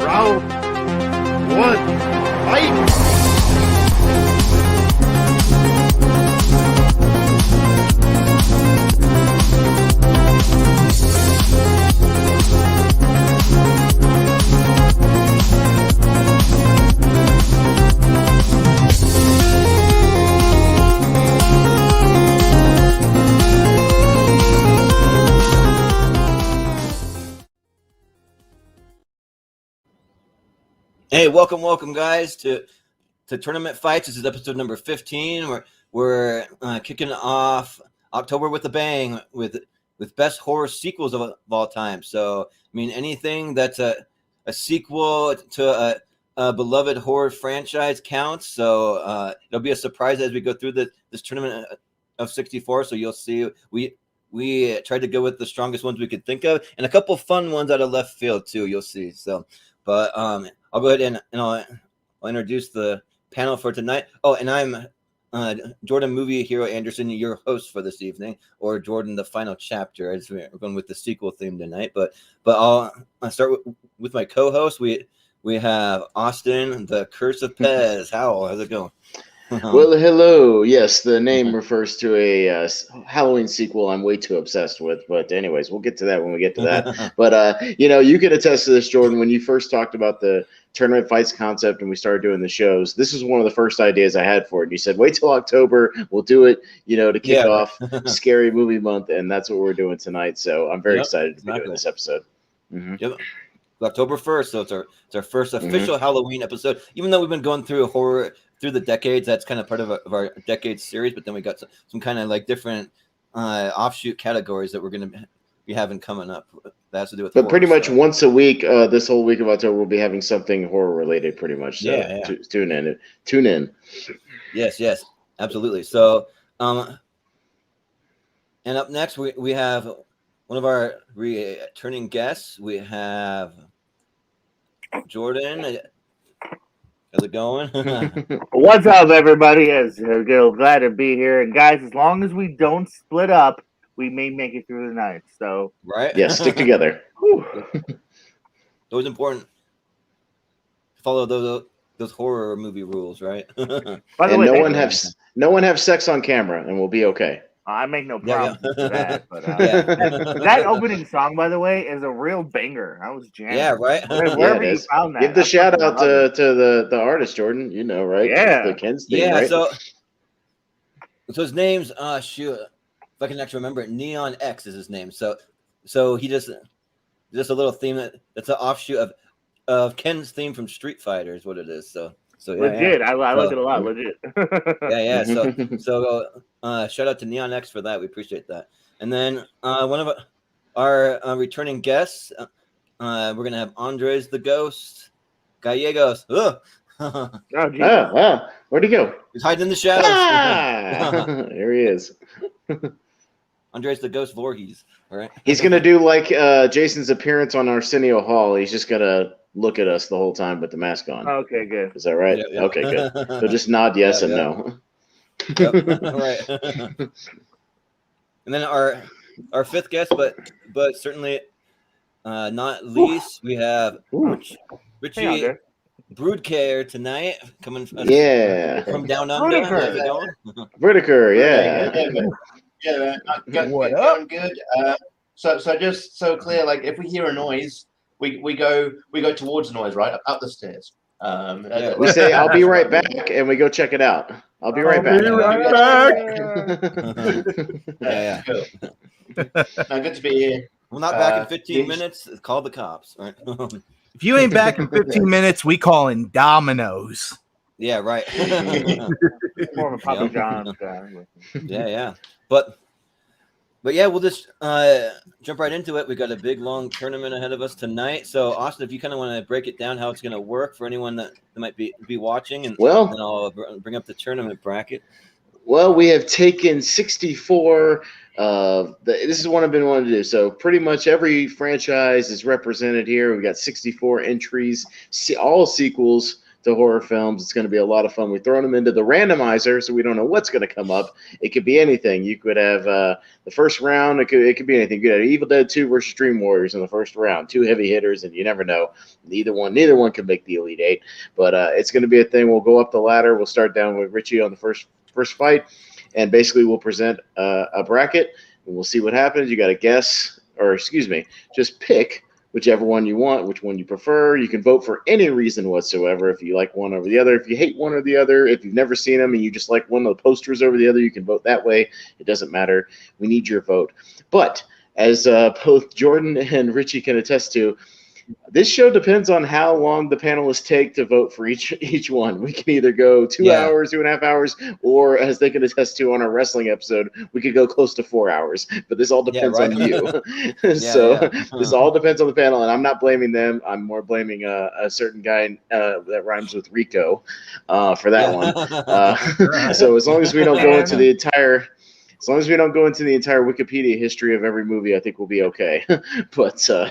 Round 1, fight! Hey, welcome, guys, to Tournament Fights. This is episode number 15. We're kicking off October with a bang with best horror sequels of all time. So, I mean, anything that's a sequel to a beloved horror franchise counts. So it'll be a surprise as we go through this tournament of 64. So you'll see we tried to go with the strongest ones we could think of, and a couple fun ones out of left field too. You'll see. So, but I'll go ahead and I'll introduce the panel for tonight. Oh, and I'm Jordan Movie Hero Anderson, your host for this evening, or Jordan the Final Chapter. We're going with the sequel theme tonight. But I'll start with my co-host. We have Austin, the Curse of Pez Howell. How's it going? Well, hello. Yes, the name refers to a Halloween sequel I'm way too obsessed with. But anyways, we'll get to that when we get to that. But, you can attest to this, Jordan. When you first talked about the tournament fights concept and we started doing the shows, this was one of the first ideas I had for it. And you said, wait till October. We'll do it, to kick off Scary Movie Month. And that's what we're doing tonight. So I'm very excited to be doing this episode. Mm-hmm. Yep. October 1st. So it's our first official Halloween episode. Even though we've been going through horror through the decades, that's kind of part of our decade series, but then we got some kind of like different offshoot categories that we're going to be having coming up. That has to do with horror, pretty much once a week, this whole week of October, we'll be having something horror related pretty much. So tune in. Yes, absolutely. So, and up next, we have one of our returning guests. We have Jordan. How's it going? What's up, everybody? Glad to be here. And guys, as long as we don't split up, we may make it through the night. So right? Yeah, stick together. Always important to follow those horror movie rules, right? By the way, no one have sex on camera, and we'll be okay. I make no promises to that. But that opening song, by the way, is a real banger. I was jamming. Yeah, right. Wherever you found that. Give the shout out to the artist, Jordan. You know, right? Yeah. The Ken's thing, right? So his name's shoot, if I can actually remember it, Neon X is his name. So he just a little theme that's an offshoot of Ken's theme from Street Fighter is what it is. So legit. I like it a lot. Legit. Yeah. So shout out to Neon X for that. We appreciate that. And then one of our returning guests, we're gonna have Andres the Ghost, Gallegos. Where'd he go? He's hiding in the shadows. There he is. Andres the Ghost Voorhees. All right. He's gonna do like Jason's appearance on Arsenio Hall. He's just gonna look at us the whole time with the mask on. Okay, good. Is that right? Yeah. Okay, good. So just nod yes and no. Yep. All right. And then our fifth guest, but certainly not least, we have Richie Goodcare tonight, coming from down under. How's it going? Whitaker, yeah. What up? I'm good. So just so clear, like if we hear a noise, we go towards the noise, right? Up the stairs. We say, "I'll be right back," and we go check it out. I'll be right back. Yeah. Cool. No, good to be here. Well, not back in 15 minutes. Call the cops. Right? If you ain't back in 15 minutes, we calling Domino's. Yeah, right. More of a Papa John's guy. Yeah. But yeah, we'll just jump right into it. We got a big, long tournament ahead of us tonight. So, Austin, if you kind of want to break it down how it's going to work for anyone that might be watching, and then I'll bring up the tournament bracket. Well, we have taken 64. This is one I've been wanting to do. So pretty much every franchise is represented here. We've got 64 entries, all sequels to horror films. It's going to be a lot of fun. We're throwing them into the randomizer, so we don't know what's going to come up. It could be anything. You could have the first round. It could be anything. You could have Evil Dead 2 versus Dream Warriors in the first round. 2 heavy hitters, and you never know. Neither one can make the Elite Eight. But it's going to be a thing. We'll go up the ladder. We'll start down with Richie on the first fight, and basically we'll present a bracket, and we'll see what happens. You got to guess, or excuse me, just pick whichever one you want, which one you prefer. You can vote for any reason whatsoever. If you like one over the other, if you hate one or the other, if you've never seen them and you just like one of the posters over the other, you can vote that way. It doesn't matter. We need your vote. But as both Jordan and Richie can attest to, this show depends on how long the panelists take to vote for each one. We can either go 2 hours, 2.5 hours, or as they can attest to on our wrestling episode, we could go close to 4 hours. But this all depends on you. This all depends on the panel, and I'm not blaming them. I'm more blaming a certain guy that rhymes with Rico for that one. So as long as we don't go into the entire Wikipedia history of every movie, I think we'll be okay. But so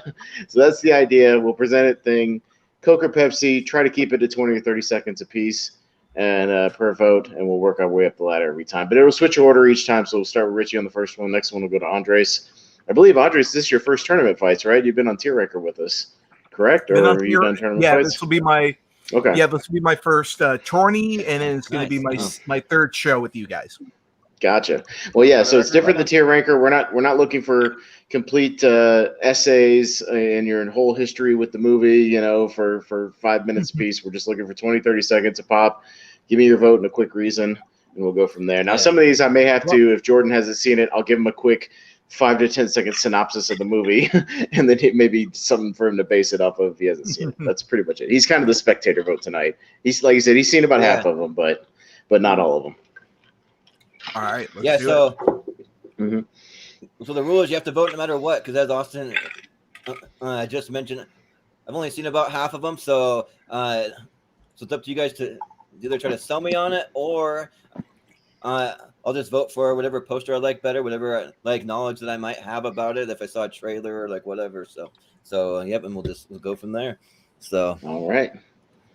that's the idea. We'll present it thing, Coke or Pepsi. Try to keep it to 20 or 30 seconds apiece, and per vote, and we'll work our way up the ladder every time. But it'll switch order each time. So we'll start with Richie on the first one. Next one will go to Andres. I believe Andres, this is your first tournament fights, right? You've been on Tier Ranker with us, correct? Or have you done tournament fights? This will be my. Okay. Yeah, this will be my first tourney, and then it's going to be my third show with you guys. Gotcha. Well, yeah. So it's different than Tier Ranker. We're not looking for complete essays and your whole history with the movie, for 5 minutes a piece. We're just looking for 20, 30 seconds a pop. Give me your vote and a quick reason, and we'll go from there. Now, some of these I may have to, if Jordan hasn't seen it, I'll give him a quick 5 to 10 second synopsis of the movie, and then maybe something for him to base it off of if he hasn't seen it. That's pretty much it. He's kind of the spectator vote tonight. He's, like you said, he's seen about half of them, but not all of them. All right. So the rule is you have to vote no matter what, because as Austin just mentioned, I've only seen about half of them, so it's up to you guys to either try to sell me on it, or I'll just vote for whatever poster I like better, whatever knowledge that I might have about it, if I saw a trailer or whatever. So yep, and we'll go from there. So all right.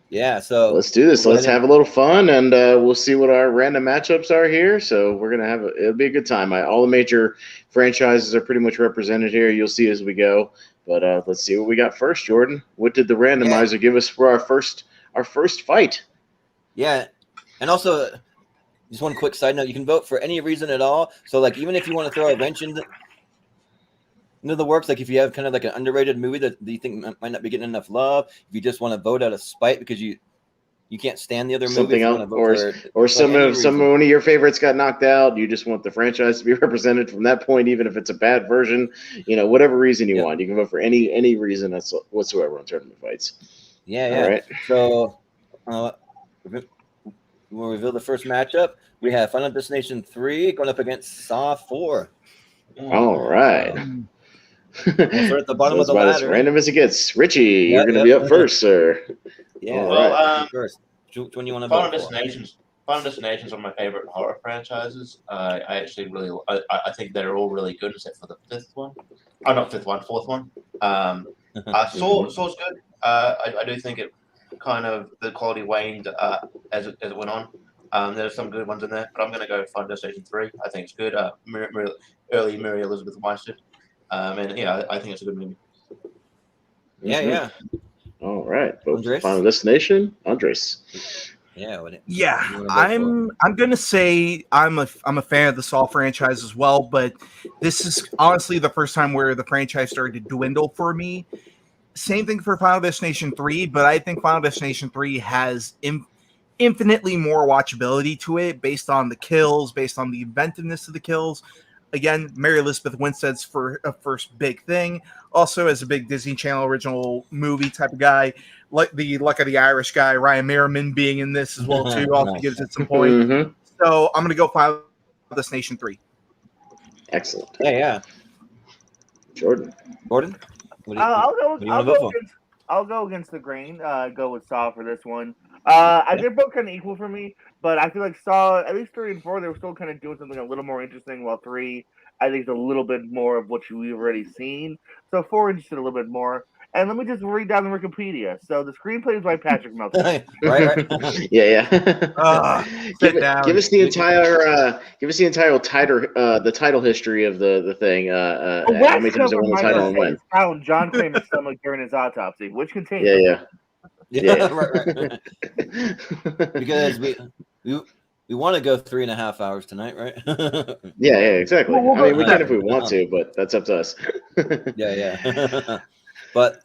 Yeah, so let's do this. Let's have a little fun, and we'll see what our random matchups are here. So we're gonna have it'll be a good time. All the major franchises are pretty much represented here. You'll see as we go. But let's see what we got first, Jordan. What did the randomizer give us for our first fight? Yeah, and also just one quick side note: you can vote for any reason at all. So even if you want to throw a wrench into the works, if you have kind of an underrated movie that you think might not be getting enough love, if you just want to vote out of spite because you can't stand the other movie, or one of your favorites got knocked out, you just want the franchise to be represented from that point, even if it's a bad version, whatever reason you want, you can vote for any reason whatsoever on tournament fights. Yeah. All right. So we'll reveal the first matchup. We have Final Destination 3 going up against Saw 4. All right. We'll start at the bottom of the ladder. As random as it gets. Richie, you're going to be up first, sir. Yeah. Well, first. When you want to Final Destinations. Final Destinations are my favorite horror franchises. I actually really, I think they're all really good, except for the fourth one. Saw's good. I do think it kind of the quality waned as it went on. There's some good ones in there, but I'm going to go Final Destination 3. I think it's good. Early Mary Elizabeth Winstead. And yeah, I think it's a good movie. Yeah. All right. Final Destination, Andres. I'm gonna say I'm a fan of the Saw franchise as well, but this is honestly the first time where the franchise started to dwindle for me. Same thing for Final Destination 3, but I think Final Destination 3 has infinitely more watchability to it based on the kills, based on the inventiveness of the kills. Again, Mary Elizabeth Winstead's for a first big thing. Also, as a big Disney Channel original movie type of guy, like the Luck of the Irish guy, Ryan Merriman being in this as well too, also gives it some point. So I'm going to go Final Destination 3. Excellent. Yeah. Jordan. I'll go against the grain. Go with Saw for this one. They're both kind of equal for me, but I feel like Saw, at least 3 and 4, they were still kind of doing something a little more interesting, while 3, I think, is a little bit more of what you've already seen. So 4 interested a little bit more. And let me just read down the Wikipedia. So the screenplay is by Patrick Melton. right. Yeah. Sit down. Give us the entire the title history of the thing. How many times it won the title and when? Found John Kramer's stomach during his autopsy, which contains Yeah. Right. Because we want to go 3.5 hours tonight, right? Yeah, exactly. Well, I mean, we can if we want to, but that's up to us. Yeah. But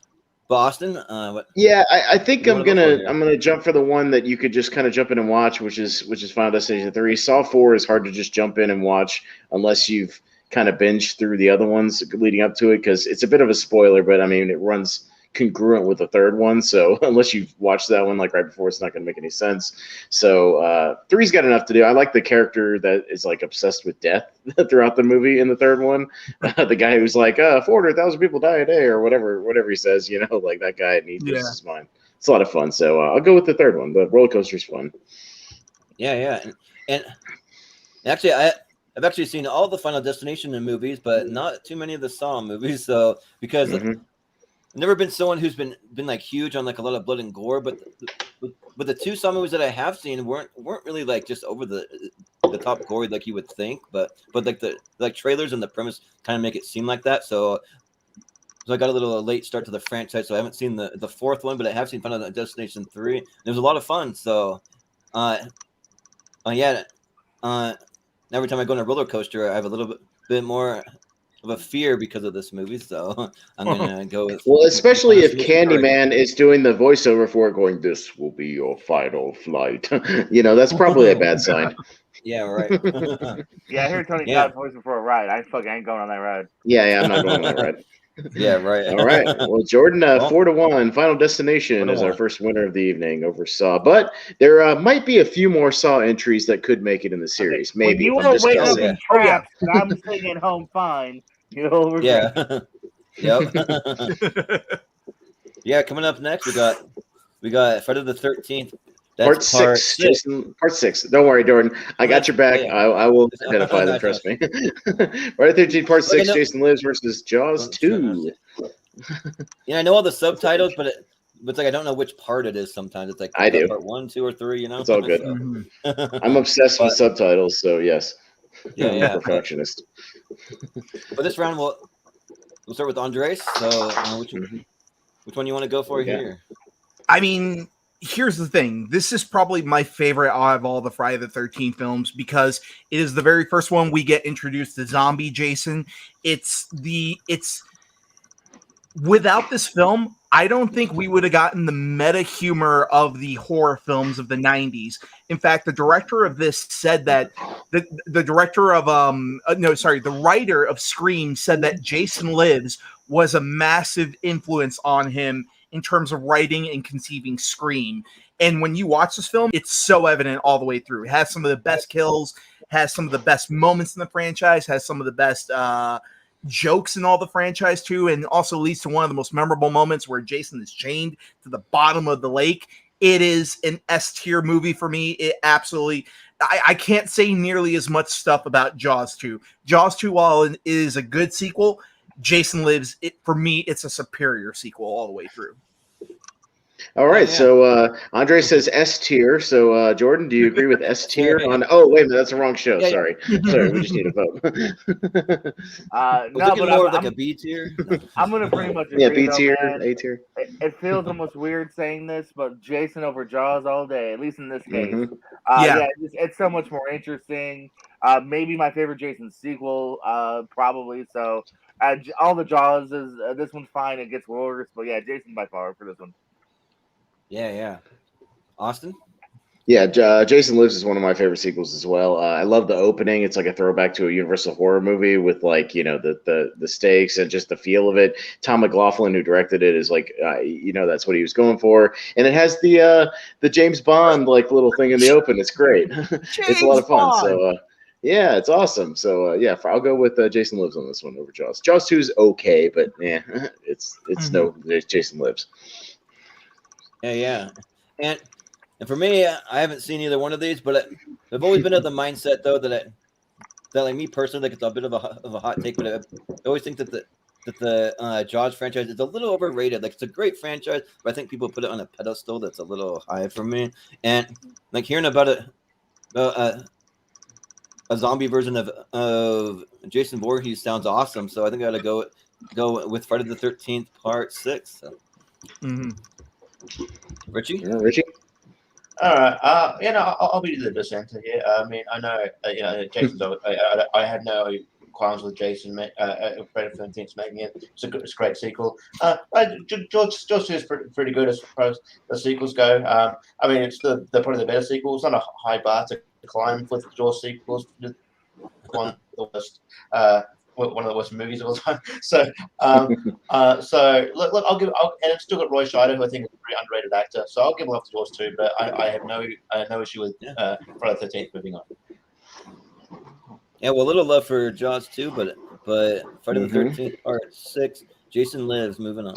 Boston, what? Yeah, I think I'm What do you wanna go for gonna jump for the one that you could just kind of jump in and watch, which is Final Destination 3. Saw 4 is hard to just jump in and watch unless you've kind of binged through the other ones leading up to it, because it's a bit of a spoiler, but I mean it runs congruent with the third one, so unless you've watched that one like right before, it's not going to make any sense. So 3's got enough to do. I like the character that is like obsessed with death throughout the movie in the third one. The guy who's like 400,000 people die a day or whatever he says, like that guy, and he loses his mind. It's a lot of fun, so I'll go with the third one. The roller coaster's fun. Yeah. And actually I've actually seen all the Final Destination movies, but not too many of the Saw movies. So because I've never been someone who's been like huge on like a lot of blood and gore, but the two Saw movies that I have seen weren't really like just over the top gory like you would think, but like the trailers and the premise kind of make it seem like that. So I got a little late start to the franchise, so I haven't seen the fourth one, but I have seen Final Destination 3. It was a lot of fun. So every time I go on a roller coaster, I have a little bit more of a fear because of this movie, so I'm gonna go with. Well, especially if Candyman is doing the voiceover for it, going, "This will be your final flight." That's probably a bad sign. Yeah, right. Yeah, I heard Tony Todd's voicing for a ride. I ain't going on that ride. Yeah, I'm not going on that ride. Yeah, right. All right. Well, Jordan, 4-1. Final Destination is our first winner of the evening over Saw. But there might be a few more Saw entries that could make it in the series. Okay. Maybe. When you are waiting up in traps, and I'm sitting at home fine. You'll regret. Yep. Yeah. Coming up next, we got Friday the 13th. That's part 6, Jason. Part 6. Don't worry, Jordan. I got your back. Yeah. I will identify them. Trust me. Right, 13, Part 6. Jason Lives versus Jaws 2. Yeah, I know all the subtitles, but it's like I don't know which part it is. Sometimes it's like I do. Part 1, 2, or 3. It's all good. I'm obsessed with subtitles, so yes. Yeah. I'm a perfectionist. For this round, we'll start with Andres. So, which one you want to go for here? I mean, here's the thing. This is probably my favorite out of all the Friday the 13th films because it is the very first one we get introduced to zombie Jason. It's without this film, I don't think we would have gotten the meta humor of the horror films of the 90s. In fact, the director of this said that the director of the writer of Scream said that Jason Lives was a massive influence on him in terms of writing and conceiving Scream. And when you watch this film, it's so evident all the way through. It has some of the best kills, has some of the best moments in the franchise, has some of the best jokes in all the franchise too, and also leads to one of the most memorable moments where Jason is chained to the bottom of the lake. It is an S-tier movie for me. It absolutely... I can't say nearly as much stuff about Jaws 2. Jaws 2, while it is a good sequel, Jason Lives, for me, it's a superior sequel all the way through. All right, so Andre says S tier. So Jordan, do you agree with S tier on? Oh, wait a minute, that's the wrong show. Yeah, sorry, we just need a vote. No, but more of like a B tier. I'm gonna pretty much agree. Yeah, B tier, man. A tier. It feels almost weird saying this, but Jason over Jaws all day, at least in this case. It's so much more interesting. Maybe my favorite Jason sequel, probably. So all the Jaws is this one's fine. It gets worse, but yeah, Jason by far for this one. Yeah. Austin? Yeah, Jason Lives is one of my favorite sequels as well. I love the opening. It's like a throwback to a Universal horror movie with like, the stakes and just the feel of it. Tom McLaughlin, who directed it, is like, that's what he was going for. And it has the James Bond like little thing in the open. It's great. It's a lot of fun. So yeah, it's awesome. So I'll go with Jason Lives on this one over Jaws. Jaws 2 is okay, but yeah, it's no Jason Lives. Yeah. And for me, I haven't seen either one of these, but I've always been of the mindset though that like me personally, like it's a bit of a hot take, but I always think that the Jaws franchise is a little overrated. Like, it's a great franchise, but I think people put it on a pedestal that's a little high for me. And like hearing about it, a zombie version of Jason Voorhees sounds awesome. So I think I gotta go with Friday the 13th Part 6. So. Richie? Richie? All right. I'll be the dissenter here. I mean, I know, Jason's. I had no qualms with Jason. Friday the 13th making it. It's a great sequel. George is pretty good as far as the sequels go. I mean, it's probably the better sequel. It's not a high bar to climb with the Jaws sequels. One of the worst movies of all time. So, look, and it's still got Roy Scheider, who I think is a pretty underrated actor. So I'll give him up to Jaws too. But I have no issue with Friday the 13th moving on. Yeah, well, a little love for Jaws too, but Friday the 13th Part 6, Jason Lives, moving on.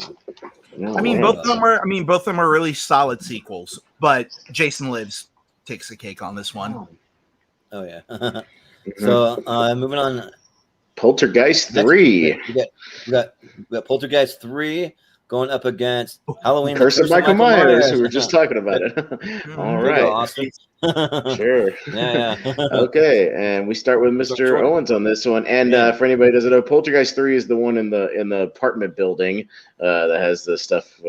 Both of them are really solid sequels, but Jason Lives takes the cake on this one. Oh yeah. So moving on. Poltergeist 3. We got Poltergeist 3 going up against Halloween. Curse of Michael Myers, who we were just talking about it. All right. Awesome. Sure. Yeah. Okay, and we start with Mr. Owens on this one. And for anybody who doesn't know, Poltergeist 3 is the one in the apartment building that has the stuff.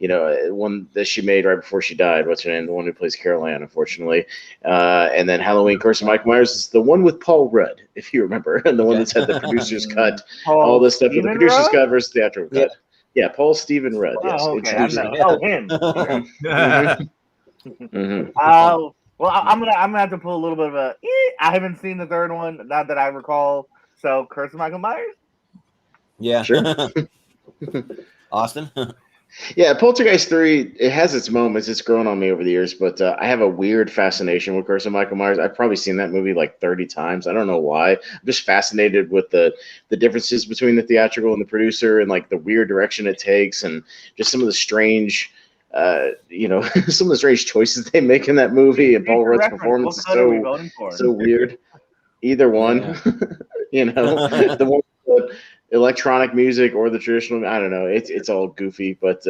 One that she made right before she died. What's her name? The one who plays Carol Ann, unfortunately. And then Halloween Curse of Michael Myers is the one with Paul Rudd, if you remember, and the one that's had the producer's cut, all this stuff with the producer's cut versus theatrical cut. Yeah, Paul Stephen Rudd. Yes. Him. Well, I'm gonna have to pull a little bit of a. I haven't seen the third one, not that I recall. So, Curse of Michael Myers. Yeah. Sure. Austin. Yeah, Poltergeist 3, it has its moments. It's grown on me over the years, but I have a weird fascination with Curse of Michael Myers. I've probably seen that movie like 30 times. I don't know why. I'm just fascinated with the differences between the theatrical and the producer and like the weird direction it takes and just some of the strange, some of the strange choices they make in that movie. And Paul Rudd's performance is so weird. Either one, the one with electronic music or the traditional, I don't know. It's all goofy, but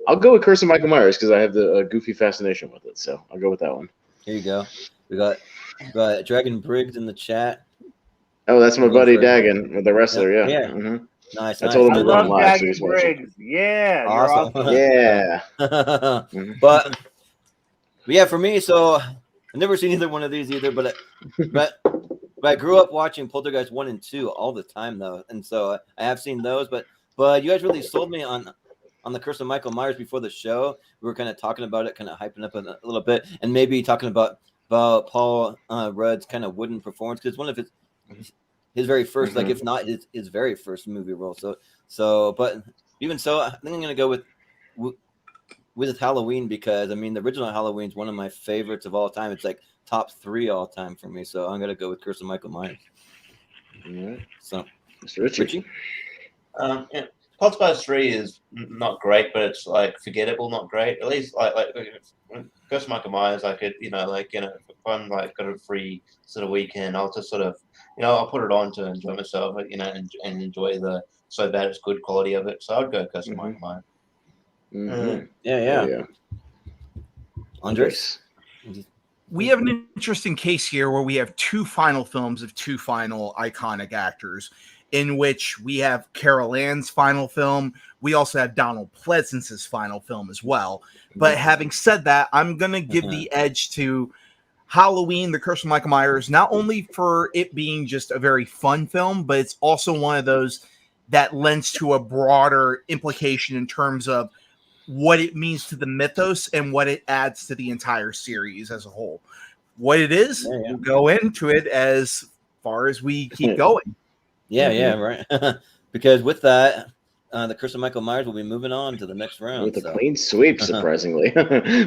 I'll go with Curse of Michael Myers because I have the goofy fascination with it. So I'll go with that one. Here you go. We got Dragon Briggs in the chat. Oh, that's my buddy Dagan, the wrestler. Yeah. Mm-hmm. Nice. I told him I to love go live. Dagan Briggs. Yeah. Awesome. Yeah. But yeah, for me, so I've never seen either one of these either, but I grew up watching Poltergeist 1 and 2 all the time, though, and so I have seen those. But you guys really sold me on the Curse of Michael Myers before the show. We were kind of talking about it, kind of hyping up a little bit, and maybe talking about Paul Rudd's kind of wooden performance because one of his very first, like if not his very first movie role. So, but even so, I think I'm gonna go with Halloween because I mean the original Halloween is one of my favorites of all time. It's like top 3 all time for me. So I'm gonna go with Curse of Michael Myers. All right. So, Mr. Richie. Poltergeist 3 is not great, but it's like forgettable, not great. At least like Curse of Michael Myers, I could if I'm like got a free sort of weekend, I'll just sort of I'll put it on to enjoy myself, and enjoy the so bad it's good quality of it. So I'd go Curse of Michael Myers. Mm-hmm. Yeah. Andres. We have an interesting case here where we have 2 final films of 2 final iconic actors, in which we have Carol Ann's final film. We also have Donald Pleasance's final film as well. But having said that, I'm going to give the edge to Halloween, The Curse of Michael Myers, not only for it being just a very fun film, but it's also one of those that lends to a broader implication in terms of what it means to the mythos and what it adds to the entire series as a whole. What it is, we'll go into it as far as we keep going. Yeah, right. Because with that, the Curse of Michael Myers will be moving on to the next round with a clean sweep. Surprisingly,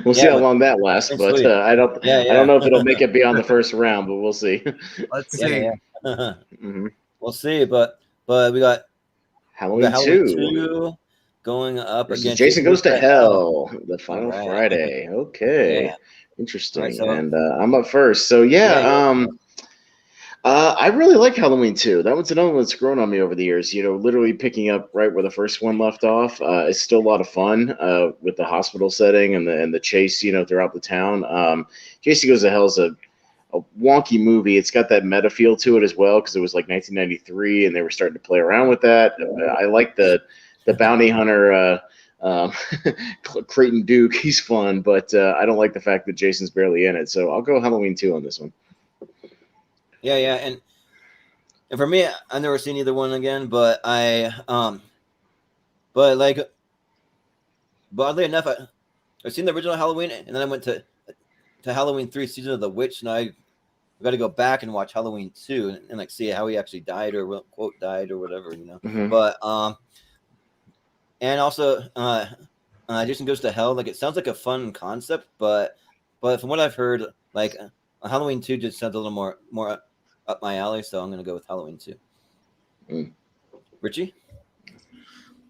we'll see Yeah, how long that lasts. But I don't know if it'll make it beyond the first round, but we'll see. Let's see. We'll see. But we got Halloween 2 going up against Jason Goes to Hell, the final Friday. Okay, Yeah. interesting. Right, so, and I'm up first. So I really like Halloween 2. That one's another one that's grown on me over the years. Literally picking up right where the first one left off. It's still a lot of fun with the hospital setting and the chase, throughout the town. Jason Goes to Hell is a wonky movie. It's got that meta feel to it as well because it was like 1993 and they were starting to play around with that. I like the bounty hunter Creighton Duke. He's fun, but I don't like the fact that Jason's barely in it. So I'll go Halloween 2 on this one. Yeah, and for me, I've never seen either one again, but but oddly enough, I've seen the original Halloween, and then I went to Halloween 3 Season of the Witch, and I got to go back and watch Halloween 2 and like see how he actually died or quote died or whatever, Mm-hmm. But and also Jason Goes to Hell, like it sounds like a fun concept, but from what I've heard, like Halloween 2 just sounds a little more up my alley, so I'm gonna go with Halloween 2. Richie?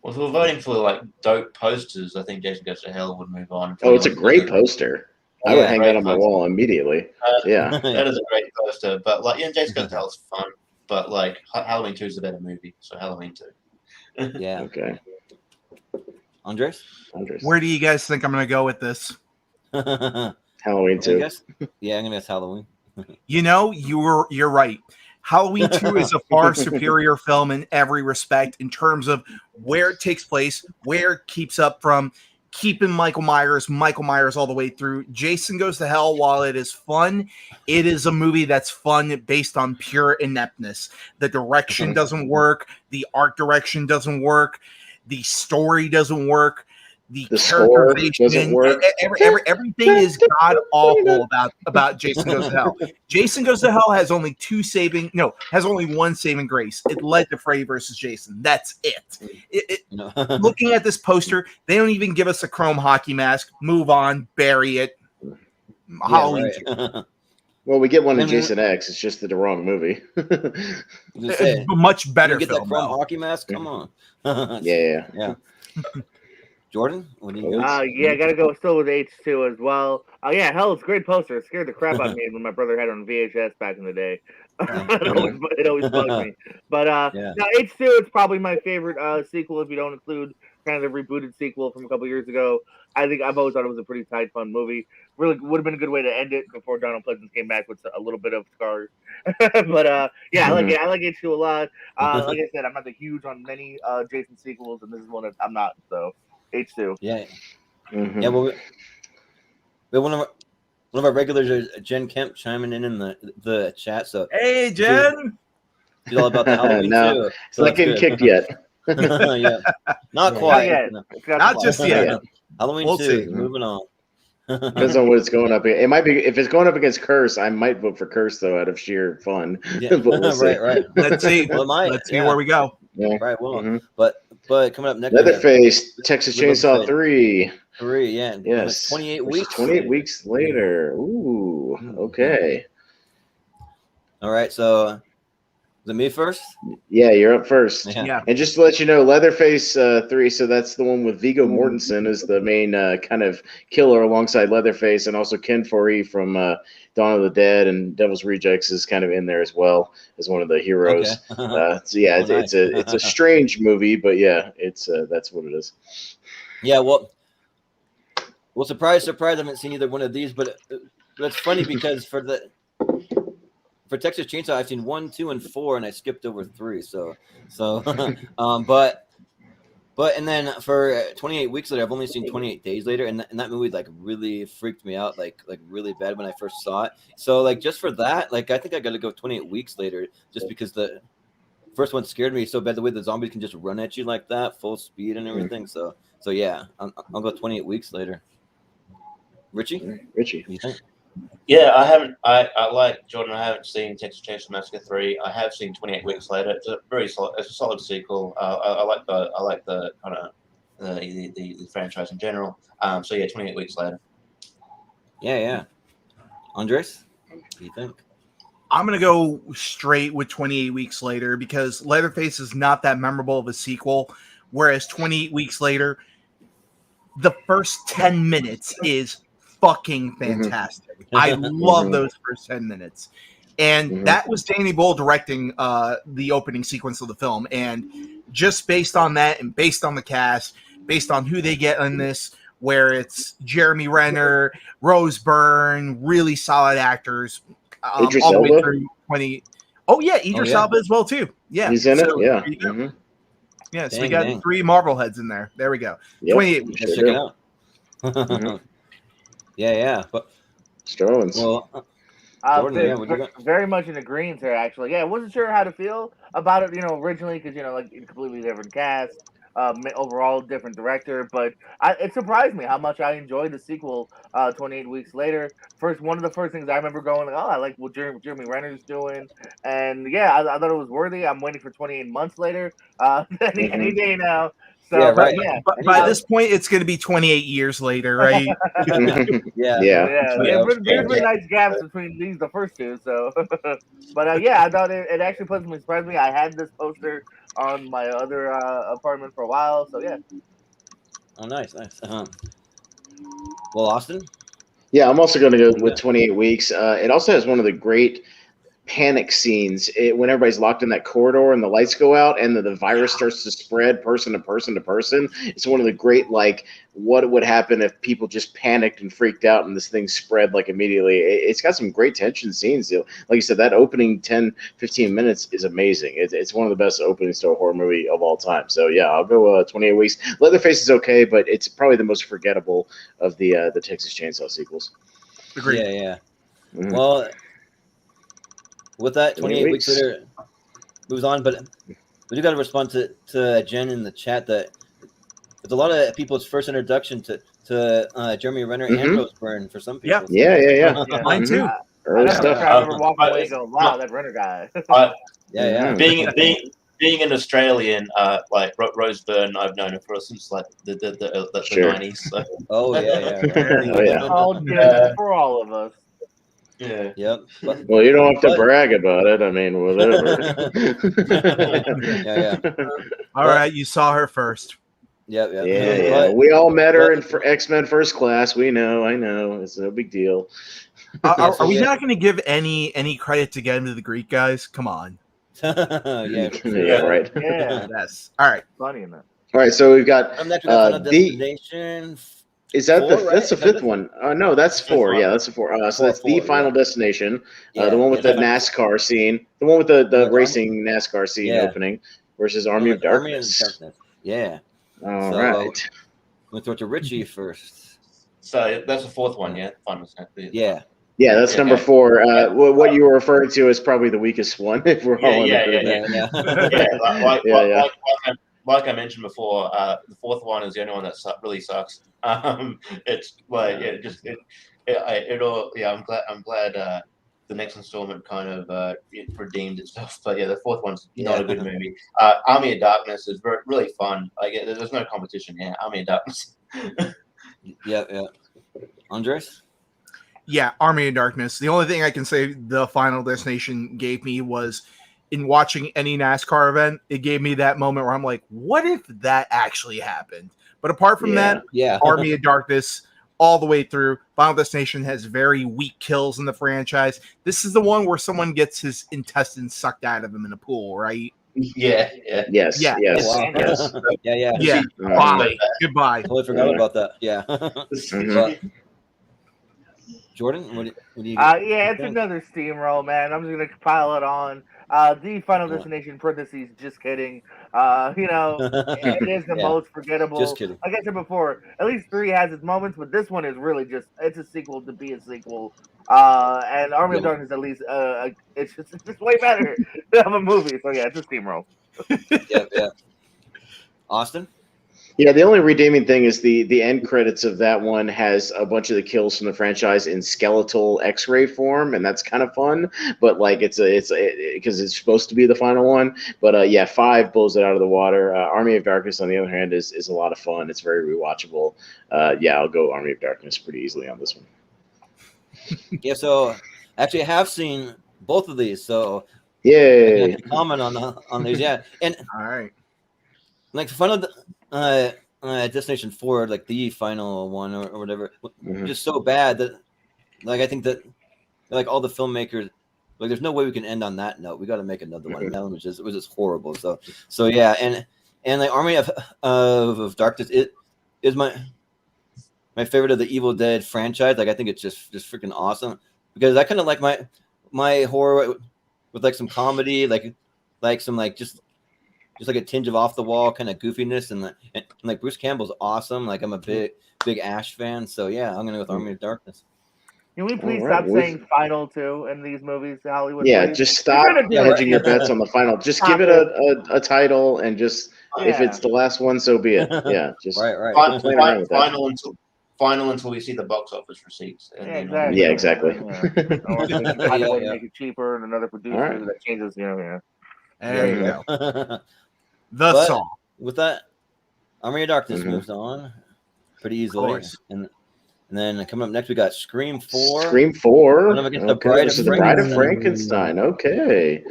Well, if we're voting for like dope posters, I think Jason Goes to Hell would move on. Oh, it's a great poster. I would hang that on my wall immediately. Yeah, that is a great poster. But Jason Goes to Hell is fun. But Halloween 2 is a better movie, so Halloween 2. Yeah. Okay. Andres? Where do you guys think I'm going to go with this? Halloween 2. Yeah, I'm gonna guess Halloween. You're right. Halloween 2 is a far superior film in every respect in terms of where it takes place, where it keeps up from keeping Michael Myers all the way through. Jason Goes to Hell, while it is fun, it is a movie that's fun based on pure ineptness. The direction doesn't work. The art direction doesn't work. The story doesn't work. The score doesn't work. Everything is god awful about Jason Goes to Hell. Jason Goes to Hell has only one saving grace. It led to Freddy versus Jason. That's it. Looking at this poster, they don't even give us a chrome hockey mask. Move on, bury it. Halloween. Right. Well, we get one in Jason X. It's just the wrong movie. Much better. Get that film, chrome though. hockey mask. Come on. Yeah. Jordan, what do you got? I gotta go still with H2 as well. Hell, it's a great poster. It scared the crap out of me when my brother had it on VHS back in the day. It always bugged me. But H2, it's probably my favorite sequel if you don't include kind of the rebooted sequel from a couple years ago. I think I've always thought it was a pretty tight, fun movie. Really would have been a good way to end it before Donald Pleasance came back with a little bit of scars. But I like it. I like H2 a lot. Like I said, I'm not huge on many Jason sequels, and this is one that I'm not. So H2. Yeah. Mm-hmm. Yeah. Well, we one of our regulars, Jen Kemp, chiming in the chat. So hey, Jen. She's all about the Halloween too. It's not getting kicked yet. Yeah. Not quite. Not just yet. Halloween 2. See. Moving on. Depends on what it's going up against. It might be if it's going up against Curse. I might vote for Curse though, out of sheer fun. Yeah. But we'll see. Right. Let's see. Let's see where we go. Yeah. Right. Well, Mm-hmm. but coming up next, Leatherface, Texas Chainsaw 3. 3. Yeah. Yes. 28 weeks. 28 weeks later. Ooh. Okay. All right. So, is it me first? Yeah, you're up first. Yeah. And just to let you know, Leatherface 3, so that's the one with Viggo Mortensen as the main kind of killer alongside Leatherface, and also Ken Foree from Dawn of the Dead and Devil's Rejects is kind of in there as well as one of the heroes. Okay. So yeah, it's a strange movie, but yeah, it's that's what it is. Yeah, well, surprise, I haven't seen either one of these, but it's funny because for Texas Chainsaw, I've seen 1, 2, and 4, and I skipped over 3. So, but and then for 28 weeks later, I've only seen 28 days later, and that movie like really freaked me out, like really bad when I first saw it. So like just for that, like I think I got to go 28 weeks later, just because the first one scared me so bad, the way the zombies can just run at you like that, full speed and everything. So yeah, I'll go 28 weeks later. Richie, what do you think? Yeah, I haven't. I like Jordan. I haven't seen Texas Chainsaw Massacre 3. I have seen 28 Weeks Later. It's a very solid. It's a solid sequel. I like the kind of the franchise in general. So yeah, 28 Weeks Later. Yeah. Andres, what do you think? I'm gonna go straight with 28 Weeks Later because Leatherface is not that memorable of a sequel, whereas 28 Weeks Later, the first 10 minutes is fucking fantastic. I love those first 10 minutes. And that was Danny Boyle directing the opening sequence of the film. And just based on that and based on the cast, based on who they get in this, where it's Jeremy Renner, Rose Byrne, really solid actors, Idris all the way Elba? through 20. Oh, yeah, Idris Elba as well, too. Yeah. He's in it? Yeah. there you go. Yeah, so we Dang, got dang. 3 Marvel heads in there. There we go. Yep. 28 weeks. Let's Sure check do. it out. Yeah. But Mr. Owens. well, Jordan, what do you got? Very much in agreement here, actually. Yeah, I wasn't sure how to feel about it, originally, because, like, completely different cast, overall different director, but it surprised me how much I enjoyed the sequel 28 weeks later. One of the first things I remember going, like, oh, I like what Jeremy Renner's doing, and yeah, I thought it was worthy. I'm waiting for 28 months later, any day now. So, Yeah, right. But by this point, it's going to be 28 years later, right? Yeah. There's been nice gaps between the first two. So, but I thought it actually pleasantly surprised me. I had this poster on my other apartment for a while. So yeah. Oh, nice. Well, Austin. Yeah, I'm also going to go with 28 weeks. It also has one of the great panic scenes when everybody's locked in that corridor and the lights go out and the virus starts to spread person to person to person. It's one of the great, like, what would happen if people just panicked and freaked out and this thing spread like immediately. It's got some great tension scenes. Like you said, that opening 10-15 minutes is amazing. It's one of the best openings to a horror movie of all time. So yeah, I'll go 28 weeks. Leatherface is okay, but it's probably the most forgettable of the Texas Chainsaw sequels. Agreed. Yeah. Well, with that, 28 weeks later moves on, but we do got to respond to Jen in the chat that it's a lot of people's first introduction to Jeremy Renner and Rose Byrne for some people. Yeah. Mine too. Early stuff. I remember walking away and going, wow, that Renner guy. Yeah. Being an Australian, like Rose Byrne, I've known her since like the 90s. So. Oh yeah. Oh yeah. All good for all of us. Yeah. Yep. Well, you don't have to brag about it. I mean, whatever. Yeah. All right, you saw her first. Yeah. Yeah. We all met her in X-Men First Class. I know. It's no big deal. Are we not going to give any credit to Get Him to the Greek, guys? Come on. Yeah, right. Yeah. Yes. All right. Funny in that. All right, so we've got Final Destination. Is that 4, that's the fifth one? No, that's 4. Yeah, that's the 4. So that's the Final Destination. The one with the NASCAR scene. The one with the racing NASCAR scene opening versus Army of Darkness. Yeah. All right. We'll throw it to Richie first. So that's the 4th one, yeah? Final Destination. Yeah. Yeah, that's number 4. What you were referring to is probably the weakest one. If we're all in agreement. Like I mentioned before, the 4th one is the only one that really sucks. It's like I'm glad the next installment kind of redeemed itself. But yeah, the 4th one's not a good movie. Army of Darkness is really fun. Like there's no competition here. Army of Darkness. Yeah. Andres? Yeah, Army of Darkness. The only thing I can say the Final Destination gave me was in watching any NASCAR event, it gave me that moment where I'm like, what if that actually happened? But apart from that, Army of Darkness all the way through. Final Destination has very weak kills in the franchise. This is the one where someone gets his intestines sucked out of him in a pool, right? Yeah. Yes. Wow. Yeah. Yeah. Bye. Goodbye. Totally forgot about that. Yeah. But, Jordan, what do you got? It's another steamroll, man. I'm just gonna pile it on. The Final Destination parentheses. Just kidding. It is the most forgettable. Just kidding. Like I said before, at least 3 has its moments, but this one is really it's a sequel to be a sequel. And Army of Darkness, at least, it's just way better of a movie. So yeah, it's a steamroll. Yeah. Austin? Yeah, the only redeeming thing is the end credits of that one has a bunch of the kills from the franchise in skeletal X-ray form, and that's kind of fun. But like it's because it's supposed to be the final one. But 5 blows it out of the water. Army of Darkness, on the other hand, is a lot of fun. It's very rewatchable. I'll go Army of Darkness pretty easily on this one. Yeah, so actually I have seen both of these, so yeah, I can comment on these. Yeah, and all right, like Final Destination 4, like the final one or whatever, just so bad that like I think that like all the filmmakers like there's no way we can end on that note. We got to make another one. That one was just horrible. So yeah, and like Army of Darkness, it is my favorite of the Evil Dead franchise. Like I think it's just freaking awesome because I kind of like my horror with like some comedy, like some like just like a tinge of off the wall kind of goofiness, and like Bruce Campbell's awesome. Like I'm a big Ash fan, so yeah, I'm gonna go with Army of Darkness. Can we please stop saying final two in these movies, Hollywood? Yeah, please? just stop hedging your bets on the final. Just give it a title, and just if it's the last one, so be it. Yeah, just right. Final until we see the box office receipts. And exactly. Yeah, exactly. Or they can find a way to make it cheaper, and another producer that changes. There you go. But Saw. With that, Army of Darkness moves on pretty easily, and then coming up next we got Scream 4. Scream 4. Against The Bride of Frankenstein. Okay.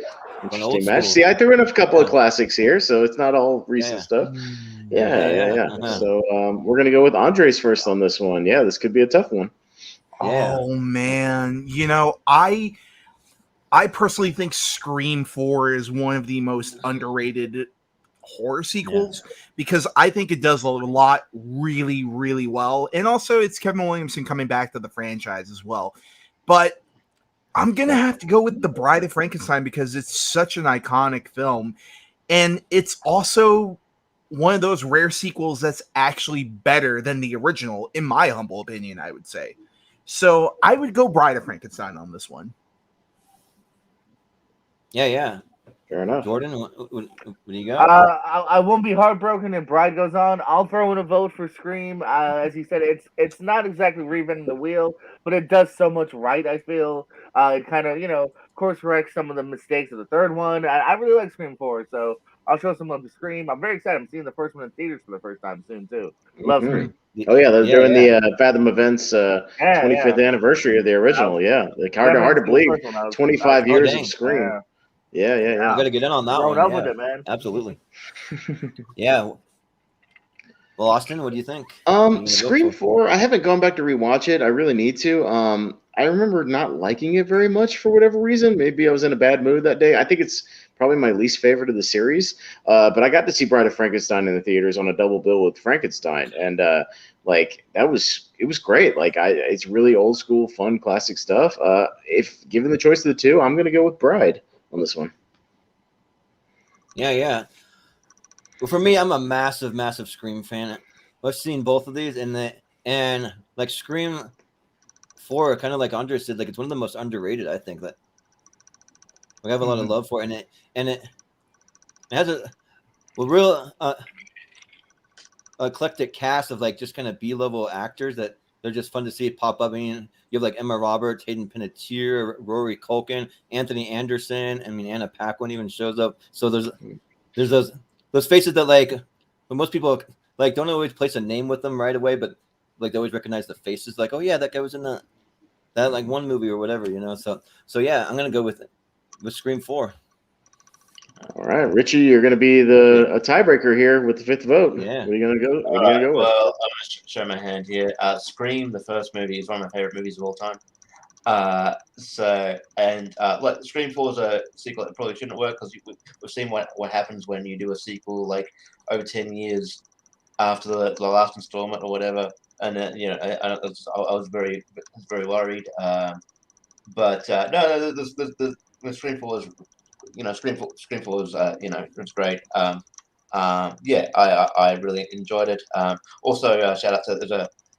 Interesting match. See, I threw in a couple of classics here, so it's not all recent stuff. Yeah. So we're gonna go with Andres first on this one. Yeah, this could be a tough one. Yeah. Oh man, I personally think Scream 4 is one of the most underrated horror sequels because I think it does a lot really, really well. And also it's Kevin Williamson coming back to the franchise as well. But I'm going to have to go with The Bride of Frankenstein because it's such an iconic film. And it's also one of those rare sequels that's actually better than the original, in my humble opinion, I would say. So I would go Bride of Frankenstein on this one. Yeah. Fair enough. Jordan, what do you got? I won't be heartbroken if Bride goes on. I'll throw in a vote for Scream. As you said, it's not exactly reinventing the wheel, but it does so much right, I feel. It kind of, course corrects some of the mistakes of the third one. I really like Scream 4, so I'll show some love to Scream. I'm very excited. I'm seeing the first one in theaters for the first time soon, too. Love Scream. Oh, yeah, they're doing the Fathom Events 25th anniversary of the original. Yeah, like hard to believe. 25 years of Scream. Yeah. You got to get in on that one. Up with it, man. Absolutely. Yeah. Well, Austin, what do you think? Scream 4, I haven't gone back to rewatch it. I really need to. I remember not liking it very much for whatever reason. Maybe I was in a bad mood that day. I think it's probably my least favorite of the series. But I got to see Bride of Frankenstein in the theaters on a double bill with Frankenstein. And it was great. It's really old school, fun, classic stuff. If given the choice of the two, I'm going to go with Bride on this one. Yeah. Well, for me, I'm a massive Scream fan. I've seen both of these, and like Scream 4, kind of like Andre said, like it's one of the most underrated. I think that we have a lot of love for it, and it has a real eclectic cast of like just kind of B-level actors that they're just fun to see it pop up. I mean, you have like Emma Roberts, Hayden Panettiere, Rory Culkin, Anthony Anderson. I mean, Anna Paquin even shows up. So there's those faces that like most people like don't always place a name with them right away, but like they always recognize the faces. Like, oh yeah, that guy was in that like one movie or whatever, So yeah, I'm gonna go with Scream 4. All right, Richie, you're going to be a tiebreaker here with the fifth vote. Yeah. What are you going to go? Well, I'm going to show my hand here. Scream, the first movie, is one of my favorite movies of all time. Scream 4 is a sequel that probably shouldn't work because we've seen what happens when you do a sequel like over 10 years after the last installment or whatever. And I was very worried. But the Scream 4 is. Scream 4 is, it's great. I really enjoyed it. Also, shout out to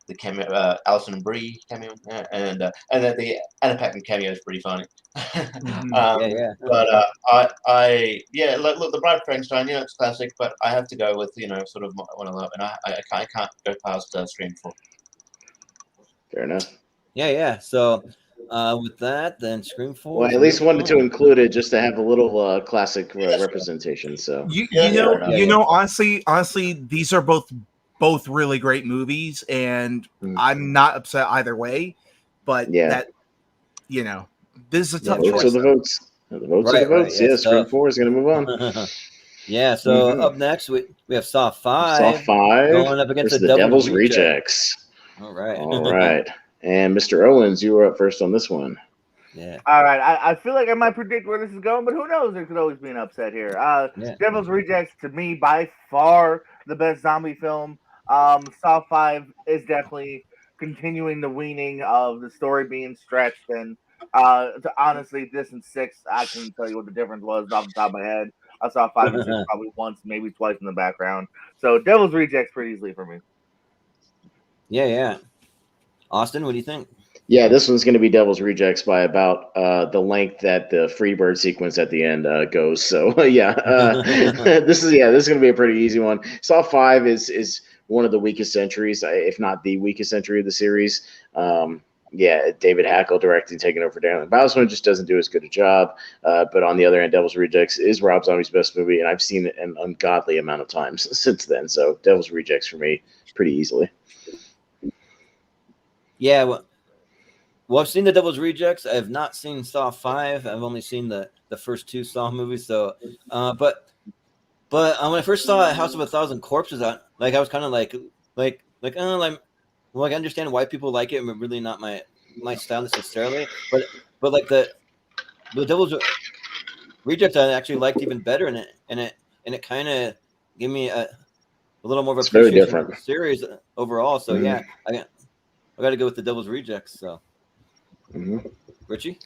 the cameo, Alison and Brie cameo, and then the Anna Paquin cameo is pretty funny. But look, The Bride of Frankenstein, it's classic, but I have to go with sort of what I love, and I can't go past Scream 4. Fair enough. Yeah. So. With that, then Scream 4. Well, I at least wanted to include it just to have a little classic representation. So honestly, these are both really great movies, and I'm not upset either way. But this is a tough choice. So the votes. The votes are the votes. Yeah, Scream 4 is going to move on. Yeah. So up next we have Saw 5. Saw 5 going up against the Devil's Rejects. All right. All right. And Mr. Owens, you were up first on this one. Yeah. All right, I feel like I might predict where this is going, but who knows? There could always be an upset here. Yeah. Devil's Rejects, to me, by far the best zombie film. Saw 5 is definitely continuing the weaning of the story being stretched, and honestly, this and 6, I couldn't tell you what the difference was off the top of my head. I saw 5 and 6 probably once, maybe twice in the background. So Devil's Rejects pretty easily for me. Yeah. Austin, what do you think? Yeah, this one's going to be Devil's Rejects by about the length that the Freebird sequence at the end goes. So this is going to be a pretty easy one. Saw 5 is one of the weakest entries, if not the weakest entry of the series. David Hackle directing, taking over for Darren Bowles one just doesn't do as good a job. But on the other hand, Devil's Rejects is Rob Zombie's best movie, and I've seen it an ungodly amount of times since then. So Devil's Rejects for me, pretty easily. Yeah, well, I've seen the Devil's Rejects. I have not seen Saw 5. I've only seen the first 2 Saw movies. So, but when I first saw House of a Thousand Corpses, I was kind of like I understand why people like it, but really not my style necessarily. But like the Devil's Rejects, I actually liked even better, and it kind of gave me a little more of a appreciation for the series overall. So I got to go with the Devil's Rejects. So. Mm-hmm. Richie.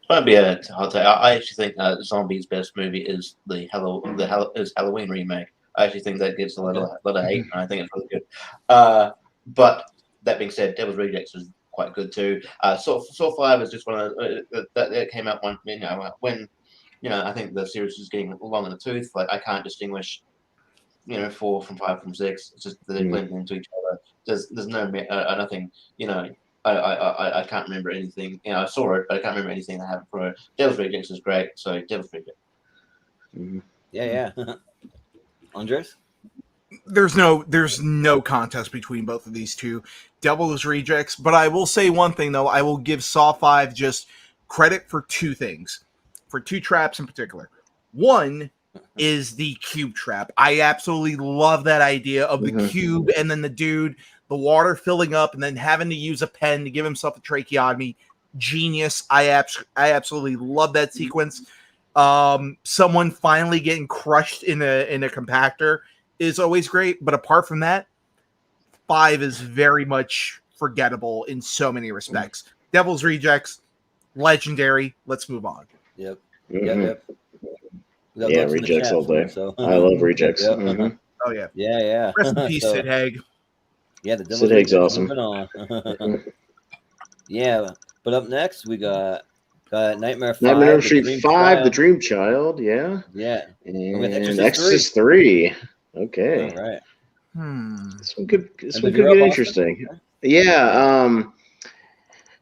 Might be a hard take. I actually think Zombie's best movie is the Halloween remake. I actually think that gets a lot of hate, and I think it's really good. But that being said, Devil's Rejects is quite good too. Saw 5 is just one of that came out when I think the series is getting long in the tooth. Like I can't distinguish 4 from 5 from 6. It's just they blend into each other. There's no nothing. I can't remember anything. I saw it, but I can't remember anything that happened for it. Devil's Rejects is great, so Devil's Rejects. Mm-hmm. Yeah. Andres? There's no contest between both of these two. Devil's Rejects, but I will say one thing though. I will give Saw 5 just credit for 2 things, for 2 traps in particular. One is the cube trap. I absolutely love that idea of the cube and then the dude, the water filling up and then having to use a pen to give himself a tracheotomy. Genius. I absolutely love that sequence. Someone finally getting crushed in a compactor is always great. But apart from that, 5 is very much forgettable in so many respects. Devil's Rejects, legendary. Let's move on. Yep. Mm-hmm. Yep. Yeah, Rejects all day. So. I love Rejects. Yep. Mm-hmm. Oh yeah. Yeah. Rest in peace, Sid Haig. Yeah, the Devil's Sid Haig's awesome. Yeah, but up next we got Nightmare 5. Nightmare on Street 5, The Dream Child. Yeah. And Exorcist 3. Okay. All right. This one could get interesting. Yeah.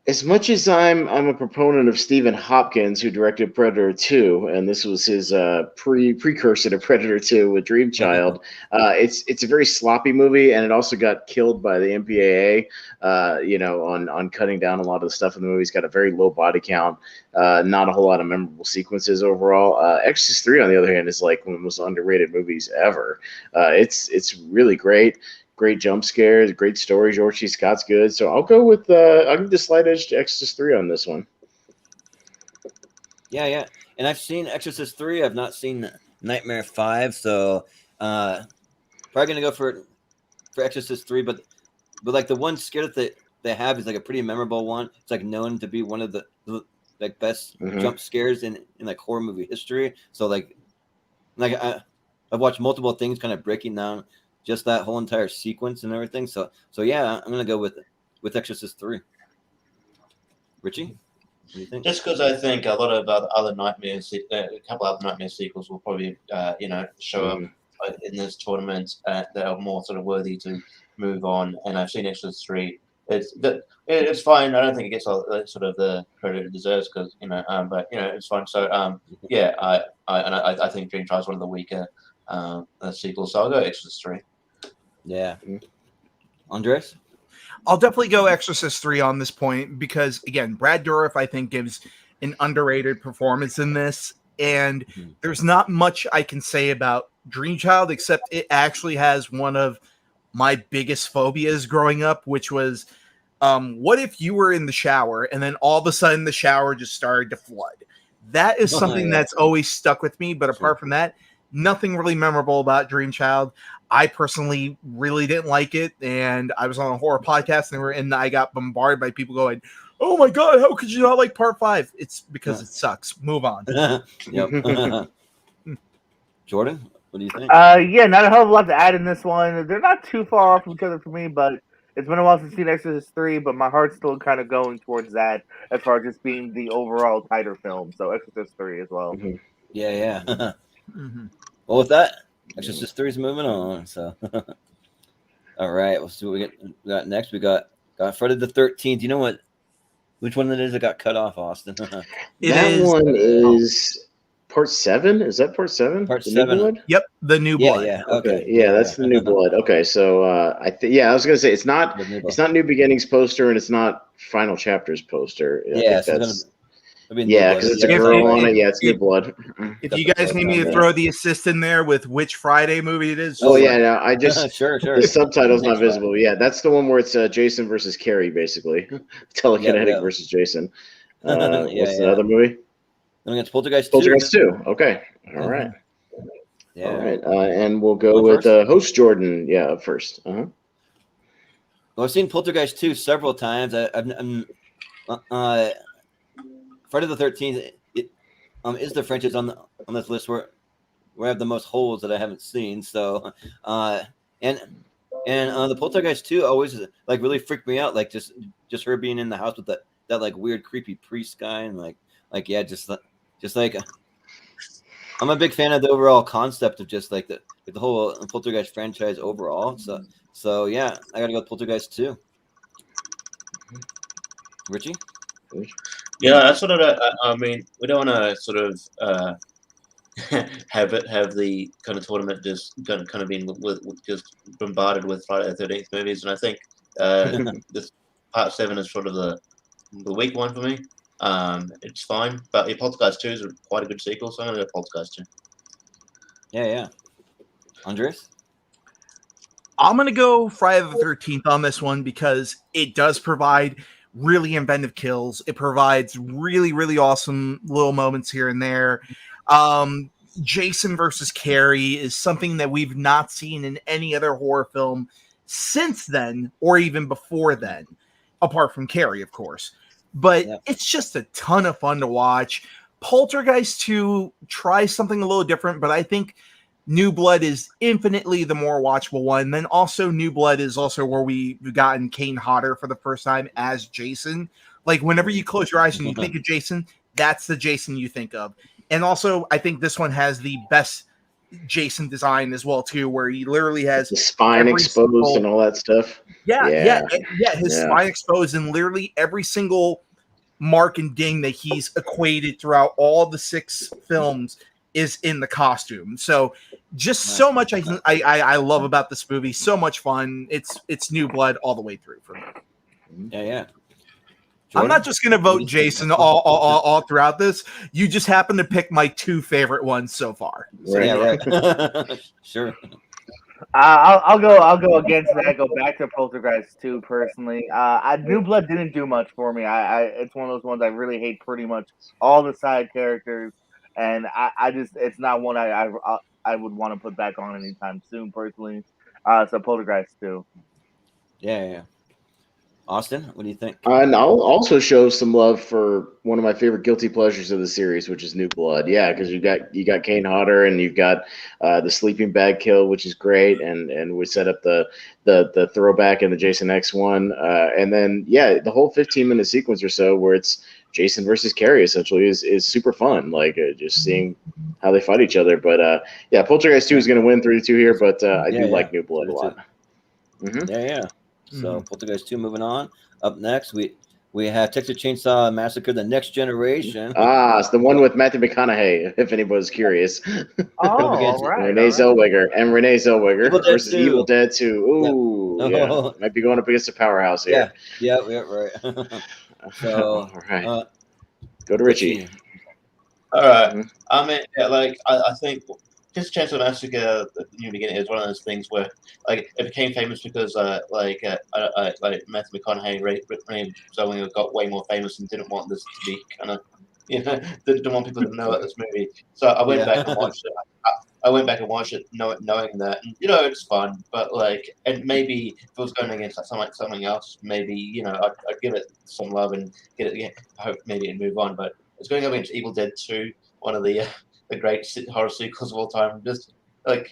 As much as I'm a proponent of Stephen Hopkins, who directed Predator 2, and this was his precursor to Predator 2 with Dream Child, it's a very sloppy movie, and it also got killed by the MPAA, on cutting down a lot of the stuff in the movie. It's got a very low body count, not a whole lot of memorable sequences overall. Exorcist 3, on the other hand, is like one of the most underrated movies ever. It's really great. Great jump scares, great story. George C. Scott's good. So I'll go with I'll give the slight edge to Exorcist 3 on this one. Yeah. And I've seen Exorcist 3. I've not seen Nightmare 5. So probably gonna go for Exorcist 3, but like the one scare that they have is like a pretty memorable one. It's like known to be one of the like best jump scares in like horror movie history. So like I've watched multiple things kind of breaking down just that whole entire sequence and everything. So yeah, I'm gonna go with Exorcist 3. Richie, what do you think? Just because I think a lot of other nightmares, a couple other nightmare sequels will probably show up in this tournament that are more sort of worthy to move on. And I've seen Exorcist 3. It's fine. I don't think it gets sort of the credit it deserves because but it's fine. So I think Dream Child is one of the weaker sequels. So I'll go Exorcist 3. Yeah. Andres? I'll definitely go Exorcist 3 on this point because, again, Brad Dourif, I think, gives an underrated performance in this. And there's not much I can say about Dream Child except it actually has one of my biggest phobias growing up, which was What if you were in the shower and then all of a sudden the shower just started to flood? That is something that's always stuck with me. But apart from that, nothing really memorable about Dream Child. I personally really didn't like it, and I was on a horror podcast, and I got bombarded by people going, "Oh my god, how could you not like Part 5?" It's because it sucks. Move on. Yep. Jordan, what do you think? Yeah, not a hell of a lot to add in this one. They're not too far off from each other for me, but it's been a while since I've seen Exorcist 3, but my heart's still kind of going towards that as far as just being the overall tighter film. So Exorcist 3 as well. Yeah. Well, with that, Exorcist 3 is moving on. So, all right, we'll see what we got next. We got Friday the 13th. You know which one it is that got cut off, Austin? One is Part 7. Is that Part 7? Part the 7. New Blood? Yep, the New Blood. Yeah. Okay. Yeah, that's the New Blood. Okay, so I was gonna say it's not New Beginnings poster and it's not Final Chapters poster. Because it's a girl on it. Yeah, it's New Blood. If you guys need me to throw the assist in there with which Friday movie it is. I just sure. The subtitle's not visible. Yeah, that's the one where it's Jason versus Carrie, basically. Telekinetic versus Jason. What's the other movie? I think it's Poltergeist 2. Poltergeist 2. Okay. All right. Yeah. All right. And we'll go with host Jordan. Yeah, up first. Well, I've seen Poltergeist 2 several times. Friday the 13th is the franchise on this list where I have the most holes that I haven't seen. So, and the Poltergeist 2 always like really freaked me out. Like just her being in the house with that like weird creepy priest guy and just like I'm a big fan of the overall concept of just like the whole Poltergeist franchise overall. So yeah, I gotta go with Poltergeist 2. Richie? Yeah, that's what I mean. We don't want to sort of have the kind of tournament just kind of being with just bombarded with Friday the 13th movies, and I think this Part 7 is sort of the weak one for me. It's fine, but Poltergeist 2 is quite a good sequel, so I'm gonna go Poltergeist 2. Yeah. Andres? I'm gonna go Friday the 13th on this one because it does provide really inventive kills. It provides really, really awesome little moments here and there. Jason versus Carrie is something that we've not seen in any other horror film since then, or even before then, apart from Carrie, of course. But it's just a ton of fun to watch. Poltergeist 2 tries something a little different, but I think New Blood is infinitely the more watchable one. Then also New Blood is also where we've gotten Kane Hodder for the first time as Jason. Like whenever you close your eyes and you think of Jason, that's the Jason you think of. And also I think this one has the best Jason design as well too, where he literally has the spine exposed and all that stuff. His spine exposed and literally every single mark and ding that he's equated throughout all the 6 films is in the costume. So just so much I love about this movie. So much fun. It's New Blood all the way through for me. Yeah. I'm not just gonna vote Jason all throughout this. You just happen to pick my 2 favorite ones so far. So, right. Sure. I'll go against that. Go back to Poltergeist 2 personally. New Blood didn't do much for me. It's one of those ones I really hate pretty much all the side characters, and I just it's not one I would want to put back on anytime soon personally. So Poltergeist 2. Yeah. Austin, what do you think? And I'll also show some love for one of my favorite guilty pleasures of the series, which is New Blood. Yeah, because you got Kane Hodder and you've got the sleeping bag kill, which is great, and we set up the throwback in the Jason X one, and then the whole 15-minute sequence or so where it's Jason versus Carrie essentially is super fun. Like just seeing how they fight each other. But Poltergeist 2 is going to win 3-2 here, but I do like New Blood a lot. Yeah. So Poltergeist 2 moving on. Up next, we have Texas Chainsaw Massacre: The Next Generation. It's the one with Matthew McConaughey, if anybody's curious. All right. Renee Zellweger versus Evil Dead 2. Ooh, might be going up against a powerhouse here. Yeah, right. So, all right. Go to Richie. All right. I mean, I think Texas Chainsaw Massacre, the New Beginning, is one of those things where like it became famous because like Matthew McConaughey Renee Zellweger got way more famous and didn't want this to be kind of didn't want people to know about this movie. So I went back and watched it. I went back and watched it knowing that, and, it's fun, but and maybe if it was going against something else, maybe I'd give it some love and get it. Yeah, I hope maybe it'd move on, but it's going up against Evil Dead 2, one of the great horror sequels of all time. Just kind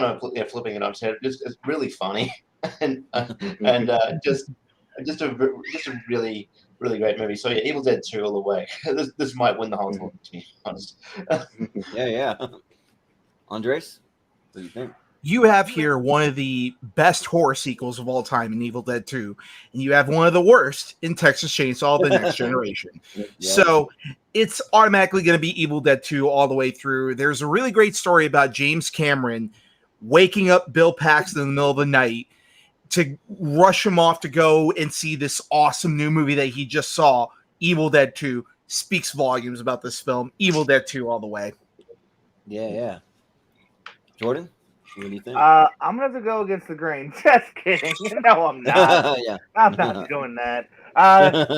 of flipping it on its head. It's really funny, and just a really great movie. So yeah, Evil Dead 2 all the way. This might win the whole tournament, to be honest. Yeah. Andres, what do you think? You have here one of the best horror sequels of all time in Evil Dead 2, and you have one of the worst in Texas Chainsaw: The Next Generation. Yeah. So it's automatically going to be Evil Dead 2 all the way through. There's a really great story about James Cameron waking up Bill Paxton in the middle of the night to rush him off to go and see this awesome new movie that he just saw, Evil Dead 2. Speaks volumes about this film. Evil Dead 2 all the way. Yeah. Jordan, what do you think? I'm gonna have to go against the grain. Just kidding. No, I'm not. Yeah. I'm not doing that.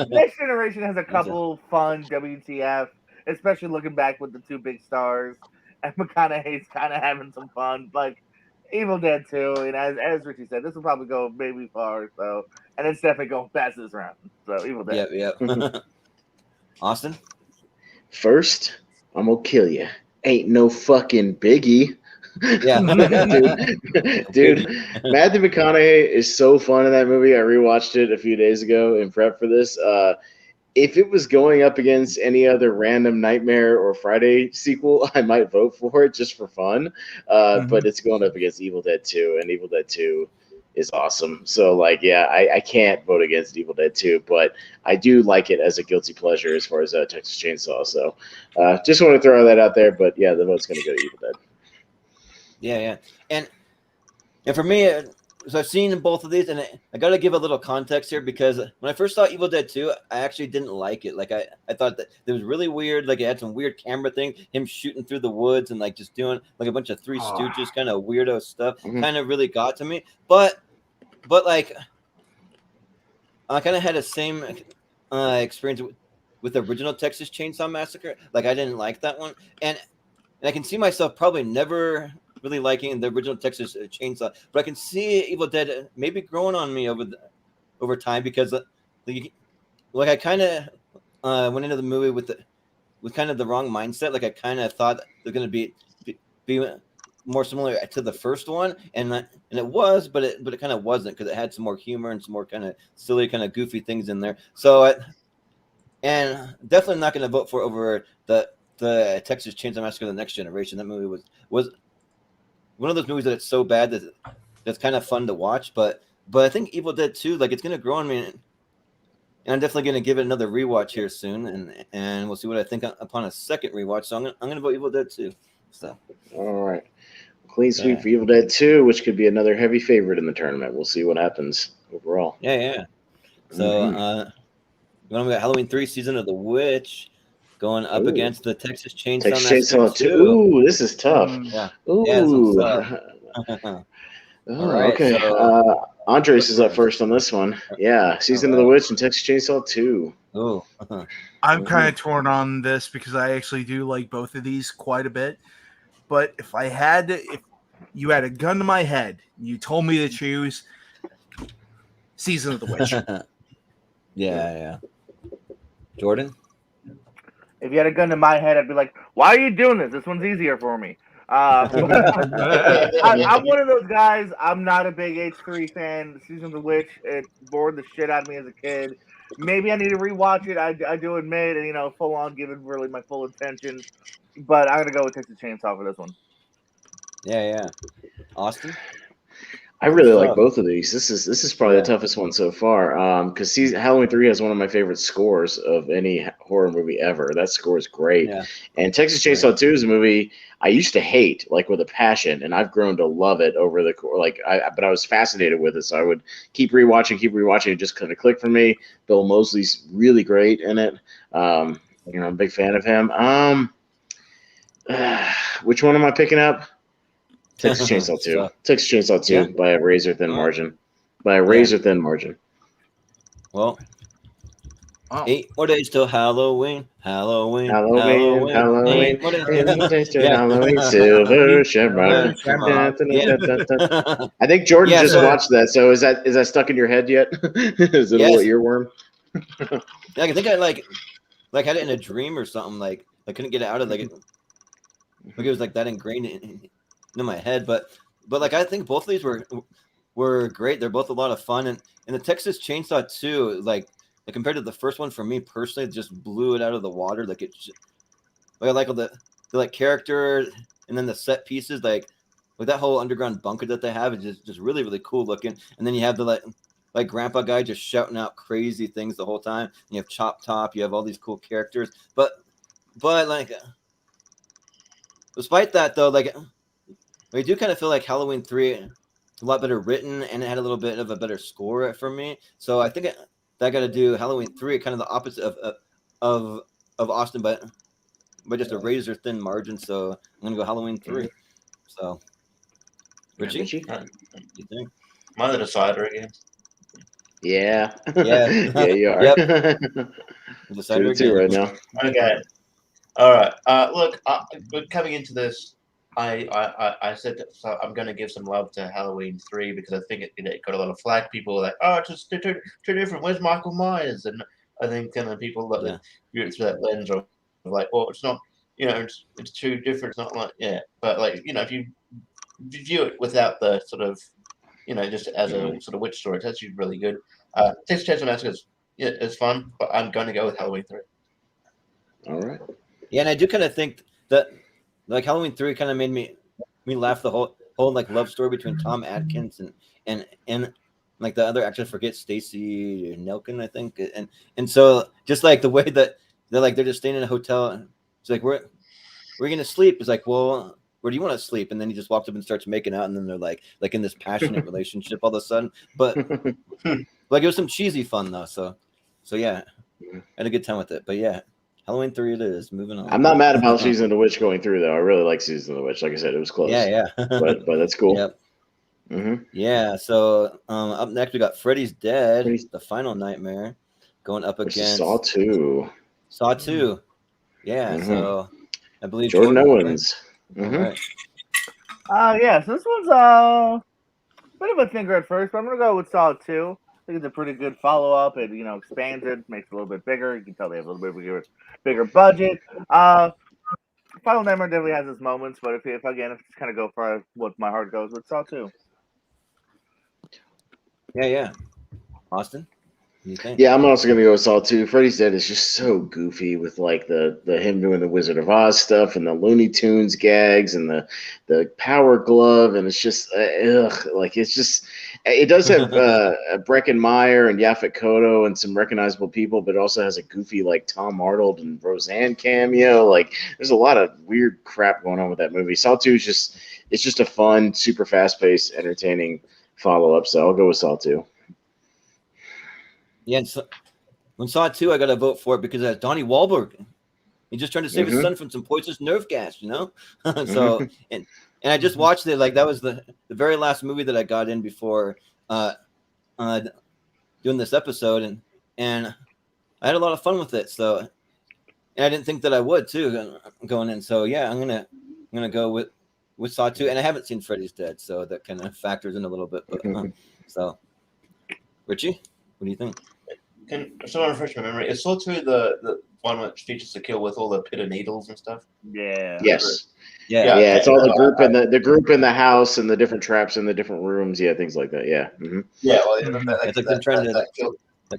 Next Generation has a couple fun WTF, especially looking back with the two big stars, and McConaughey's kind of having some fun. But Evil Dead 2, and as Richie said, this will probably go maybe far. So, and it's definitely going past this round. So Evil Dead. Yep. Austin? First, I'm gonna kill you. Ain't no fucking Biggie. Yeah. Dude, Matthew McConaughey is so fun in that movie. I rewatched it a few days ago in prep for this. If it was going up against any other random Nightmare or Friday sequel, I might vote for it just for fun. But it's going up against Evil Dead 2, and Evil Dead 2 is awesome. So, I can't vote against Evil Dead 2, but I do like it as a guilty pleasure as far as Texas Chainsaw. So, just want to throw that out there. But yeah, the vote's going to go to Evil Dead. Yeah. And for me, so I've seen both of these, and I got to give a little context here because when I first saw Evil Dead 2, I actually didn't like it. I thought that it was really weird. Like, it had some weird camera thing, him shooting through the woods and just doing a bunch of Three Stooges kind of weirdo stuff. Kind of really got to me. But I kind of had the same experience with the original Texas Chainsaw Massacre. I didn't like that one, and I can see myself probably never really liking the original Texas Chainsaw, but I can see Evil Dead maybe growing on me over time because I kind of went into the movie with kind of the wrong mindset. I kind of thought they're going to be more similar to the first one, and it was, but it kind of wasn't because it had some more humor and some more kind of silly, kind of goofy things in there. So, and definitely not going to vote for over the Texas Chainsaw Massacre: The Next Generation. That movie was one of those movies that it's so bad that's kind of fun to watch. But I think Evil Dead 2, it's going to grow on me, and I'm definitely going to give it another rewatch here soon, and we'll see what I think upon a second rewatch. So I'm going to vote Evil Dead 2. So. All right. Clean sweep for Evil Dead 2, which could be another heavy favorite in the tournament. We'll see what happens overall. Yeah. So, you want to go Halloween 3, Season of the Witch, going up against the Texas Chainsaw 2. Ooh, this is tough. Yeah. Ooh. All right. Okay. So, Andres is up first on this one. Yeah. Season of the Witch and Texas Chainsaw 2. Oh. I'm kind of torn on this because I actually do like both of these quite a bit. But if you had a gun to my head, you told me to choose Season of the Witch. Yeah. Jordan? If you had a gun to my head, I'd be like, why are you doing this? This one's easier for me. I'm one of those guys. I'm not a big H3 fan. Season of the Witch, it bored the shit out of me as a kid. Maybe I need to rewatch it. I do admit, and full on give it really my full attention. But I'm gonna go with Texas Chainsaw for this one. Yeah. Austin? I really like both of these. This is probably the toughest one so far. Because Halloween 3 has one of my favorite scores of any horror movie ever. That score is great. Yeah. And Texas Chainsaw 2 is a movie I used to hate, with a passion, and I've grown to love it over the but I was fascinated with it, so I would keep rewatching. It just kind of clicked for me. Bill Moseley's really great in it. I'm a big fan of him. Which one am I picking up? Texas Chainsaw 2. So, Texas Chainsaw 2 yeah. by a razor thin margin. By a Yeah. razor thin margin. Well, Oh. 8 more days till Halloween. Halloween. Halloween. Halloween. 8 more days. 8 more days till Yeah. Halloween. Silver Shamrock. Shamrock. I think Jordan Yeah, just so- watched that. So is that stuck in your head yet? Is it a Yes. little earworm? I think I like had it in a dream or something. Like I couldn't get it out of like it was like that ingrained in my head. But like I think both of these were great. They're both a lot of fun. And the Texas Chainsaw 2, like compared to the first one, for me personally, it just blew it out of the water. Like I like all the like character and then the set pieces, like that whole underground bunker that they have is just really, really cool looking. And then you have the like grandpa guy just shouting out crazy things the whole time. And you have Chop Top, you have all these cool characters. But like despite that though, like I do kind of feel like Halloween 3 is a lot better written and it had a little bit of a better score for me. So I think I got to do Halloween 3, kind of the opposite of Austin, but just a razor thin margin. So I'm gonna go Halloween 3. So Richie, you think? Am I the decider again? Yeah. Yeah. Yeah, you are. Yep. Decider 2-2 right now. Okay. All right. Look, coming into this, I said that, so I'm going to give some love to Halloween 3 because I think it got a lot of flack. People were like, "Oh, it's just too different. Where's Michael Myers?" And I think kind of people that view it through that lens of like, "Well, it's not. It's too different. It's not like But like, if you view it without the sort of, just as a sort of witch story, it's actually really good. Texas Chainsaw Massacre is fun, but I'm going to go with Halloween 3. All right. Yeah, and I do kind of think that like Halloween 3 kind of made me laugh, the whole like love story between Tom Atkins and like the other actor, I forget, Stacy Nelkin, I think. And so just like the way that they're just staying in a hotel and it's like we're gonna sleep. It's like, well, where do you want to sleep? And then he just walks up and starts making out, and then they're like in this passionate relationship all of a sudden. But like it was some cheesy fun though. So yeah, I had a good time with it. But yeah, Halloween 3 it is. Moving on. I'm not mad about Season of the Witch going through though. I really like Season of the Witch. Like I said, it was close. Yeah. but that's cool. Yep. Mm-hmm. Yeah. So up next we got Freddy's Dead, the Final Nightmare, going up against Saw 2. Saw 2. Yeah. So I believe Jordan Owens. Right? All right. Yeah, so this one's a bit of a thinker at first, but I'm gonna go with Saw 2. I think it's a pretty good follow-up. It expands it, makes it a little bit bigger. You can tell they have a little bit bigger budget. Final Nightmare definitely has its moments, but if it's kind of go for what my heart goes with, Saw 2. Yeah. Austin, what do you think? Yeah, I'm also gonna go with Saw 2. Freddy's Dead is just so goofy with like the him doing the Wizard of Oz stuff and the Looney Tunes gags and the Power Glove, and it's just it does have Breckin Meyer and Yaphet Kotto and some recognizable people, but it also has a goofy like Tom Arnold and Roseanne cameo. Like there's a lot of weird crap going on with that movie. Saw 2 is just a fun, super fast paced, entertaining follow up. So I'll go with Saw 2. Yeah, and so, when Saw 2, I got to vote for it because that's Donnie Wahlberg. He's just trying to save his son from some poisonous nerve gas, So, and I just watched it. Like that was the very last movie that I got in before doing this episode, and I had a lot of fun with it. So, and I didn't think that I would too going in. So yeah, I'm gonna go with Saw 2, and I haven't seen Freddy's Dead, so that kind of factors in a little bit. But, so, Richie, what do you think? Can someone refresh my memory? Is Saw 2 the one which features the kill with all the pit of needles and stuff? Yeah. Yes. Yeah. It's all the group in the group in the house and the different traps in the different rooms. Yeah, things like that. Yeah. Mm-hmm. Yeah. Well, It's like they're trying to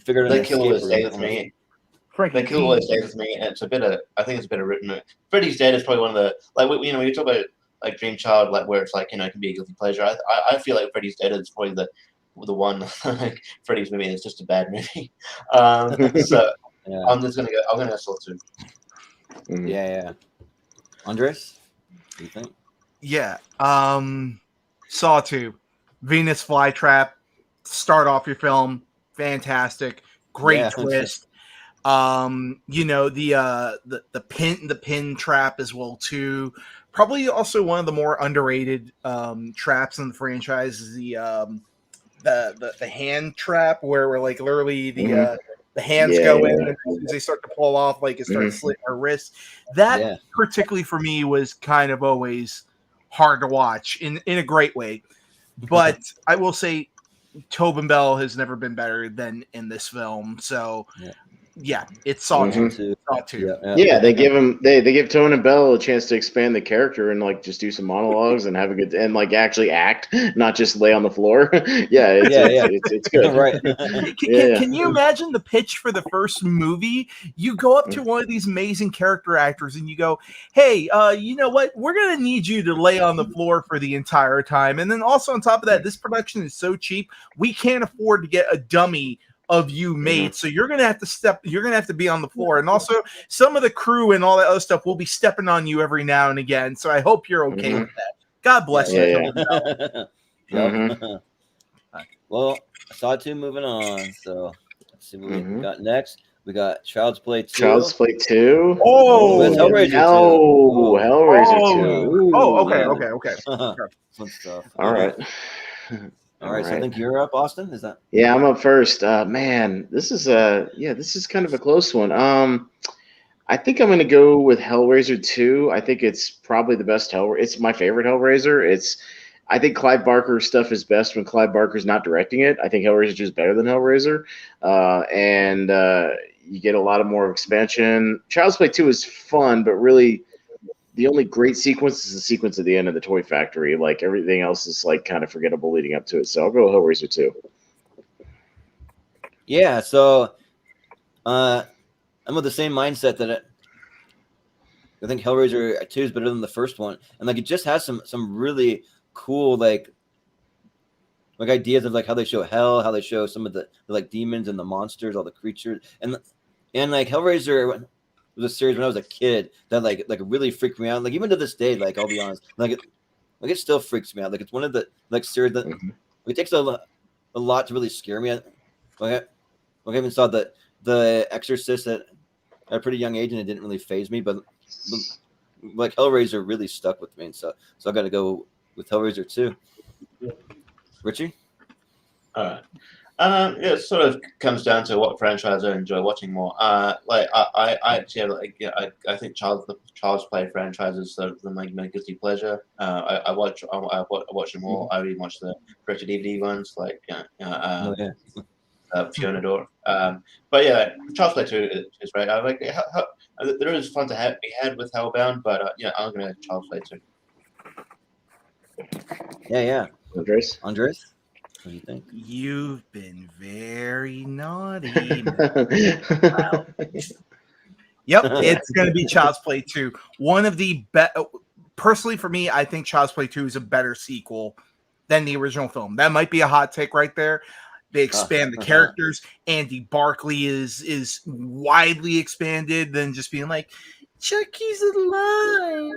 figure out that an kill escape always stays route. with me. Frankie That kill always stays with me, and it's a bit of. I think it's a bit of written. Freddy's Dead is probably one of the when you talk about like Dream Child, like where it's like it can be a guilty pleasure. I feel like Freddy's Dead is probably the one like Freddy's movie is just a bad movie. So Yeah. I'm gonna go Saw 2. Mm-hmm. Yeah. Andres, what do you think? Yeah. Saw 2. Venus flytrap. Start off your film. Fantastic. Great Yeah. twist. You know, the pin trap as well too. Probably also one of the more underrated traps in the franchise is the hand trap, where we're like literally the hands go in, and as soon as they start to pull off, like it starts slitting our wrists. That particularly for me was kind of always hard to watch in a great way. But I will say Tobin Bell has never been better than in this film. So yeah, it's Saw 2. Saw 2. Yeah, they give Tone and Bell a chance to expand the character and like just do some monologues and have a good and like actually act, not just lay on the floor. It's good. Right. Can you imagine the pitch for the first movie? You go up to one of these amazing character actors and you go, "Hey, you know what? We're gonna need you to lay on the floor for the entire time." And then also on top of that, this production is so cheap, we can't afford to get a dummy of you made, so you're gonna have to be on the floor, and also some of the crew and all that other stuff will be stepping on you every now and again, so I hope you're okay with that. God bless you. Well, Saw 2 moving on, so let's see what we got next. We got Child's Play 2. Child's Play 2. Hellraiser 2. Hellraiser 2. Okay. Fun stuff. All right. All right, so I think you're up, Austin. Is that? Yeah, I'm up first. Man, this is kind of a close one. I think I'm going to go with Hellraiser 2. I think it's probably the best Hellraiser. It's my favorite Hellraiser. I think Clive Barker's stuff is best when Clive Barker's not directing it. I think Hellraiser is better than Hellraiser, and you get a lot of more expansion. Child's Play 2 is fun, but really, the only great sequence is the sequence at the end of the toy factory. Like everything else is like kind of forgettable leading up to it. So I'll go Hellraiser 2. Yeah, so I'm with the same mindset that I think Hellraiser 2 is better than the first one, and like it just has some really cool like ideas of like how they show hell, how they show some of the like demons and the monsters, all the creatures, and like Hellraiser was a series when I was a kid that like really freaked me out. Like even to this day, like I'll be honest, like it still freaks me out. Like it's one of the like series that it takes a lot to really scare me. I even saw the Exorcist at a pretty young age, and it didn't really faze me. But like Hellraiser really stuck with me, and so I got to go with Hellraiser 2. Richie. All right. It sort of comes down to what franchise I enjoy watching more. Like I actually have, like I think Child's Play franchise is sort of my guilty pleasure. I watch them all. I even watch the Richard DVD ones like Fiona Door. But yeah, Child's Play 2 is great. I like there is fun to be had with Hellbound, but I'm gonna Child's Play 2. Yeah. Andres. What do you think? You've been very naughty. Wow. Yep, it's going to be Child's Play 2. One of the personally for me, I think Child's Play 2 is a better sequel than the original film. That might be a hot take right there. They expand the characters. Andy Barclay is widely expanded than just being like, Chucky's alive.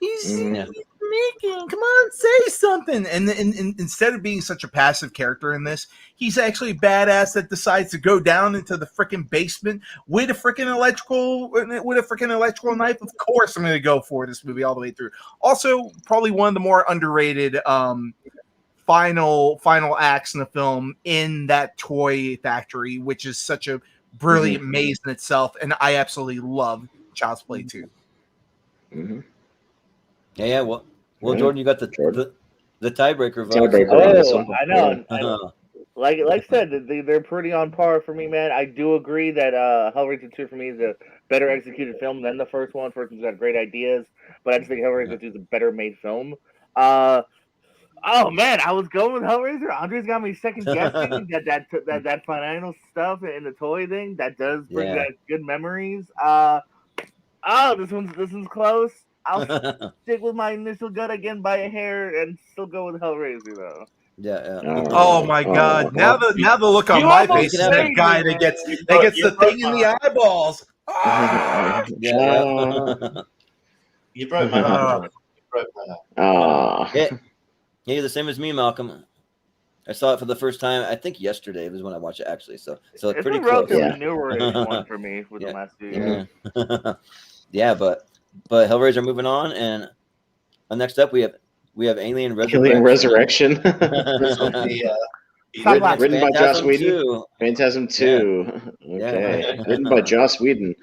He's making. Come on, say something. And instead of being such a passive character in this, he's actually a badass that decides to go down into the freaking basement with a freaking electrical knife. Of course, I'm going to go for this movie all the way through. Also, probably one of the more underrated final acts in the film in that toy factory, which is such a brilliant maze in itself, and I absolutely love Child's Play 2. Yeah. Well, Jordan, you got the tiebreaker vote. I know. Like I said, they're pretty on par for me, man. I do agree that Hellraiser 2 for me is a better executed film than the first one. First one's got great ideas, but I just think Hellraiser 2 is a better made film. Oh man, I was going with Hellraiser. Andre's got me second guessing that final stuff in the toy thing that does bring back good memories. This one's close. I'll stick with my initial gut again by a hair and still go with Hellraiser though. Yeah. Oh my God! Now the look on my face is the guy that gets the thing in the eyeballs. You broke my heart. Yeah, you're the same as me, Malcolm. I saw it for the first time. I think yesterday was when I watched it actually. So it's It's pretty a close. relatively newer one for me with the last 2 years. Yeah, but Hellraiser moving on, and next up we have Alien Resurrection. Alien Resurrection. Written by Joss Whedon. 2. Phantasm 2. Yeah. Okay. Yeah. Written by Joss Whedon.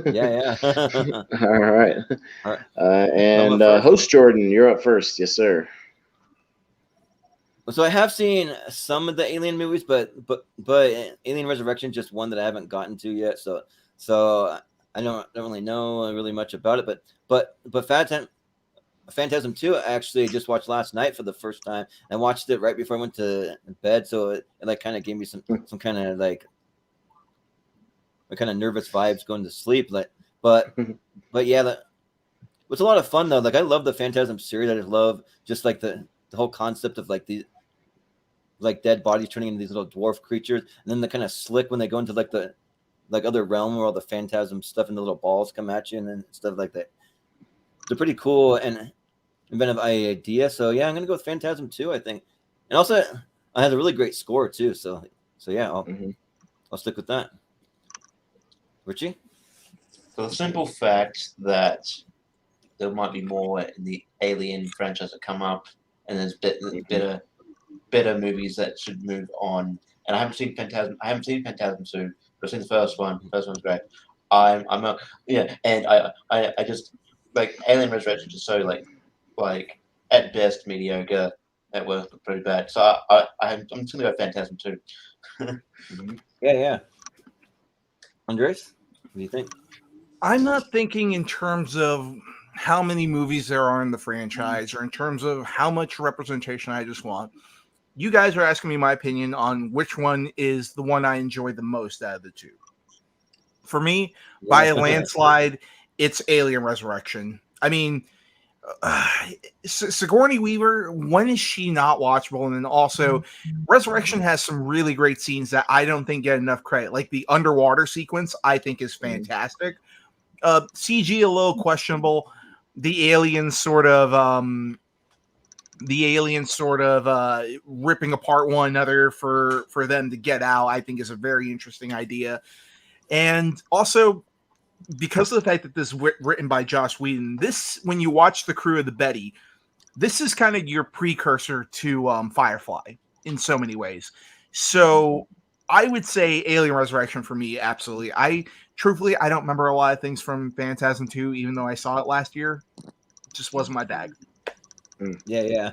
Yeah. All right. All right. And host Jordan, you're up first. Yes, sir. So I have seen some of the Alien movies, but Alien Resurrection just one that I haven't gotten to yet. So I don't really know really much about it. But Phantasm 2 I actually just watched last night for the first time. I watched it right before I went to bed, so it like kind of gave me some kind of like kind of nervous vibes going to sleep. Like, but yeah, it was a lot of fun though. Like I love the Phantasm series. I just love just like the whole concept of like these like dead bodies turning into these little dwarf creatures, and then the kind of slick when they go into like the other realm where all the phantasm stuff and the little balls come at you and then stuff like that. They're pretty cool and inventive idea. So yeah, I'm gonna go with Phantasm 2, I think. And also I had a really great score too. So yeah, I'll stick with that. Richie? For the simple fact that there might be more in the Alien franchise that come up, and there's better movies that should move on. And I haven't seen Phantasm 2, but I've seen the first one. The first one's great. And I just like Alien Resurrection is so like at best mediocre, at worst pretty bad. So I'm just gonna go Phantasm 2. Yeah. Andres, what do you think? I'm not thinking in terms of how many movies there are in the franchise or in terms of how much representation I just want. You guys are asking me my opinion on which one is the one I enjoy the most out of the two. For me, by a landslide, it's Alien Resurrection. I mean, Sigourney Weaver, when is she not watchable? And then also, Resurrection has some really great scenes that I don't think get enough credit. Like the underwater sequence, I think is fantastic. CG a little questionable. The aliens sort of ripping apart one another for them to get out, I think is a very interesting idea. And also, because of the fact that this is written by Joss Whedon, this, when you watch The Crew of the Betty, this is kind of your precursor to Firefly in so many ways. So I would say Alien Resurrection for me, absolutely. Truthfully, I don't remember a lot of things from Phantasm 2, even though I saw it last year. It just wasn't my bag. Yeah.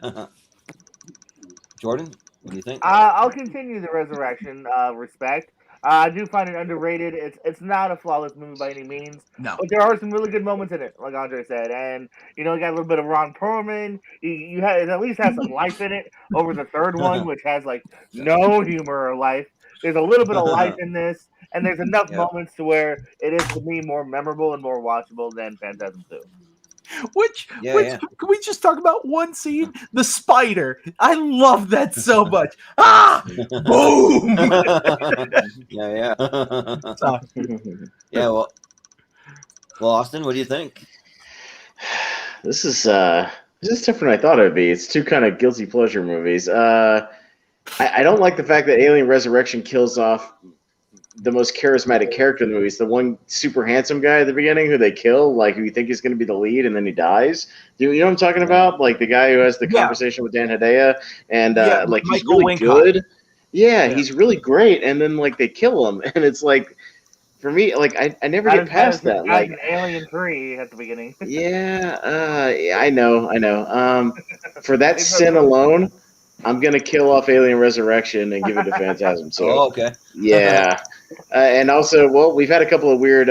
Jordan, what do you think? I'll continue the Resurrection respect. I do find it underrated. It's not a flawless movie by any means. No. But there are some really good moments in it, like Andre said. And, you got a little bit of Ron Perlman. It at least has some life in it over the third one, which has, no humor or life. There's a little bit of life in this. And there's enough moments to where it is, to me, more memorable and more watchable than Phantasm 2. Can we just talk about one scene? The spider. I love that so much. Boom. Yeah. Yeah. Well, Austin, what do you think? This is different than I thought it would be. It's two kind of guilty pleasure movies. I don't like the fact that Alien Resurrection kills off the most charismatic character in the movie. It's the one super handsome guy at the beginning who they kill, who you think is going to be the lead, and then he dies. You know what I'm talking about? Like the guy who has the conversation with Dan Hedaya, and he's really good. Yeah, he's really great, and then they kill him, and it's for me, I never get past that. Like Alien 3 at the beginning. I know. For that sin alone, I'm gonna kill off Alien Resurrection and give it to Phantasm. So, okay. Yeah, and also, we've had a couple of weird.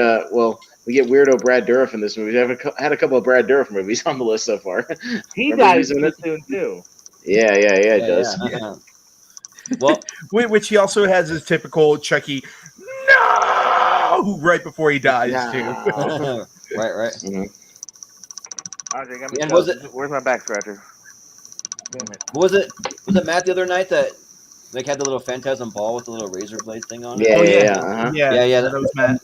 We get weirdo Brad Dourif in this movie. We've had a couple of Brad Dourif movies on the list so far. He dies too soon too. Yeah, it does. Yeah. Well, which he also has his typical Chucky no right before he dies too. Right. Mm-hmm. Andre, got me. And where's my back scratcher? Damn it. Was it Matt the other night that had the little phantasm ball with the little razor blade thing on it? Yeah. That was Matt.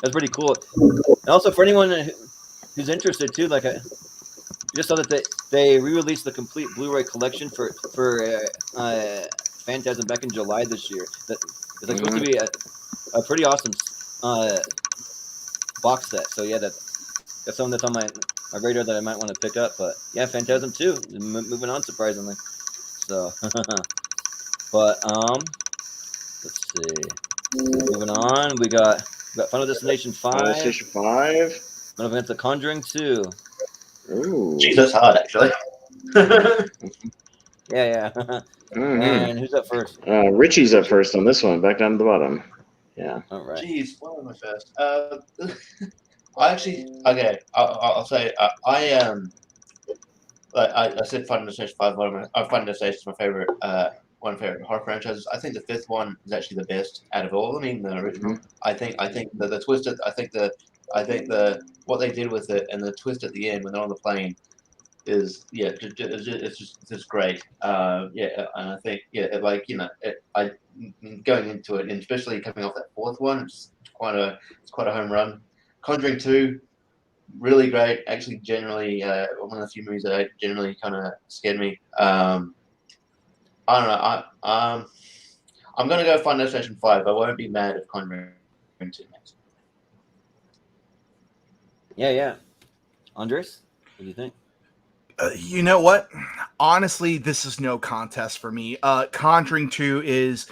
That's pretty cool. And also for anyone who's interested too, I just saw that they re-released the complete Blu-ray collection for Phantasm back in July this year. That it's like supposed to be a pretty awesome box set. So yeah, that's something that's on my radar that I might want to pick up. But yeah, Phantasm 2 moving on surprisingly. So, but let's see. Moving on, we got Final Destination 5. Final Destination 5. One against The Conjuring 2. Ooh. Jeez, that's hard, actually. Yeah. And who's up first? Richie's up first on this one, back down to the bottom. Yeah. All right. Jeez, what am I first? I actually, okay, I'll say, I said Final Destination 5, Final Destination is my favorite, one of my favorite horror franchises. I think the fifth one is actually the best out of all of them, even the original. I think the twist, I think the what they did with it and the twist at the end when they're on the plane is it's just great. And I think I going into it, and especially coming off that fourth one, it's quite a home run. Conjuring 2, really great. Actually, generally one of the few movies that generally kind of scared me. I don't know. I'm gonna go Final Destination 5. I won't be mad if Conjuring 2 next. Yeah. Andres, what do you think? You know what? Honestly, this is no contest for me. Conjuring 2 is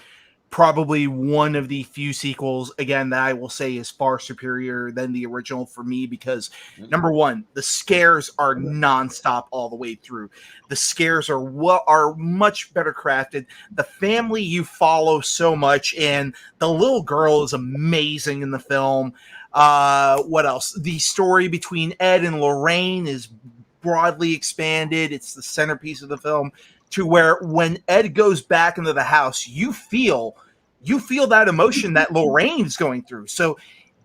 probably one of the few sequels, again, that I will say is far superior than the original for me because, number one, the scares are nonstop all the way through. The scares are much better crafted. The family you follow so much, and the little girl is amazing in the film. What else? The story between Ed and Lorraine is broadly expanded. It's the centerpiece of the film, to where when Ed goes back into the house, you feel that emotion that Lorraine's going through. So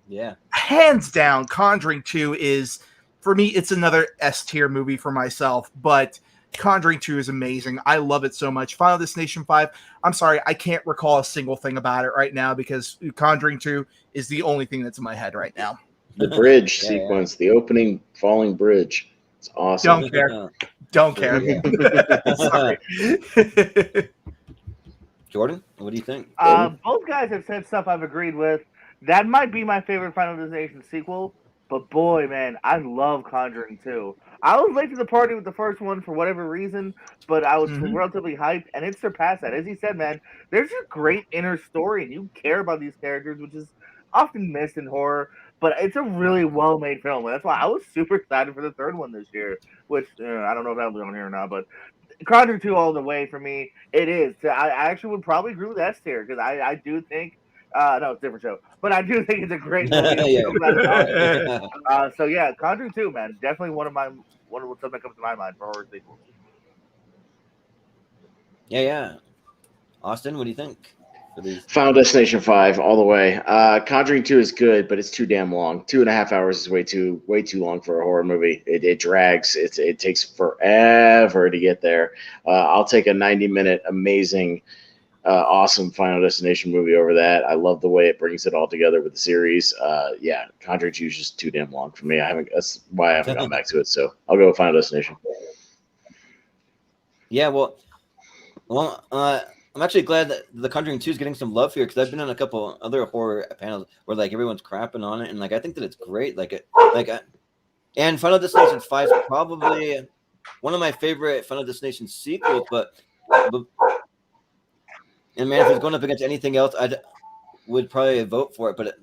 yeah, hands down, Conjuring 2 is, for me, it's another S-tier movie for myself, but Conjuring 2 is amazing. I love it so much. Final Destination 5, I'm sorry, I can't recall a single thing about it right now because Conjuring 2 is the only thing that's in my head right now. The bridge sequence, the opening falling bridge. It's awesome. Don't care. Sorry. Jordan, what do you think? Both guys have said stuff I've agreed with. That might be my favorite Final Destination sequel, but boy, man, I love Conjuring 2. I was late to the party with the first one for whatever reason, but I was relatively hyped, and it surpassed that. As he said, man, there's a great inner story, and you care about these characters, which is often missed in horror. But it's a really well-made film, and that's why I was super excited for the third one this year, which I don't know if that'll be on here or not, but Conjuring 2 all the way for me. It is. I actually would probably agree with S tier because I do think no, it's a different show, but I do think it's a great movie. So yeah, Conjuring 2, man, definitely one of something that comes to my mind for horror sequels. Yeah. Austin, what do you think? Final Destination 5 all the way. Conjuring 2 is good, but it's too damn long. 2.5 hours is way too long for a horror movie. It drags. It takes forever to get there. I'll take a 90-minute amazing, awesome Final Destination movie over that. I love the way it brings it all together with the series. Conjuring 2 is just too damn long for me. That's why I haven't gone back to it. So I'll go with Final Destination. Yeah, well, I'm actually glad that The Conjuring 2 is getting some love here because I've been on a couple other horror panels where like everyone's crapping on it, and like I think that it's great. And Final Destination 5 is probably one of my favorite Final Destination sequels. But and man, if it's going up against anything else, I would probably vote for it. But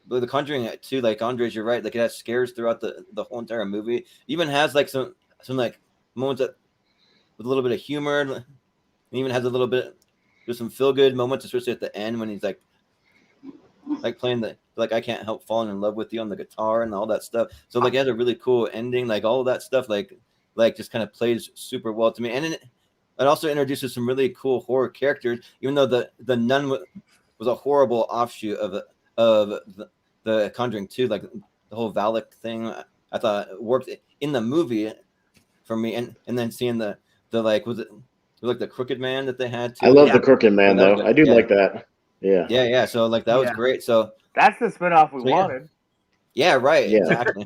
The Conjuring 2, like Andres, you're right. Like it has scares throughout the whole entire movie. It even has like some like moments that with a little bit of humor. It even has a little bit, there's some feel good moments, especially at the end when he's like playing the I Can't Help Falling in Love with You on the guitar and all that stuff. So like it has a really cool ending, like all of that stuff, like just kind of plays super well to me. And it also introduces some really cool horror characters, even though the nun was a horrible offshoot of the Conjuring 2, like the whole Valak thing. I thought worked in the movie for me, and then seeing the like was it. Like the Crooked Man that they had too. I love the Crooked Man though. I do like that. Yeah. Yeah. So like that was great. So that's the spinoff we wanted. Yeah, right. Yeah. Exactly.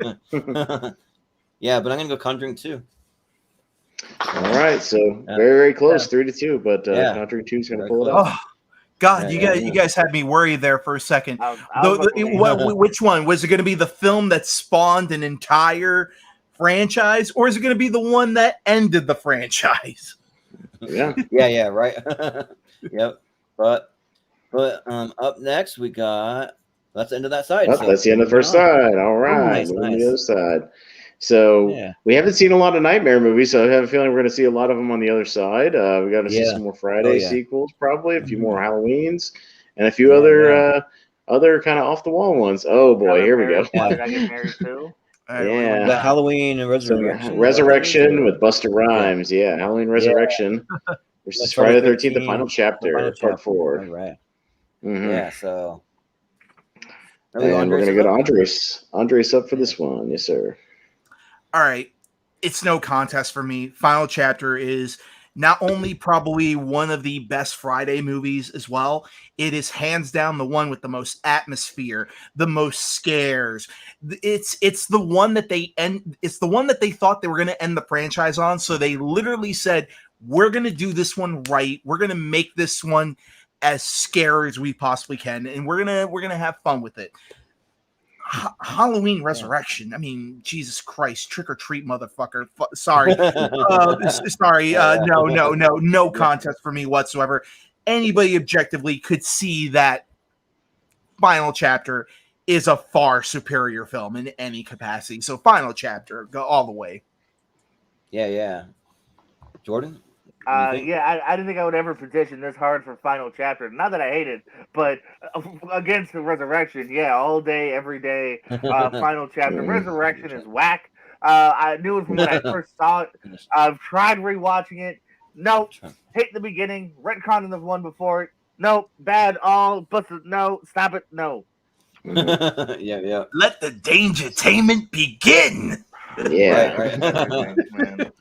Yeah, but I'm gonna go Conjuring 2. All right, so very close, 3-2, but Conjuring 2 is going to pull it out. Oh, God, you guys had me worried there for a second. Which one was it going to be? The film that spawned an entire franchise, or is it going to be the one that ended the franchise? Yeah, right. Yep. But up next we got that's the end of that side. Oh, that's the end of the first side. All right, nice. The other side. So we haven't seen a lot of Nightmare movies, so I have a feeling we're going to see a lot of them on the other side. We got to see some more Friday sequels, probably a few more Halloweens, and a few other kind of off the wall ones. Oh boy, here we go. Did I get married too? The Halloween and Resurrection. Resurrection with Busta Rhymes. Yeah, Halloween Resurrection versus Friday the 13th, the final chapter, part 4. All right. Mm-hmm. Yeah, so. And we're going to go to Andres. Andres up for this one. Yes, sir. All right. It's no contest for me. Final chapter is not only probably one of the best Friday movies as well, it is hands down the one with the most atmosphere, the most scares. It's the one that they thought they were going to end the franchise on. So they literally said, we're going to do this one right. We're going to make this one as scary as we possibly can, and we're gonna have fun with it. Halloween Resurrection. I mean, Jesus Christ, trick or treat, motherfucker. Sorry, no contest for me whatsoever. Anybody objectively could see that final chapter is a far superior film in any capacity. So final chapter, go all the way. Yeah. Jordan? I didn't think I would ever petition this hard for final chapter. Not that I hate it, but against the Resurrection, all day, every day. Final chapter. Resurrection is whack. I knew it from when I first saw it. I've tried rewatching it. Nope. Hate the beginning. Retconning the one before it. Nope. Bad all. Busted. No. Stop it. No. Yeah. Let the dangertainment begin. Yeah. Right.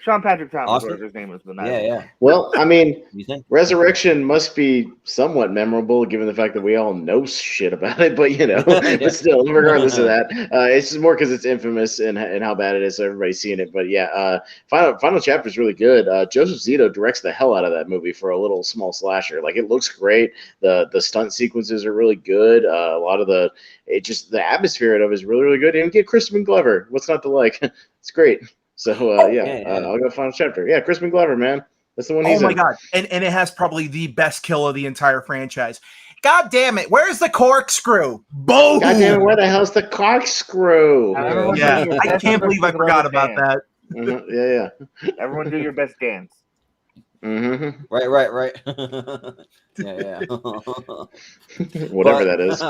Sean Patrick Thomas, Awesome. whatever his name was. Yeah. Well, I mean, You think? Resurrection must be somewhat memorable given the fact that we all know shit about it, but but still, regardless of that, it's just more because it's infamous and how bad it is, so everybody's seeing it. But final chapter is really good. Joseph Zito directs the hell out of that movie for a little small slasher. Like, it looks great. The stunt sequences are really good. A lot of the atmosphere of it is really, really good. And you get Crispin Glover. What's not to like? It's great. So I'll go final chapter. Yeah, Crispin Glover, man. That's the one he's in. Oh my god. And it has probably the best kill of the entire franchise. God damn it. Where's the corkscrew? Boom! God damn it, where the hell's the corkscrew? Yeah, I can't believe I forgot about that. Mm-hmm. Yeah. Everyone do your best dance. Mm-hmm. Right. Yeah. Whatever that is.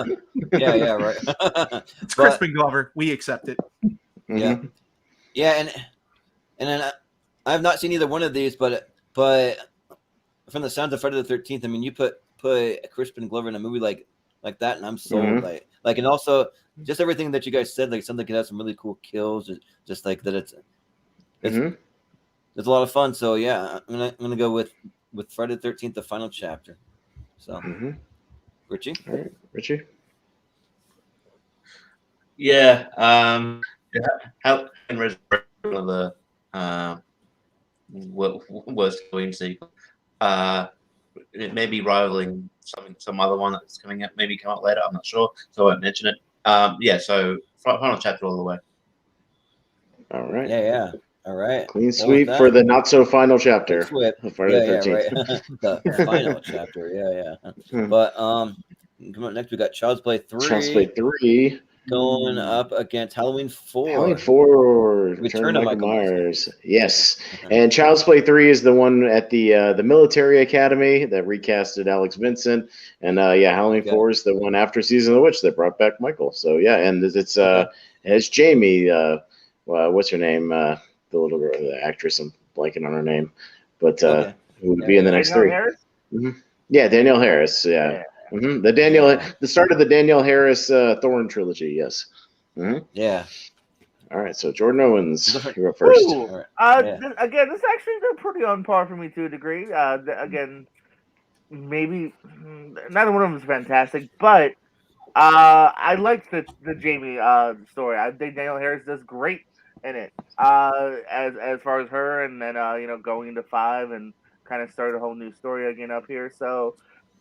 Yeah, right. It's Crispin Glover. We accept it. Mm-hmm. Yeah, and then I have not seen either one of these, but from the sounds of Friday the 13th, I mean, you put Crispin Glover in a movie like that, and I'm sold. Mm-hmm. Like, and also just everything that you guys said, like, something that has some really cool kills, just like that. It's a lot of fun. So yeah, I'm gonna go with Friday the 13th, the final chapter. So, Richie. All right, Richie. Yeah. How in Resurrection of the worst Halloween sequel. It may be rivaling some other one that's coming up, maybe come up later. I'm not sure, so I won't mention it. So final chapter all the way. All right. Yeah. All right. Clean sweep for the not so final chapter. Of Friday the 13th. Right. The final chapter. Yeah. But come on, next we got Child's Play 3. Child's Play 3. Going up against Halloween 4. Halloween 4, Return of Michael Myers. Yes. And Child's Play 3 is the one at the military academy that recasted Alex Vincent. And Halloween 4 is the one after Season of the Witch that brought back Michael. So and it's Jamie. What's her name? The little girl, the actress. I'm blanking on her name, but who would be in the next three? Mm-hmm. Yeah, Danielle Harris. Yeah. Mm-hmm. The start of the Danielle Harris Thorn trilogy. Yes. Mm-hmm. Yeah. All right. So Jordan Owens, you're up first. Again, this actually they're pretty on par for me to a degree. Again, maybe neither one of them is fantastic, but I liked the Jamie story. I think Danielle Harris does great in it. As far as her, and then going into 5 and kind of start a whole new story again up here. So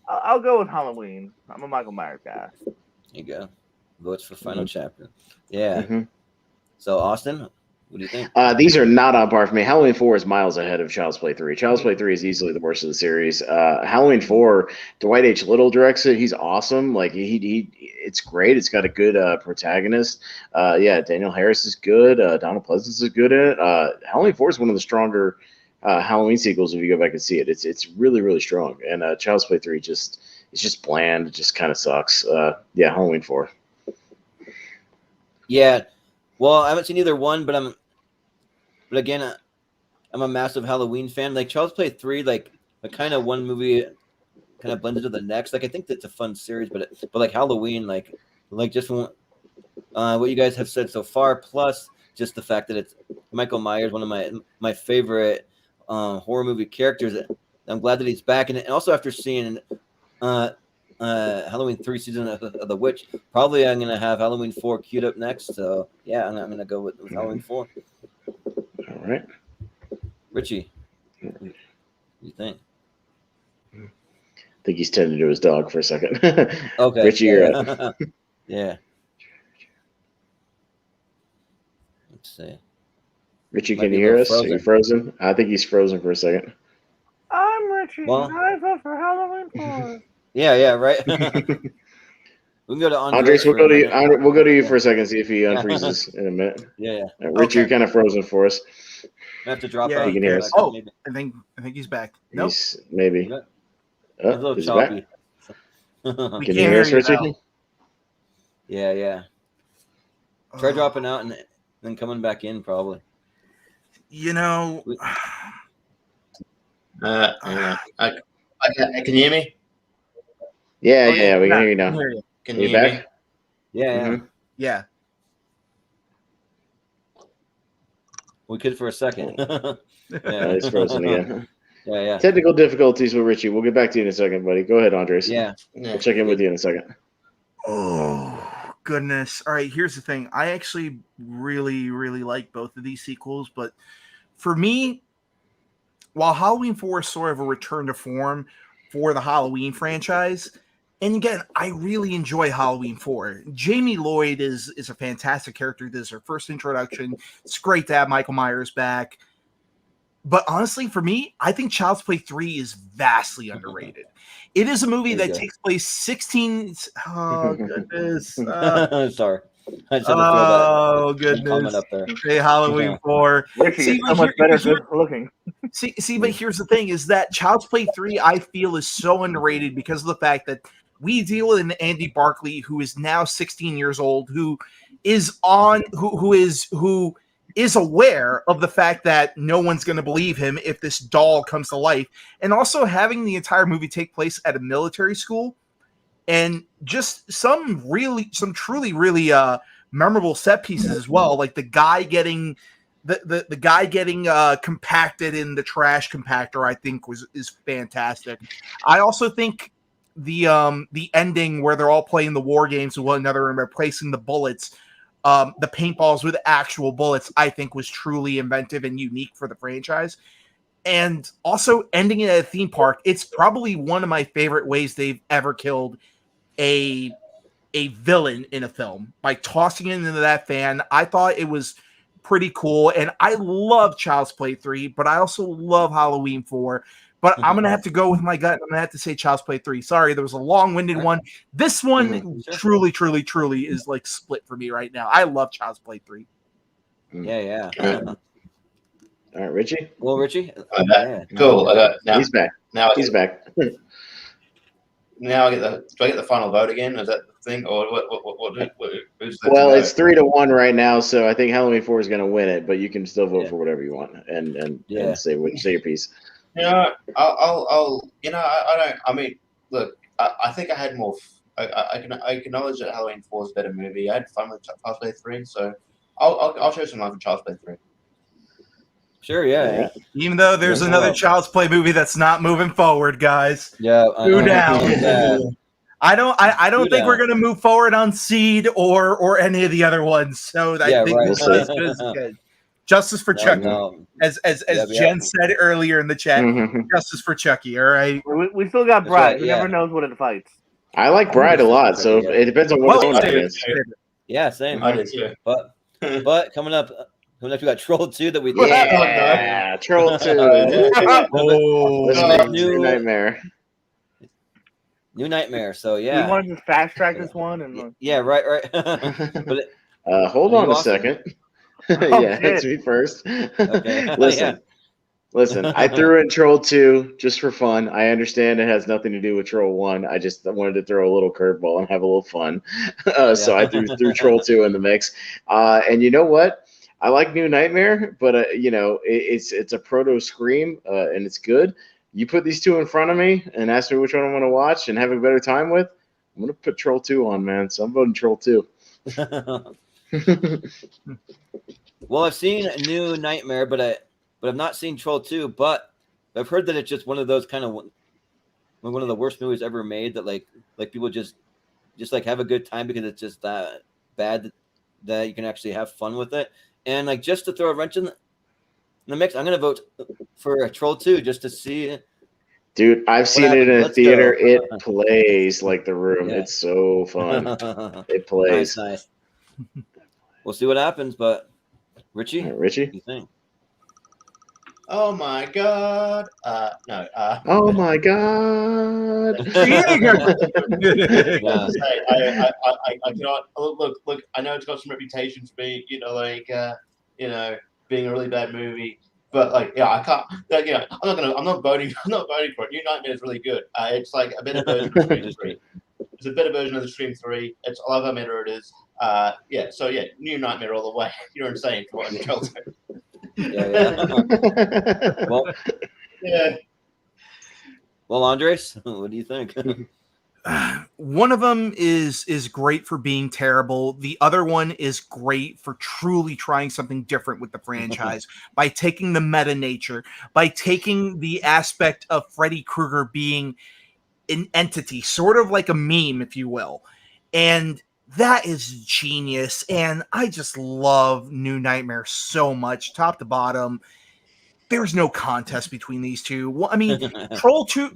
I'll go with Halloween. I'm a Michael Myers guy. There you go. Votes for final chapter. Yeah. Mhm. So Austin, what do you think? These are not on par for me. Halloween 4 is miles ahead of Child's Play 3. Child's Play 3 is easily the worst of the series. Halloween 4, Dwight H. Little directs it. He's awesome. Like it's great. It's got a good protagonist. Daniel Harris is good. Donald Pleasance is good in it. Halloween 4 is one of the stronger Halloween sequels if you go back and see it. It's really, really strong. And Child's Play 3 it's just bland. It just kind of sucks. Halloween 4. Yeah. Well, I haven't seen either one, but again, I'm a massive Halloween fan. Like Child's Play 3, like kind of one movie kind of blends into the next. Like I think that's a fun series, but like Halloween, like just from what you guys have said so far, plus just the fact that it's Michael Myers, one of my favorite horror movie characters. I'm glad that he's back, and also after seeing Halloween 3 season of The Witch, probably I'm gonna have Halloween 4 queued up next. So yeah, I'm gonna go with Halloween 4. All right. Richie, what do you think? I think he's tending to his dog for a second. Okay, Richie, you're up. Yeah. Let's see. Richie, Might can be you a hear little us? Are you frozen? I think he's frozen for a second. I'm Richie. Well- I vote for Halloween 4. Yeah, right. We can go to Andres, we'll for go a to you. minute. We'll go to you for a second, see if he unfreezes in a minute. Yeah. Richie, Okay. you're kind of frozen for us. I have to drop Yeah, out. you can hear us. Oh, Maybe. I think he's back. Nope. He's maybe. Yeah. It's a little Is he back? choppy. We Can you can't hear us, hear you Richie? now. Yeah. Try dropping out and then coming back in, probably. You know, Can you hear me? Yeah, okay, we yeah, can hear you I now. can hear you. Can Are you you hear me? back? Yeah. Mhm. Yeah. We could for a second. Yeah. He's frozen again. Yeah. Technical difficulties with Richie. We'll get back to you in a second, buddy. Go ahead, Andres. Yeah. Yeah. We'll check in with you in a second. Oh, goodness. All right, here's the thing. I actually really, really like both of these sequels, but for me, while Halloween 4 is sort of a return to form for the Halloween franchise, and again, I really enjoy Halloween 4. Jamie Lloyd is a fantastic character. This is her first introduction. It's great to have Michael Myers back. But honestly, for me, I think Child's Play 3 is vastly underrated. It is a movie There you that go. takes place 16. Oh, goodness. Sorry. I just had to throw Oh, that goodness. comment up there. Hey, Halloween 4. Richie See, is but so much here- better here- good looking. but here's the thing: is that Child's Play 3, I feel, is so underrated because of the fact that we deal with an Andy Barclay who is now 16 years old, who is aware of the fact that no one's going to believe him if this doll comes to life, and also having the entire movie take place at a military school, and just some truly really memorable set pieces as well, like the guy getting the guy getting compacted in the trash compactor, I think is fantastic. I also think the ending where they're all playing the war games with one another and replacing the bullets, the paintballs with actual bullets, I think was truly inventive and unique for the franchise. And also ending it at a theme park, it's probably one of my favorite ways they've ever killed a villain in a film, by tossing it into that fan. I thought it was pretty cool, and I love Child's Play 3, but I also love Halloween 4. But I'm going to have to go with my gut. I'm going to have to say Child's Play 3. Sorry, there was a long-winded one. This one truly is like split for me right now. I love Child's Play 3. Yeah. All right, Richie. Well, Richie. I'm back. Yeah. Cool. Now He's back. He's back. Now I get do I get the final vote again? Is that the thing, or what who's the Well, vote? it's 3-1 right now, so I think Halloween 4 is going to win it, but you can still vote for whatever you want and say your piece. I'll I don't. I mean, look, I think I had more. I can acknowledge that Halloween 4 is a better movie. I had fun with Child's Play 3, so I'll show some love for Child's Play 3. Sure, yeah. Even though there's another Child's Play movie that's not moving forward, guys. Yeah. Who down? I don't think we're gonna move forward on Seed or any of the other ones. So I think we'll see. good. Justice for Chucky. No. As Jen said earlier in the chat, justice for Chucky. All right. We still got That's Bride. right, Who yeah. never knows what it fights. I like Bride a lot, so Yeah. it depends on what it's going against. Yeah, same. I did too. But coming up, we got Troll 2 that we Yeah, Troll 2. Oh, New Nightmare. New Nightmare. So We yeah, want to just fast track this one and yeah, right. But Hold Are on you a awesome? second. Oh, Yeah, it's shit. me first. Okay. Listen, I threw in Troll 2 just for fun. I understand it has nothing to do with Troll 1. I just wanted to throw a little curveball and have a little fun. So I threw Troll 2 in the mix. And you know what? I like New Nightmare, but it's a proto Scream, and it's good. You put these two in front of me and ask me which one I want to watch and have a better time with, I'm gonna put Troll 2 on, man. So I'm voting Troll 2. Well, I've seen New Nightmare, but I've not seen Troll 2. But I've heard that it's just one of those kind of one of the worst movies ever made. That like people just like have a good time because it's just that bad that you can actually have fun with it. And like just to throw a wrench in the mix, I'm gonna vote for Troll 2 just to see. Dude, I've seen it in a Let's theater. go. It plays like The Room. Yeah. It's so fun. It plays. Nice. We'll see what happens, but Richie, All right, Richie? what do you think? Oh my god. No. Oh my god. Yeah. I cannot look. I know it's got some reputation for being, being a really bad movie. But I can't. I'm not voting for it. New Nightmare is really good. It's like a better version of Scream 3. It's a better version of the Scream 3. I love how meta it is. So New Nightmare all the way. You're insane for what Troll 2. Yeah. Well, Yeah. Well, Andres, what do you think? One of them is great for being terrible. The other one is great for truly trying something different with the franchise by taking the meta nature, by taking the aspect of Freddy Krueger being an entity, sort of like a meme, if you will. And that is genius. And I just love New Nightmare so much, top to bottom. There's no contest between these two. Well, I mean, Troll 2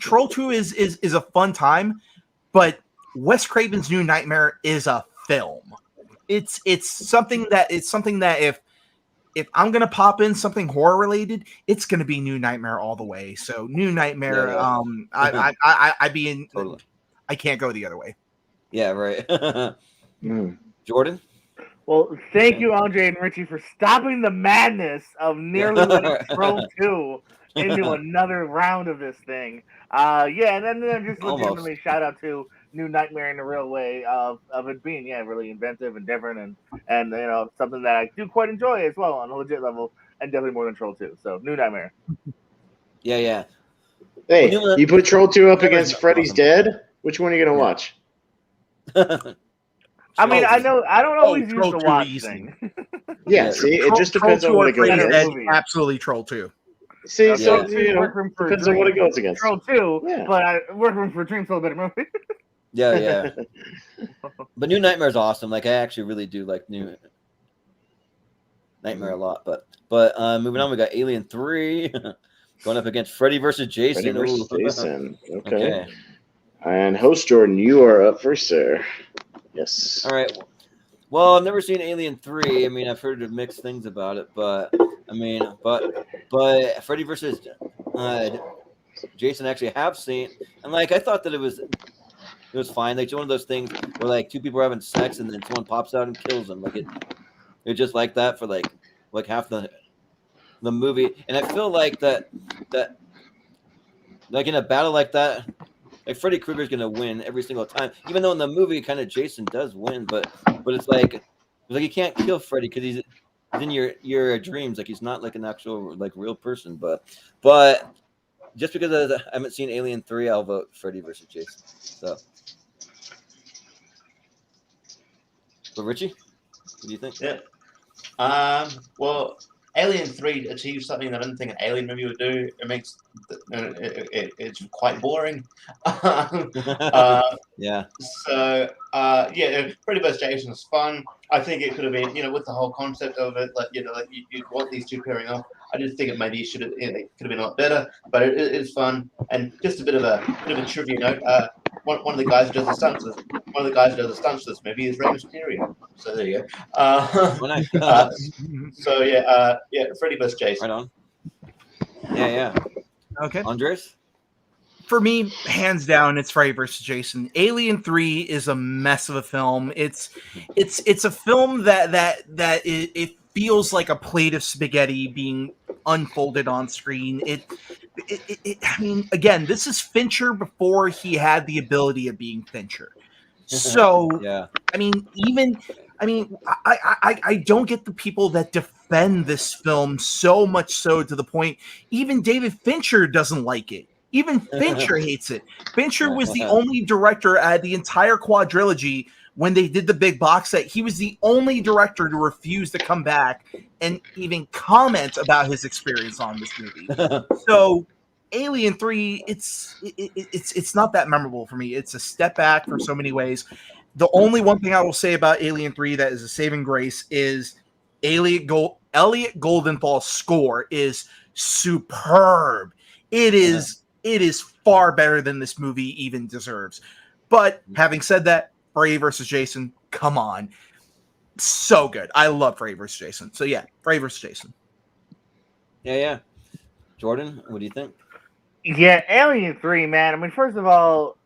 is a fun time. But Wes Craven's New Nightmare is a film. It's something that if I'm gonna pop in something horror related, it's gonna be New Nightmare all the way. So New Nightmare, Totally. I can't go the other way. Yeah, right. Jordan? Well, thank you, Andre and Richie, for stopping the madness of nearly letting Troll 2 into another round of this thing. And then just legitimately shout out to New Nightmare in a real way of it being really inventive and different and something that I do quite enjoy as well on a legit level, and definitely more than Troll 2. So New Nightmare. Yeah. Hey, you put Troll 2 up against Freddy's Dead? Which one are you gonna watch? I mean, I don't always use the watch easy. thing. Yeah, see, it just depends on what it goes against. Absolutely Troll 2. See, Okay. so depends on what it goes against. Troll 2, but I work for Dream still a better movie. Yeah. But New Nightmare is awesome. Like I actually really do like New Nightmare a lot. But moving on, we got Alien 3 going up against Freddy versus Jason. Freddy versus Jason. Okay. And host Jordan, you are up first, sir. Yes. All right. Well, I've never seen Alien 3. I mean, I've heard mixed things about it, but Freddy versus Jason actually have seen, and I thought that it was fine. Like it's one of those things where two people are having sex and then someone pops out and kills them. It's just like that for like half the movie, and I feel like that in a battle like that. Like Freddy Krueger's gonna win every single time, even though in the movie kind of Jason does win, but it's like you can't kill Freddy because he's in your dreams. Like he's not like an actual real person. But just because I haven't seen Alien 3, I'll vote Freddy versus Jason. So, but Richie, what do you think? Yeah. Well, Alien 3 achieves something that I didn't think an Alien movie would do. It makes it's quite boring. Yeah. So Freddy vs. Jason is fun. I think it could have been, with the whole concept of it, like you want these two pairing off. I just think it maybe it could have been a lot better, but it is fun. And just a bit of a trivia note. One of the guys who does the stunts. One of the guys who does the stunts for this movie is Rey Mysterio. So there you go. Nice. Freddy vs. Jason. Right on. Yeah. Okay. Andres? For me, hands down, it's Freddy vs. Jason. Alien 3 is a mess of a film. It's a film that it feels like a plate of spaghetti being unfolded on screen. I mean, again, this is Fincher before he had the ability of being Fincher. So, yeah. I don't get the people that defend this film so much so to the point even David Fincher doesn't like it. Even Fincher hates it. Fincher was the only director at the entire quadrilogy when they did the big box set. He was the only director to refuse to come back and even comment about his experience on this movie. So Alien 3, it's not that memorable for me. It's a step back for so many ways. The only one thing I will say about Alien 3 that is a saving grace is Elliot Goldenthal's score is superb. It is far better than this movie even deserves. But having said that, Freddy vs. Jason, come on. So good. I love Freddy vs. Jason. So yeah, Freddy vs. Jason. Yeah. Jordan, what do you think? Yeah, Alien 3, man. I mean, first of all,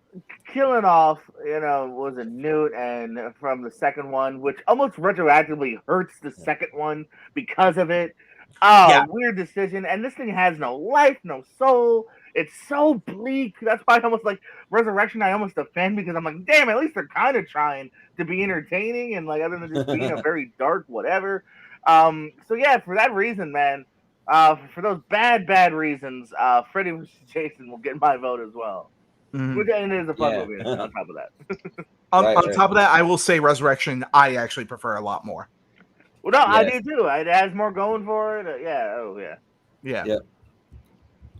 killing off, was it Newt and from the second one, which almost retroactively hurts the second one because of it. Oh, yeah. Weird decision. And this thing has no life, no soul. It's so bleak. That's why I almost like Resurrection. I almost defend because I'm like, damn, at least they're kind of trying to be entertaining and like other than just being a very dark whatever. So yeah, for that reason, man, for those bad reasons, Freddy vs. Jason will get my vote as well. Mm-hmm. Which and it is a fun movie on top of that. on top of that, I will say Resurrection I actually prefer a lot more. Well, no, I do too. It has more going for it. Yeah.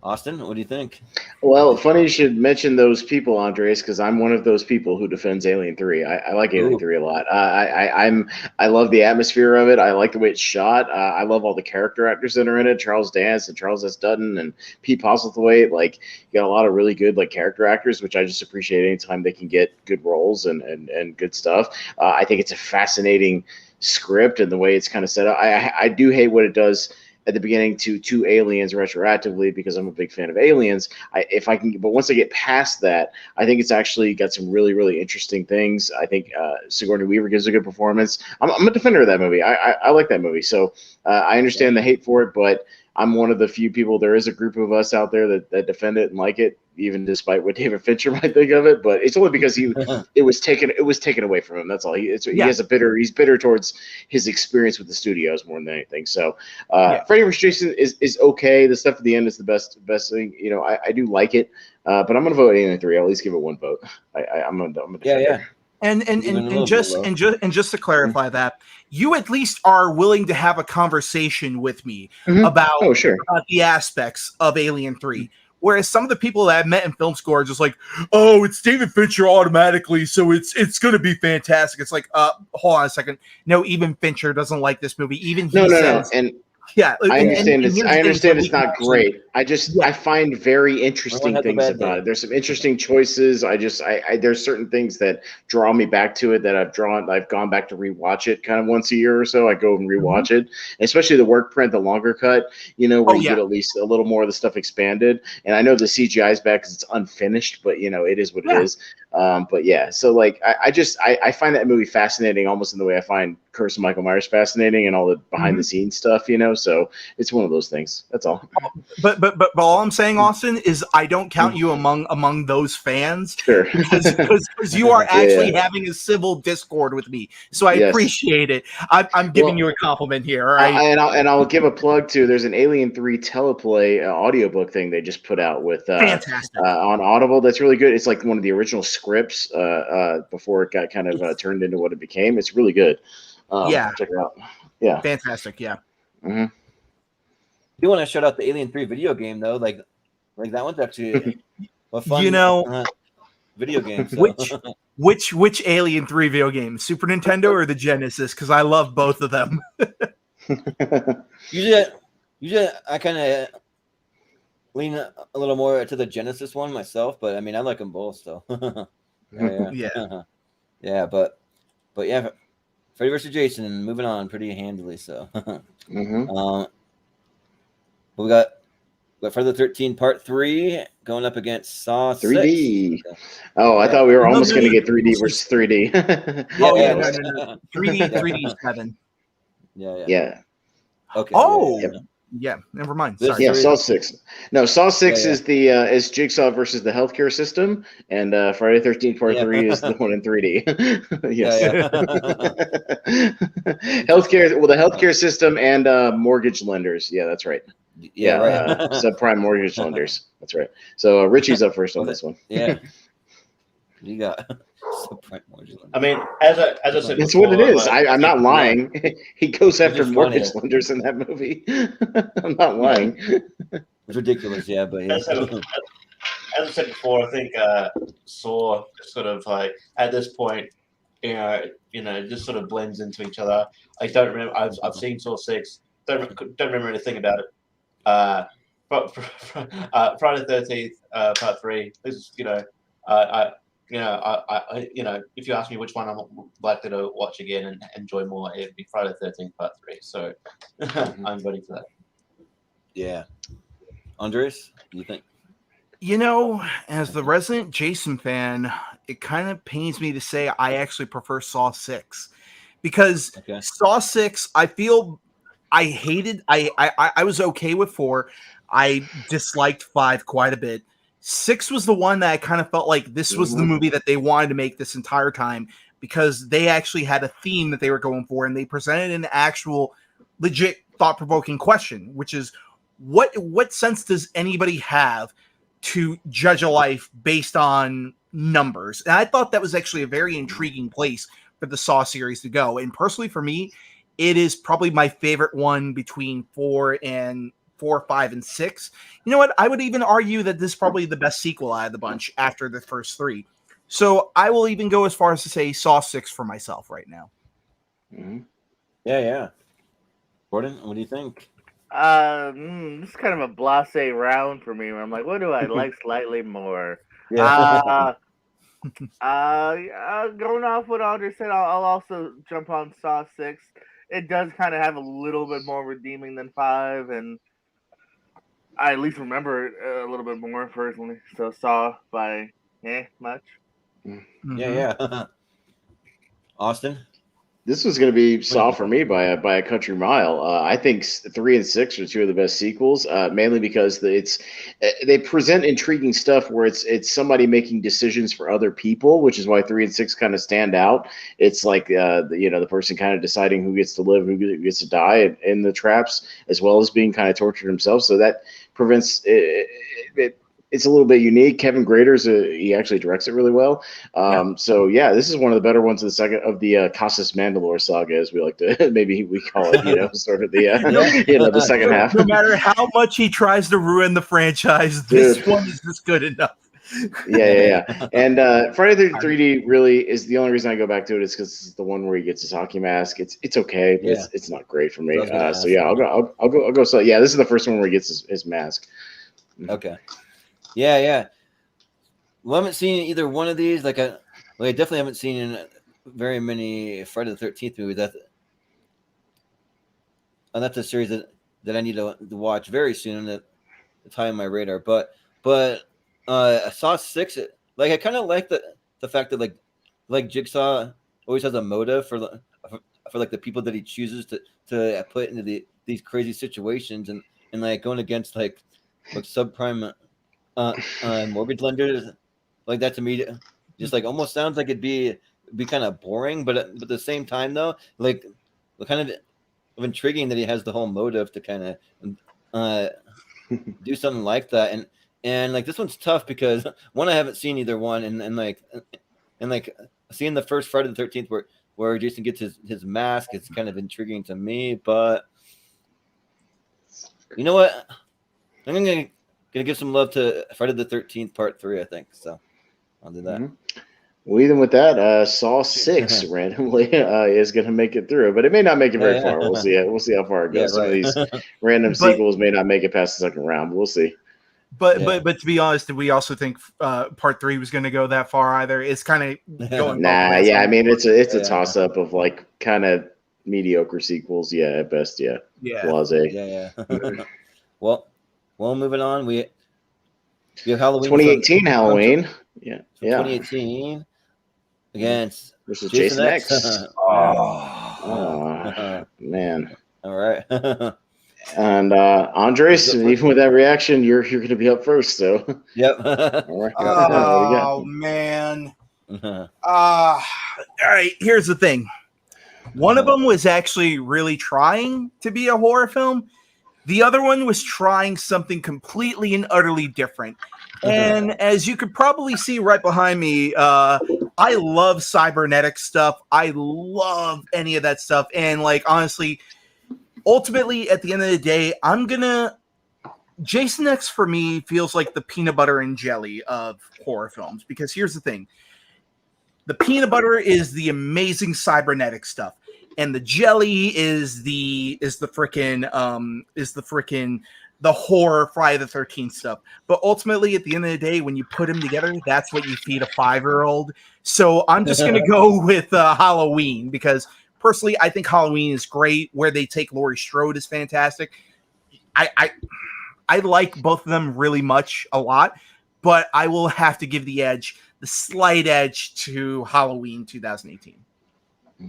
Austin, what do you think? Well, funny you should mention those people, Andres, because I'm one of those people who defends Alien 3. I like Alien 3 a lot. I love the atmosphere of it. I like the way it's shot. I love all the character actors that are in it. Charles Dance and Charles S. Dutton and Pete Postlethwaite. Like, you got a lot of really good character actors, which I just appreciate anytime they can get good roles and good stuff. I think it's a fascinating script and the way it's kind of set up. I do hate what it does at the beginning to Aliens retroactively because I'm a big fan of Aliens. But once I get past that, I think it's actually got some really, really interesting things. I think Sigourney Weaver gives a good performance. I'm a defender of that movie. I like that movie. So I understand the hate for it, but I'm one of the few people. There is a group of us out there that defend it and like it, even despite what David Fincher might think of it. But it's only because it was taken away from him. That's all. He has he's bitter towards his experience with the studios more than anything. So Freddy vs. Jason is okay. The stuff at the end is the best thing. I do like it, but I'm gonna vote Alien 3. I'll at least give it one vote. I'm a defender. Yeah. And just to clarify that, you at least are willing to have a conversation with me about the aspects of Alien 3. Whereas some of the people that I've met in film school are just like, oh, it's David Fincher automatically, so it's going to be fantastic. It's like, hold on a second. No, even Fincher doesn't like this movie. Even he says, and yeah, I understand. I understand it's not great. I find very interesting things about it. There's some interesting choices. There's certain things that draw me back to it that I've gone back to rewatch it kind of once a year or so. I go and rewatch it, and especially the work print, the longer cut. Where you get at least a little more of the stuff expanded. And I know the CGI is back because it's unfinished, but it is what it is. But yeah, so I find that movie fascinating, almost in the way I find Curse of Michael Myers fascinating and all the behind the scenes stuff. So it's one of those things. That's all. But all I'm saying, Austin, is I don't count you among those fans. Sure. Because you are actually having a civil discord with me. So I appreciate it. I'm giving you a compliment here. All right. And I'll give a plug too. There's an Alien 3 Teleplay audiobook thing they just put out with fantastic on Audible. That's really good. It's like one of the original scripts before it got kind of turned into what it became. It's really good. Check it out. Yeah. Fantastic. Yeah. Mm-hmm. do want to shout out the Alien 3 video game though. Like that one's actually a fun video game. So. Which Alien 3 video game? Super Nintendo or the Genesis? Because I love both of them. Usually I kind of lean a little more to the Genesis one myself, but I mean I like them both. So yeah, but yeah, Freddy vs. Jason moving on pretty handily. So we got Friday the 13th Part 3 going up against Saw 3D. 6. Oh, I thought we were almost going to get 3D versus 3D. No. 3D is 7. Yeah. Okay. Oh. Yeah, never mind. Sorry. Yeah, Saw 6. No, Saw 6 is the is Jigsaw versus the healthcare system, and Friday 13th Part 3 is the one in 3D. Yes. Healthcare. Well, the healthcare system and mortgage lenders. Yeah, that's right. Right. Subprime mortgage lenders. That's right. So Richie's up first on this one. Yeah. You got subprime mortgage lenders. I mean, as I said, that's before, what it is. like, I'm not lying. He goes after just mortgage funny. lenders in that movie. I'm not lying. It's ridiculous, yeah, but yeah. As I said before, I think Saw sort of like at this point, just sort of blends into each other. I don't remember. I've seen Saw 6. Don't remember anything about it. Friday the 13th Part 3. This is if you ask me which one I'm likely to watch again and enjoy more, it'd be Friday the 13th Part 3. So I'm voting for that. Yeah. Andres, do you think? As the resident Jason fan, it kind of pains me to say I actually prefer Saw 6 because Saw 6, I feel I hated. I was okay with 4. I disliked 5 quite a bit. 6 was the one that I kind of felt like this was the movie that they wanted to make this entire time because they actually had a theme that they were going for and they presented an actual legit thought-provoking question, which is what sense does anybody have to judge a life based on numbers? And I thought that was actually a very intriguing place for the Saw series to go. And personally for me, it is probably my favorite one between 4, 5, and 6. You know what? I would even argue that this is probably the best sequel out of the bunch after the first 3. So I will even go as far as to say Saw 6 for myself right now. Mm-hmm. Yeah. Gordon, what do you think? This is kind of a blasé round for me. Where I'm like, what do I like slightly more? Yeah. Going off what Andre said, I'll also jump on Saw 6. It does kind of have a little bit more redeeming than 5, and I at least remember it a little bit more personally. So Saw by much. Mm-hmm. Yeah. Austin? This was going to be Saw for me by a country mile. I think 3 and 6 are 2 of the best sequels, mainly because they present intriguing stuff where it's somebody making decisions for other people, which is why 3 and 6 kind of stand out. It's like the person kind of deciding who gets to live, who gets to die in the traps, as well as being kind of tortured himself. So that prevents it. It's a little bit unique. Kevin Grader's he actually directs it really well. So yeah, this is one of the better ones of the Casas Mandalore saga, as we like to maybe we call it. Sort of the the second half. No matter how much he tries to ruin the franchise, this one is just good enough. Yeah. And Friday the 3D really is the only reason I go back to it is because it's the one where he gets his hockey mask. It's okay, but it's not great for me. So yeah, I'll go. So yeah, this is the first one where he gets his mask. Okay. Yeah. Well, I haven't seen either one of these. I definitely haven't seen very many Friday the 13th movies. That's a series that I need to watch very soon. That it's high on my radar. But I saw 6. I kind of like the fact that like Jigsaw always has a motive for the people that he chooses to put into these crazy situations and going against like subprime. Mortgage lenders, that to me just almost sounds like it'd be kind of boring, but at the same time though, kind of intriguing that he has the whole motive to kind of do something like that. And this one's tough because one, I haven't seen either one, and seeing the first Friday the 13th where Jason gets his mask, it's kind of intriguing to me, but You know what? I'm gonna give some love to Friday the 13th Part 3. I think so. I'll do that. Well, even with that, Saw 6 randomly is going to make it through, but it may not make it very far. We'll see. We'll see how far it goes. Some of these random sequels may not make it past the second round. But we'll see. But to be honest, did we also think Part 3 was going to go that far either? It's kind of going. Nah, yeah. I mean, it's a toss up of like kind of mediocre sequels. Yeah, at best. Yeah. Blase. Yeah. Well, moving on. We have Halloween. 2018 Halloween. Yeah. 2018 against versus Jason X. Man. All right. And Andres, even with that reaction, you're going to be up first. So. Yep. All right. Oh man. All right. Here's the thing. One of them was actually really trying to be a horror film. The other one was trying something completely and utterly different. And as you could probably see right behind me, I love cybernetic stuff. I love any of that stuff. And like, honestly, ultimately, at the end of the day, Jason X for me feels like the peanut butter and jelly of horror films. Because here's the thing. The peanut butter is the amazing cybernetic stuff. And the jelly is the horror Friday the 13th stuff. But ultimately, at the end of the day, when you put them together, that's what you feed a 5-year-old. So I'm just going to go with Halloween because personally, I think Halloween is great. Where they take Laurie Strode is fantastic. I like both of them really much a lot, but I will have to give the slight edge to Halloween 2018.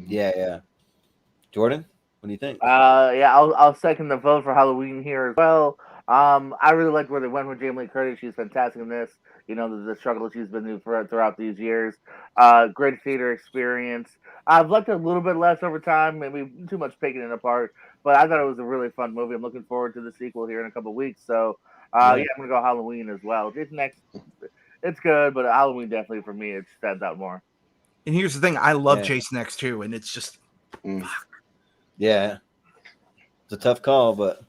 Yeah. Jordan, what do you think? I'll second the vote for Halloween here as well. I really like where they went with Jamie Lee Curtis. She's fantastic in this. You know, the struggle she's been through throughout these years. Great theater experience. I've liked it a little bit less over time, maybe too much picking it apart. But I thought it was a really fun movie. I'm looking forward to the sequel here in a couple of weeks. So, I'm going to go Halloween as well. Jason X, it's good, but Halloween definitely for me, it stands out more. And here's the thing. I love Jason X too, and it's just... Yeah, it's a tough call, but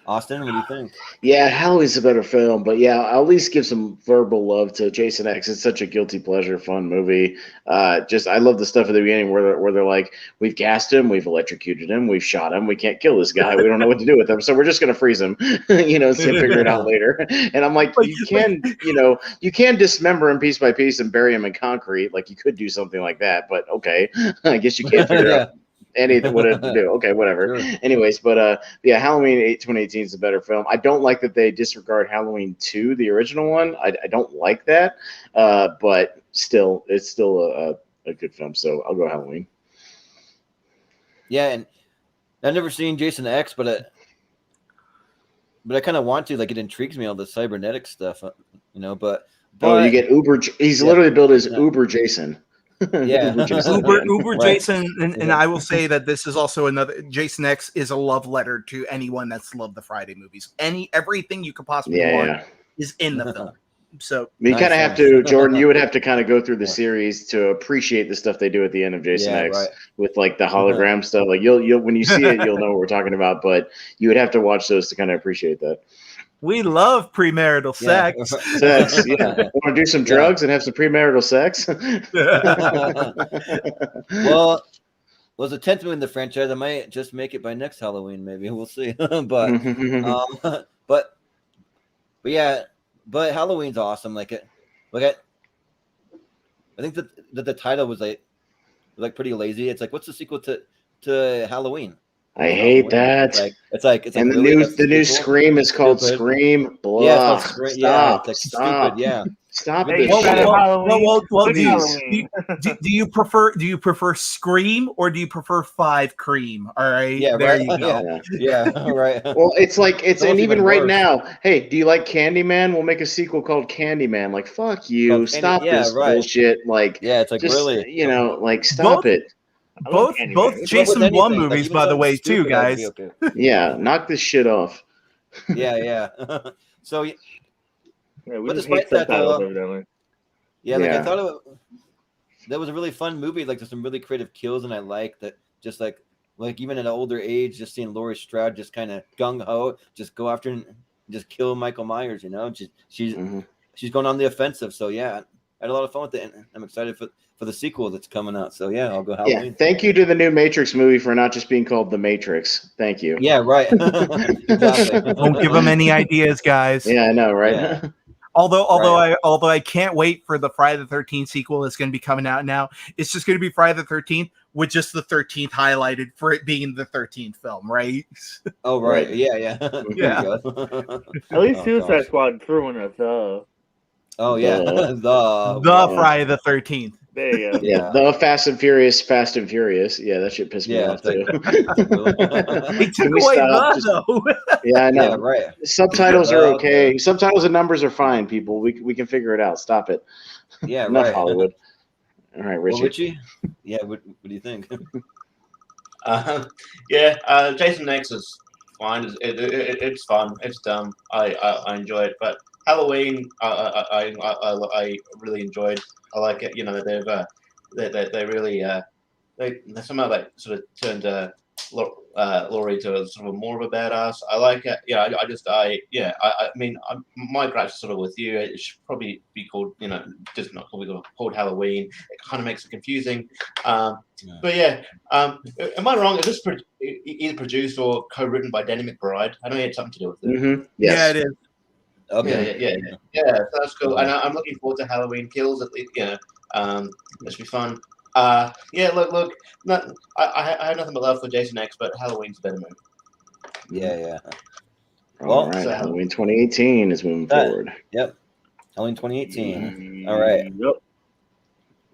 Austin, what do you think? Yeah, Halloween's a better film, but yeah, I'll at least give some verbal love to Jason X. It's such a guilty pleasure, fun movie. I love the stuff at the beginning where they're like, we've gassed him, we've electrocuted him, we've shot him, we can't kill this guy, we don't know what to do with him, so we're just gonna freeze him, so figure it out later. And I'm like, you can dismember him piece by piece and bury him in concrete, like you could do something like that, but okay, I guess you can't figure out anything what to do. Okay, whatever. Sure. Anyways, but Halloween 2018 is a better film. I don't like that they disregard Halloween 2, the original one. I don't like that. But still, it's still a good film. So I'll go Halloween. Yeah, and I've never seen Jason X, but I kind of want to. Like, it intrigues me all the cybernetic stuff, But you get Uber. He's literally built as Uber Jason. Yeah, Uber Jason, and I will say that this is also another. Jason X is a love letter to anyone that's loved the Friday movies. Everything you could possibly want is in the film. So you kind of have to, Jordan. You would have to kind of go through the series to appreciate the stuff they do at the end of Jason X with like the hologram stuff. Like you'll when you see it, you'll know what we're talking about. But you would have to watch those to kind of appreciate that. We love premarital sex. Sex, yeah. Want to do some drugs and have some premarital sex? Well, was the 10th movie in the franchise. I might just make it by next Halloween. Maybe we'll see. But Halloween's awesome. I think that the title was like pretty lazy. It's like, what's the sequel to Halloween? I hate that. It's like and really the new Scream is called stupid. Scream. Blah. Yeah, it's called Stop. Stupid. Yeah. Stop Hey, this shit. Do you prefer Scream or do you prefer 5 Cream? All right. Yeah. There Right. you go. Yeah. Right. Well, it's and even right worse. now. Hey, do you like Candyman? We'll make a sequel called Candyman. Like, fuck you. Stop this bullshit. Like, it's like, just, really, stop it. Both Jason Blum movies, by the way, too, guys. Okay. Yeah, knock this shit off. Yeah. So, we but just despite hate that, subtitles evidently. I thought that was a really fun movie. Like, there's some really creative kills, and I like that. Just like like even at an older age, just seeing Laurie Strode just kind of gung ho, just go after and just kill Michael Myers. She's going on the offensive. So yeah, I had a lot of fun with it, and I'm excited for the sequel that's coming out. So yeah, I'll go Halloween. Yeah, thank you to the new Matrix movie for not just being called The Matrix. Thank you. Yeah, right. Exactly. Don't give them any ideas, guys. Yeah, I know, right? Yeah. Although I can't wait for the Friday the 13th sequel that's going to be coming out now. It's just going to be Friday the 13th with just the 13th highlighted for it being the 13th film, right? Oh, right. Right. Yeah. Yeah. At least Suicide gosh. Squad threw in a Oh yeah. The Friday the 13th. There you go. Yeah, the Fast and Furious. Yeah, that shit pissed me Yeah, off it's too. They took Can we away stop? though. Yeah, I know. Yeah, right. Subtitles are Oh, okay. okay. Subtitles and numbers are fine, people. We can figure it out. Stop it. Yeah, Enough right. Hollywood. All right, Richie. Well, Richie? Yeah, what do you think? Jason X is fine. It's fun. It's dumb. I enjoy it. But Halloween, I really enjoyed. I like it. They really they somehow like sort of turned Laurie to a sort of more of a badass. I like it. Yeah, I mean, my gripes are sort of with you. It should probably be called, just not called Halloween. It kind of makes it confusing. But yeah, am I wrong? Is this either produced or co-written by Danny McBride? I know he had something to do with it. Mm-hmm. Yes. Yeah, it is. Okay. Yeah. So that's cool, and I'm looking forward to Halloween Kills. At least, this should be fun. Look. I have nothing but love for Jason X, but Halloween's a better movie. Yeah. All Well, right. so- Halloween 2018 is moving forward. Yep. Halloween 2018. All right. Yep.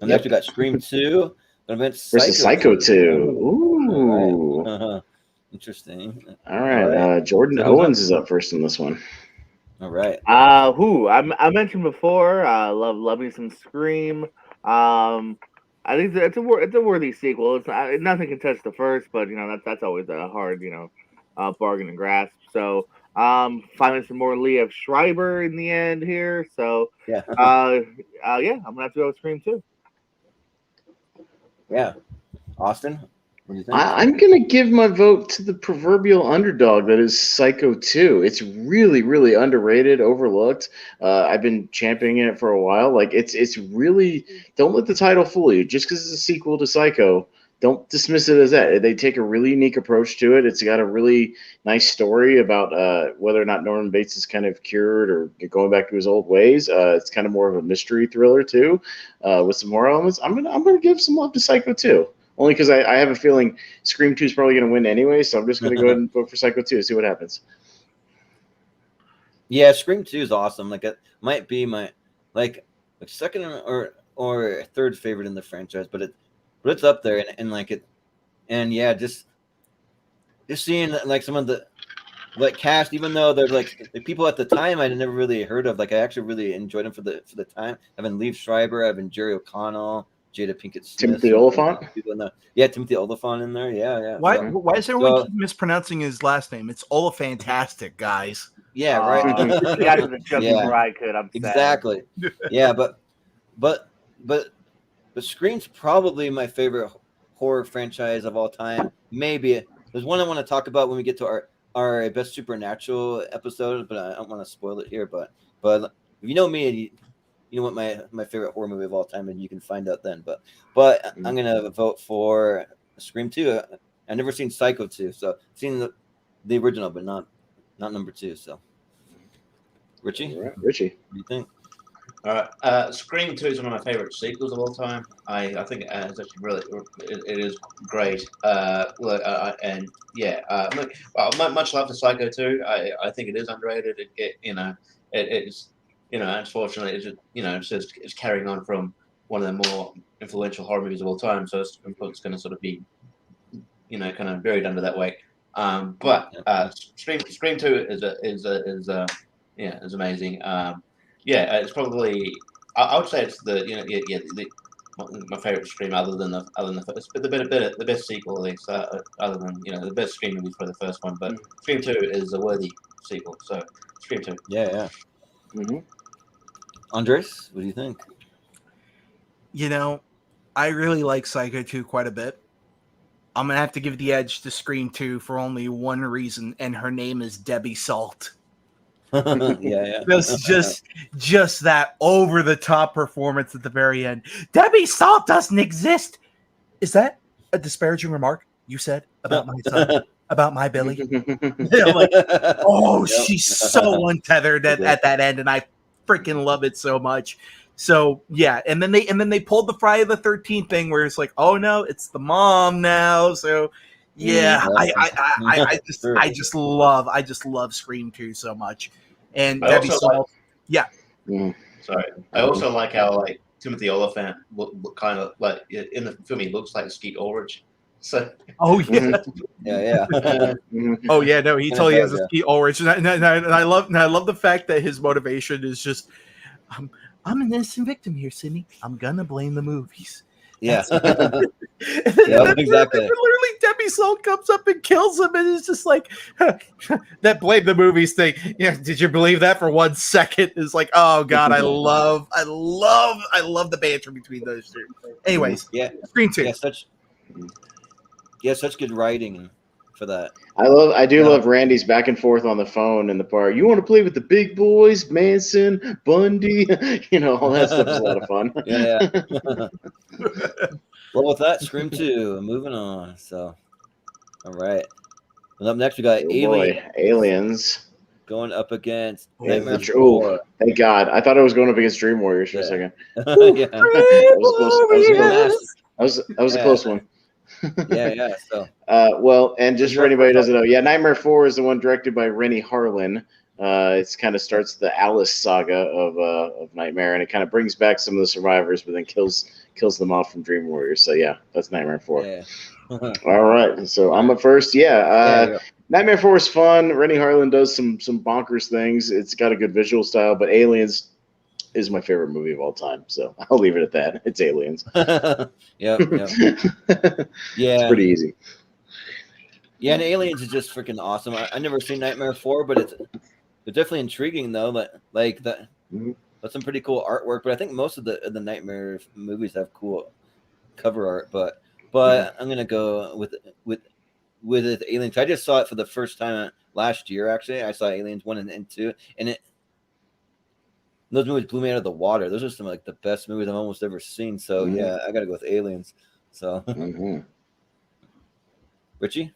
And next we got Scream 2. Versus Psycho 2. All Ooh. right. Interesting. All right. Jordan Owens is up first in this one. All right. Who I mentioned before. Love me some Scream. I think it's a worthy sequel. It's nothing can touch the first, but that's always a hard bargain and grasp. So finding some more Liev Schreiber in the end here. So Yeah. I'm gonna have to go with Scream 2. Yeah. Austin, what do you think? I'm going to give my vote to the proverbial underdog that is Psycho 2. It's really, really underrated, overlooked. I've been championing it for a while. Like, it's really, don't let the title fool you. Just because it's a sequel to Psycho, don't dismiss it as that. They take a really unique approach to it. It's got a really nice story about whether or not Norman Bates is kind of cured or going back to his old ways. It's kind of more of a mystery thriller too, with some horror elements. I'm gonna give some love to Psycho 2. Only because I have a feeling Scream 2 is probably going to win anyway, so I'm just going to go ahead and vote for Psycho 2 see what happens. Yeah, Scream 2 is awesome. Like, it might be my second or third favorite in the franchise, but it's up there, and just seeing like some of the cast, even though they're like the people at the time I'd never really heard of. Like, I actually really enjoyed them for the time. Having Liev Schreiber, having Jerry O'Connell, Jada Pinkett Smith, Timothy Oliphant. Yeah, Timothy Oliphant in there. Yeah. Why is everyone keep mispronouncing his last name? It's Olifantastic, guys. Yeah, right. The guy with the chubby Yeah. bride could. I'm sad. Exactly. Yeah, but Scream's probably my favorite horror franchise of all time. Maybe there's one I want to talk about when we get to our best supernatural episode, but I don't want to spoil it here. But if you know me, you know what my favorite horror movie of all time, and you can find out then. But I'm gonna vote for Scream 2. I've never seen Psycho 2, so I've seen the original, but not number 2. So, Richie, All right, Richie, what do you think? All right, Scream 2 is one of my favorite sequels of all time. I think it's actually really it is great. Much love to Psycho 2. I think it is underrated. It's unfortunately it's carrying on from one of the more influential horror movies of all time. So it's going to sort of be kind of buried under that weight. Scream 2 is amazing. It's probably I would say it's my favorite Scream other than the first, but the best sequel at least, other than the best Scream movie for the first one. But Scream 2 is a worthy sequel. So Scream 2. Yeah. Mm-hmm. Andres, what do you think? I really like Psycho 2 quite a bit. I'm gonna have to give the edge to Scream 2 for only one reason, and her name is Debbie Salt. Yeah. Just that over the top performance at the very end. Debbie Salt doesn't exist. Is that a disparaging remark you said about my son, about my Billy? I'm like, oh, she's so untethered at that end, and I freaking love it so much. So yeah, and then they pulled the Friday the 13th thing where it's like, oh no, it's the mom now. So yeah, I just love Scream 2 so much. And Debbie Salt, Sorry, I also like how like Timothy Oliphant kind of like in the film he looks like Skeet Ulrich. So oh yeah, yeah. oh yeah, no, he totally has a Skeet Ulrich, and I love the fact that his motivation is just, I'm an innocent victim here, Sydney. I'm gonna blame the movies. Yeah. Exactly. Literally, Debbie Sloan comes up and kills him, and it's just like that blame the movies thing. Yeah, did you believe that for 1 second? It's like, oh god, I love the banter between those two. Anyways, Yeah. Scream 2. Such good writing for that. I do love Randy's back and forth on the phone in the bar. You want to play with the big boys, Manson, Bundy, all that stuff is a lot of fun. Yeah. Well, with that, Scream 2. Moving on. So, all right. And up next, we got Aliens going up against Nightmare 4. Thank God. I thought I was going up against Dream Warriors for a second. Yeah. That was a close one. Yeah. So, well, and just for anybody who doesn't know, Nightmare 4 is the one directed by Rennie Harlan. It's kind of starts the Alice saga of Nightmare, and it kind of brings back some of the survivors, but then kills them off from Dream Warriors. So yeah, that's Nightmare 4. Yeah. All right, so I'm up first. Nightmare 4 is fun. Rennie Harlan does some bonkers things. It's got a good visual style, but Aliens is my favorite movie of all time. So I'll leave it at that. It's Aliens. Yeah. It's pretty easy. Yeah, and Aliens is just freaking awesome. I never seen Nightmare 4, but it's definitely intriguing though. Like that, that's some pretty cool artwork. But I think most of the Nightmare movies have cool cover art. But I'm gonna go with Aliens. I just saw it for the first time last year. Actually, I saw Aliens 1 and 2, and those movies blew me out of the water. Those are some like the best movies I've almost ever seen. So yeah, I gotta go with Aliens. So Richie.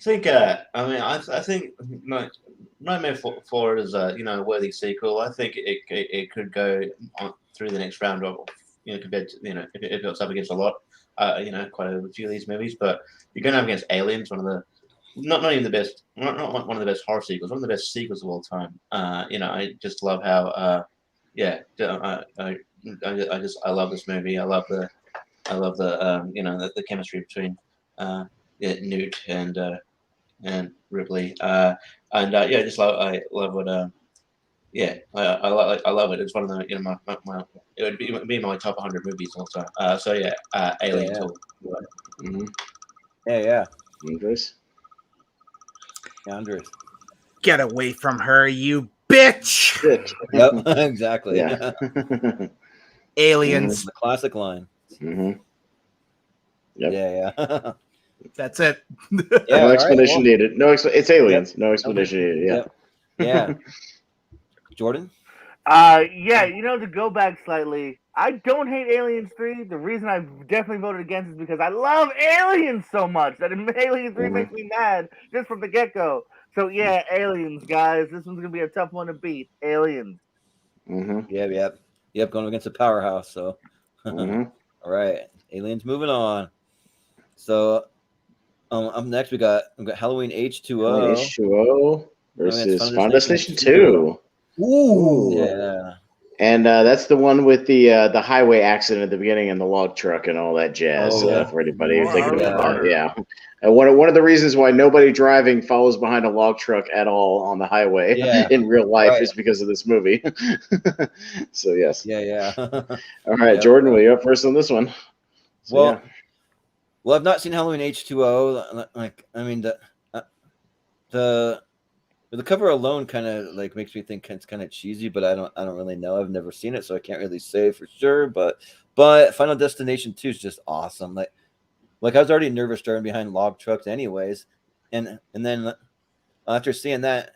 I think I think Nightmare 4 is a worthy sequel. I think it could go on through the next round of compared to if it's up against a lot quite a few of these movies, but you're going up against Aliens, one of the not even the best, not one of the best horror sequels, one of the best sequels of all time. I just love how I love this movie. I love the the chemistry between Newt and Ripley. I just love I love what I love it. It's one of the my it would be in my top 100 movies all time. Aliens. Yeah. Andres. Get away from her, you bitch! Yep, exactly. Yeah. Aliens. The classic line. Yep. Yeah. That's it. No explanation needed. It's Aliens. Yep. No explanation needed. Yeah. Jordan? To go back slightly, I don't hate Aliens 3. The reason I definitely voted against is because I love Aliens so much that Aliens 3 makes me mad just from the get-go. So yeah, Aliens, guys. This one's gonna be a tough one to beat. Aliens. Yep. Going against a powerhouse. So, all right, Aliens. Moving on. So, up next we got Halloween H2O. H2O versus Final Destination 2. Ooh. Yeah. And that's the one with the highway accident at the beginning and the log truck and all that jazz for anybody who's thinking about it. Yeah. And one of the reasons why nobody driving follows behind a log truck at all on the highway in real life is because of this movie. So, yes. Yeah. All right, Jordan, will you up first on this one? So, well, I've not seen Halloween H2O. Like, I mean, the The cover alone kind of like makes me think it's kind of cheesy, but I don't really know. I've never seen it, so I can't really say for sure. But Final Destination 2 is just awesome. Like I was already nervous driving behind log trucks, anyways, and then after seeing that,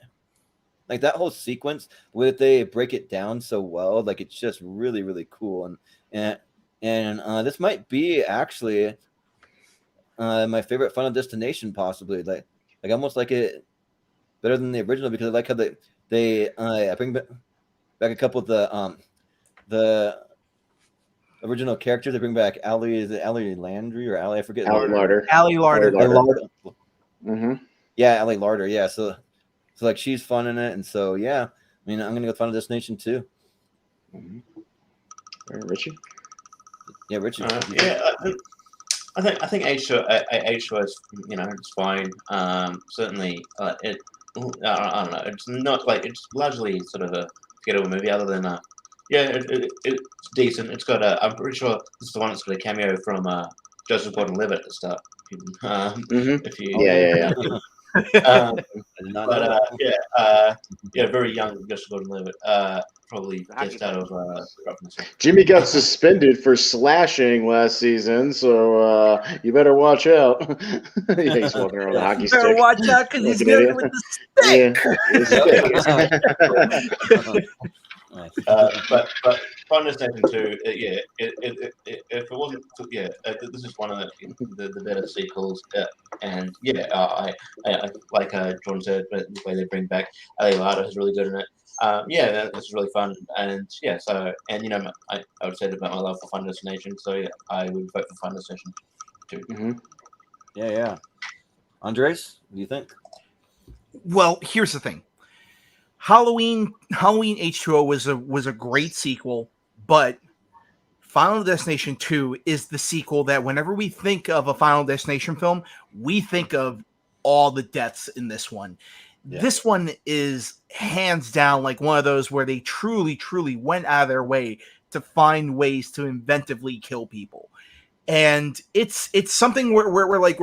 like that whole sequence, the way that they break it down so well, like it's just really really cool. And this might be actually my favorite Final Destination, possibly. Like almost like it better than the original, because I like how they bring back a couple of the original characters. They bring back Allie. Is it Allie Landry or Allie? I forget. Allie Larder. Allie Larder. Mm-hmm. Yeah, Allie Larder. Yeah, so like she's fun in it, and so yeah. I mean, I'm gonna go with Final Destination 2. Mm-hmm. All right, Richie. Yeah, Richie. I think H2O is, it's fine. Certainly, it. I don't know. It's not like it's largely sort of a getaway movie, other than it's decent. It's got I'm pretty sure this is the one that's got a cameo from Joseph Gordon-Levitt at the start. If you very young Joseph Gordon-Levitt. Probably just out of Jimmy got suspended for slashing last season, so you better watch out. He's walking around with a hockey stick. Better watch out because he's good with the stick. But Final Destination 2, if it wasn't, this is one of the better sequels, and I like John said, but the way they bring back Ali Larder is really good in it. That's really fun, and I would say about my love for Final Destination, so I would vote for Final Destination 2. Mm-hmm. Yeah. Andres, what do you think? Well, here's the thing. Halloween H2O was a great sequel, but Final Destination 2 is the sequel that whenever we think of a Final Destination film, we think of all the deaths in this one. Yeah. This one is hands down like one of those where they truly, truly went out of their way to find ways to inventively kill people. And it's something where we're like,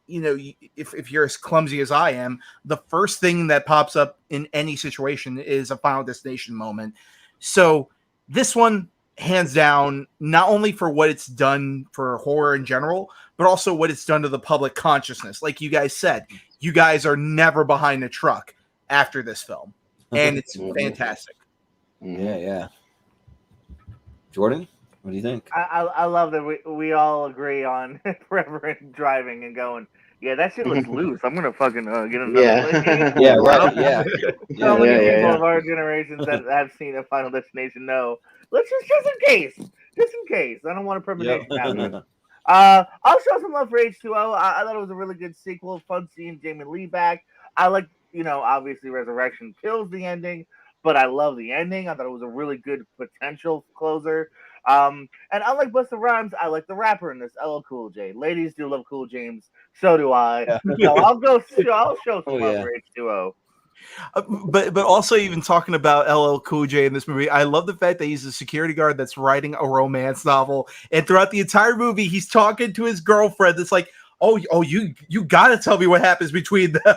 if you're as clumsy as I am, the first thing that pops up in any situation is a Final Destination moment. So this one, hands down, not only for what it's done for horror in general, but also what it's done to the public consciousness. Like you guys said, you guys are never behind a truck after this film, and it's fantastic. Yeah. Jordan, what do you think? I love that we all agree on forever driving and going, yeah, that shit looks loose. I'm gonna fucking get another. Yeah, right. Yeah. So many people of our generations that have seen a Final Destination know. Let's just in case. I don't want a premonition happen. I'll show some love for H2O. I thought it was a really good sequel. Fun seeing Jamie Lee back. I like, obviously Resurrection kills the ending, but I love the ending. I thought it was a really good potential closer. And unlike Busta Rhymes, I like the rapper in this, LL Cool J. Ladies do love Cool James. So do I. Yeah. So I'll show some love for H2O. But also even talking about LL Cool J in this movie, I love the fact that he's a security guard that's writing a romance novel, and throughout the entire movie, he's talking to his girlfriend. That's like, oh, you gotta tell me what happens between them.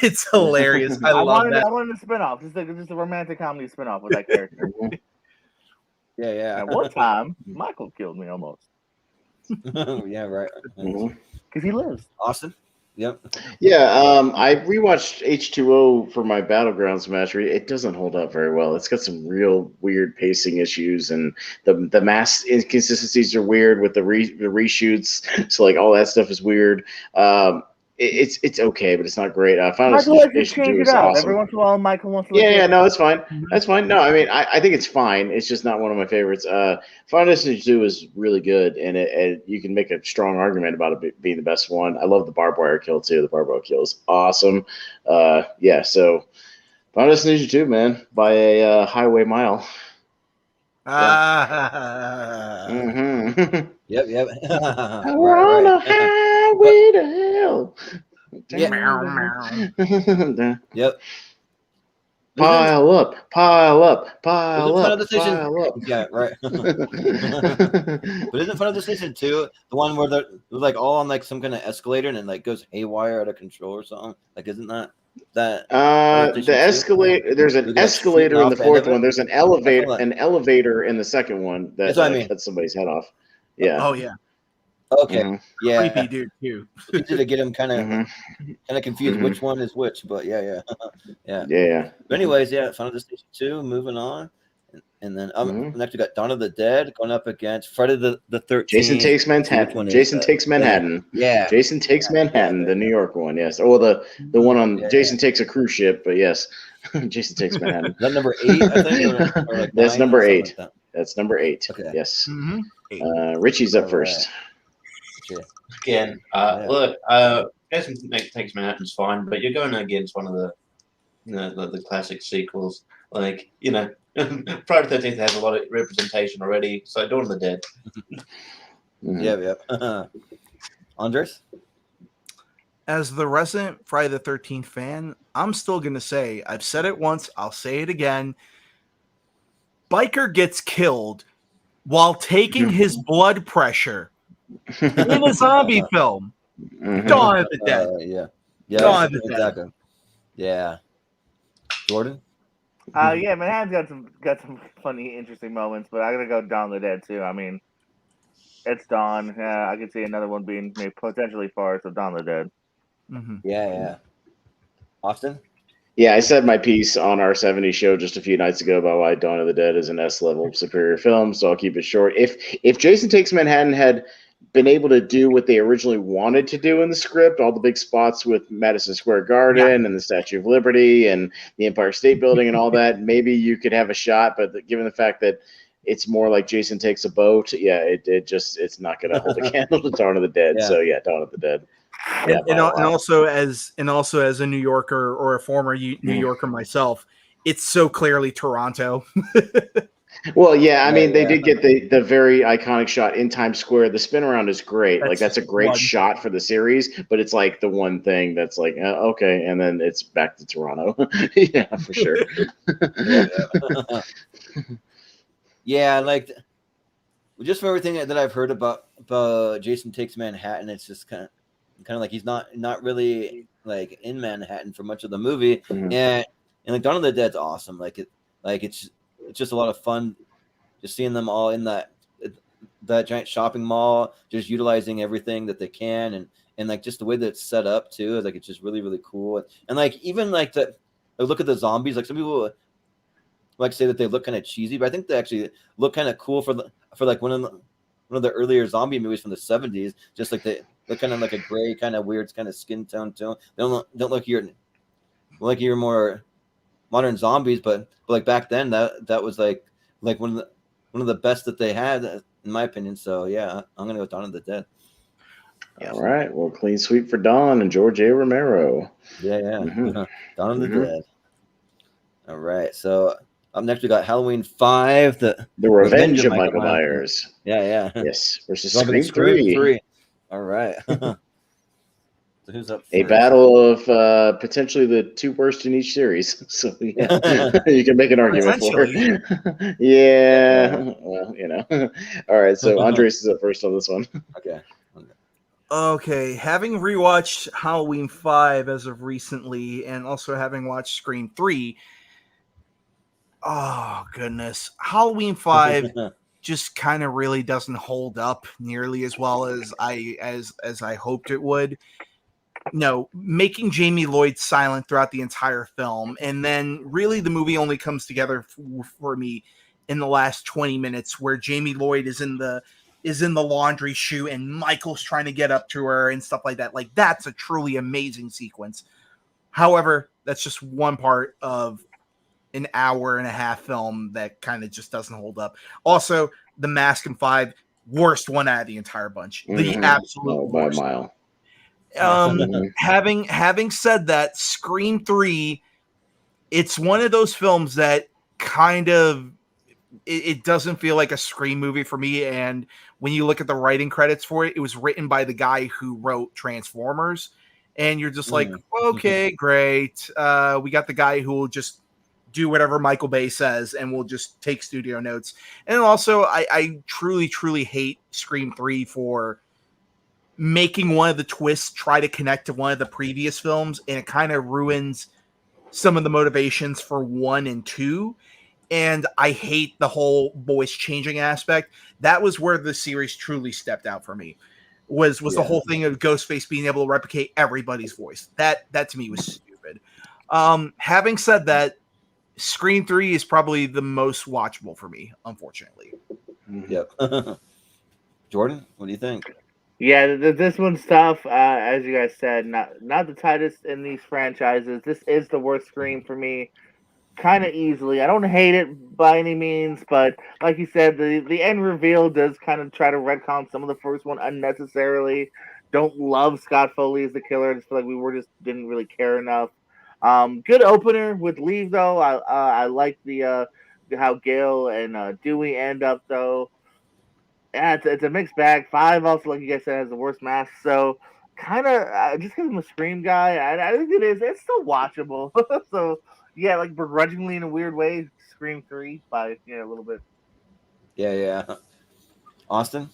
It's hilarious. I wanted a spinoff, just a romantic comedy spinoff with that character. Yeah. At one time, Michael killed me almost. Yeah, right. Because he lives. Austin. Yep. Yeah, I rewatched H2O for my Battlegrounds match. It doesn't hold up very well. It's got some real weird pacing issues, and the mass inconsistencies are weird with the reshoots. So like all that stuff is weird. It's okay, but it's not great. Michael likes to change it up. Awesome. Every once in a while, Michael wants to. Yeah, no, it's fine. That's fine. No, I mean, I think it's fine. It's just not one of my favorites. Final Destination 2 is really good, and you can make a strong argument about it being the best one. I love the barbed wire kill too. The barbed wire kill is awesome. So Final Destination 2, man, by a highway mile. Yep. We're on a highway to hell. Yep. Pile up. Yeah, right. But isn't Final Destination 2 the one where they're like all on like some kind of escalator and it like goes haywire out of control or something? Like, isn't that? That the escalator. There's an Look at that shooting escalator in the off the end fourth of it. one. There's an I feel elevator. like- An elevator in the second one that That's what I mean. cuts somebody's head off. Yeah. Oh yeah, Okay, Mhm. yeah. creepy dude too. Easy to get him kind Mhm. of confused Mhm. which one is which, but yeah. Yeah. But anyways, Final Destination 2, moving on. And then Mhm. next we got Dawn of the Dead going up against Friday the 13th. Jason Takes Which one Manhattan. is Jason that? Takes Manhattan. Yeah. Jason Takes Manhattan, there the you New go. York one, yes. Oh, the one on Yeah. Jason Takes a Cruise Ship, but yes, Jason Takes Manhattan. Is that number 8, I think? Or like That's 9 number or something 8. like that? That's number 8. Okay. Yes. Mm-hmm. Richie's up All first. Okay. Again, Yeah. look, Jason Takes Manhattan's fine, but you're going against one of the classic sequels. Like, Friday the 13th has a lot of representation already, so Dawn of the Dead. Mhm. Yeah. Andres? As the resident Friday the 13th fan, I'm still going to say, I've said it once, I'll say it again. Biker gets killed while taking his blood pressure in a zombie film. Mhm. Dawn of the Dead. Yeah. Dawn of the Dead. Exactly. Yeah. Jordan? Yeah, Manhattan's got some funny, interesting moments, but I'm gonna go Dawn of the Dead too. I mean, it's Dawn. I could see another one being maybe potentially Forest of Dawn of the Dead. Mm-hmm. Yeah. Austin? Yeah, I said my piece on our 70s show just a few nights ago about why Dawn of the Dead is an S-level superior film, so I'll keep it short. If Jason Takes Manhattan had been able to do what they originally wanted to do in the script, all the big spots with Madison Square Garden and the Statue of Liberty and the Empire State Building and all that, maybe you could have a shot, but given the fact that it's more like Jason Takes a Boat, it's not going to hold a candle to Dawn of the Dead. Yeah. So yeah, Dawn of the Dead. And also as a New Yorker or a former New Yorker myself, it's so clearly Toronto. Well, yeah, I mean, they did get the very iconic shot in Times Square. The spin around is great. That's a great shot for the series, but it's like the one thing that's like, okay, and then it's back to Toronto. Yeah, for sure. Yeah, like just from everything that I've heard about Jason Takes Manhattan, it's just kind of like he's not really like in Manhattan for much of the movie, and like Dawn of the Dead's awesome. It's just a lot of fun, just seeing them all in that giant shopping mall, just utilizing everything that they can, and like just the way that it's set up too, like it's just really really cool, and like even like look at the zombies. Like some people like say that they look kind of cheesy, but I think they actually look kind of cool for like one of the earlier zombie movies from the 70s. Just like they look kind of like a gray, kind of weird, kind of skin tone to them. They don't look like you're more modern zombies, but like back then that was like one of the best that they had in my opinion. So yeah, I'm gonna go Dawn of the Dead. All right, well, clean sweep for Dawn and George A. Romero. Yeah. Dawn of the Dead. All right, so up next we got Halloween 5, the Revenge of Michael Myers. Yeah. Yes, versus Scream Scream 3. All right. So who's up first? A battle of potentially the two worst in each series. So yeah, you can make an argument for it. Yeah. Well, All right, so Andres is up first on this one. Okay, having rewatched Halloween 5 as of recently, and also having watched Scream 3, oh goodness, Halloween 5 just kind of really doesn't hold up nearly as well as I hoped it would. No, making Jamie Lloyd silent throughout the entire film, and then really the movie only comes together for me in the last 20 minutes, where Jamie Lloyd is in the laundry chute and Michael's trying to get up to her and stuff like that. Like, that's a truly amazing sequence. However, that's just one part of an hour and a half film that kind of just doesn't hold up. Also, The Mask in 5, worst one out of the entire bunch. The absolute worst. By a mile. Having said that, Scream 3, it's one of those films that kind of it doesn't feel like a Scream movie for me. And when you look at the writing credits for it, it was written by the guy who wrote Transformers, and you're just like, okay, great. We got the guy who will just do whatever Michael Bay says and we'll just take studio notes. And also, I truly, truly hate Scream 3 for making one of the twists try to connect to one of the previous films, and it kind of ruins some of the motivations for 1 and 2. And I hate the whole voice changing aspect. That was where the series truly stepped out for me. Was the whole thing of Ghostface being able to replicate everybody's voice. That to me was stupid. Having said that, Scream 3 is probably the most watchable for me, unfortunately. Yep. Jordan, what do you think? Yeah, this one's tough. As you guys said, not the tightest in these franchises. This is the worst Scream for me, kind of easily. I don't hate it by any means, but like you said, the end reveal does kind of try to retcon some of the first one unnecessarily. Don't love Scott Foley as the killer. I just feel like we didn't really care enough. Good opener with Leave though. I like the how Gail and Dewey end up though. Yeah, it's a mixed bag. 5 also, like you guys said, has the worst mask. So kind of just because I'm a Scream guy, I think it's still watchable. So yeah, like begrudgingly in a weird way, Scream 3 by a little bit. Yeah. Austin?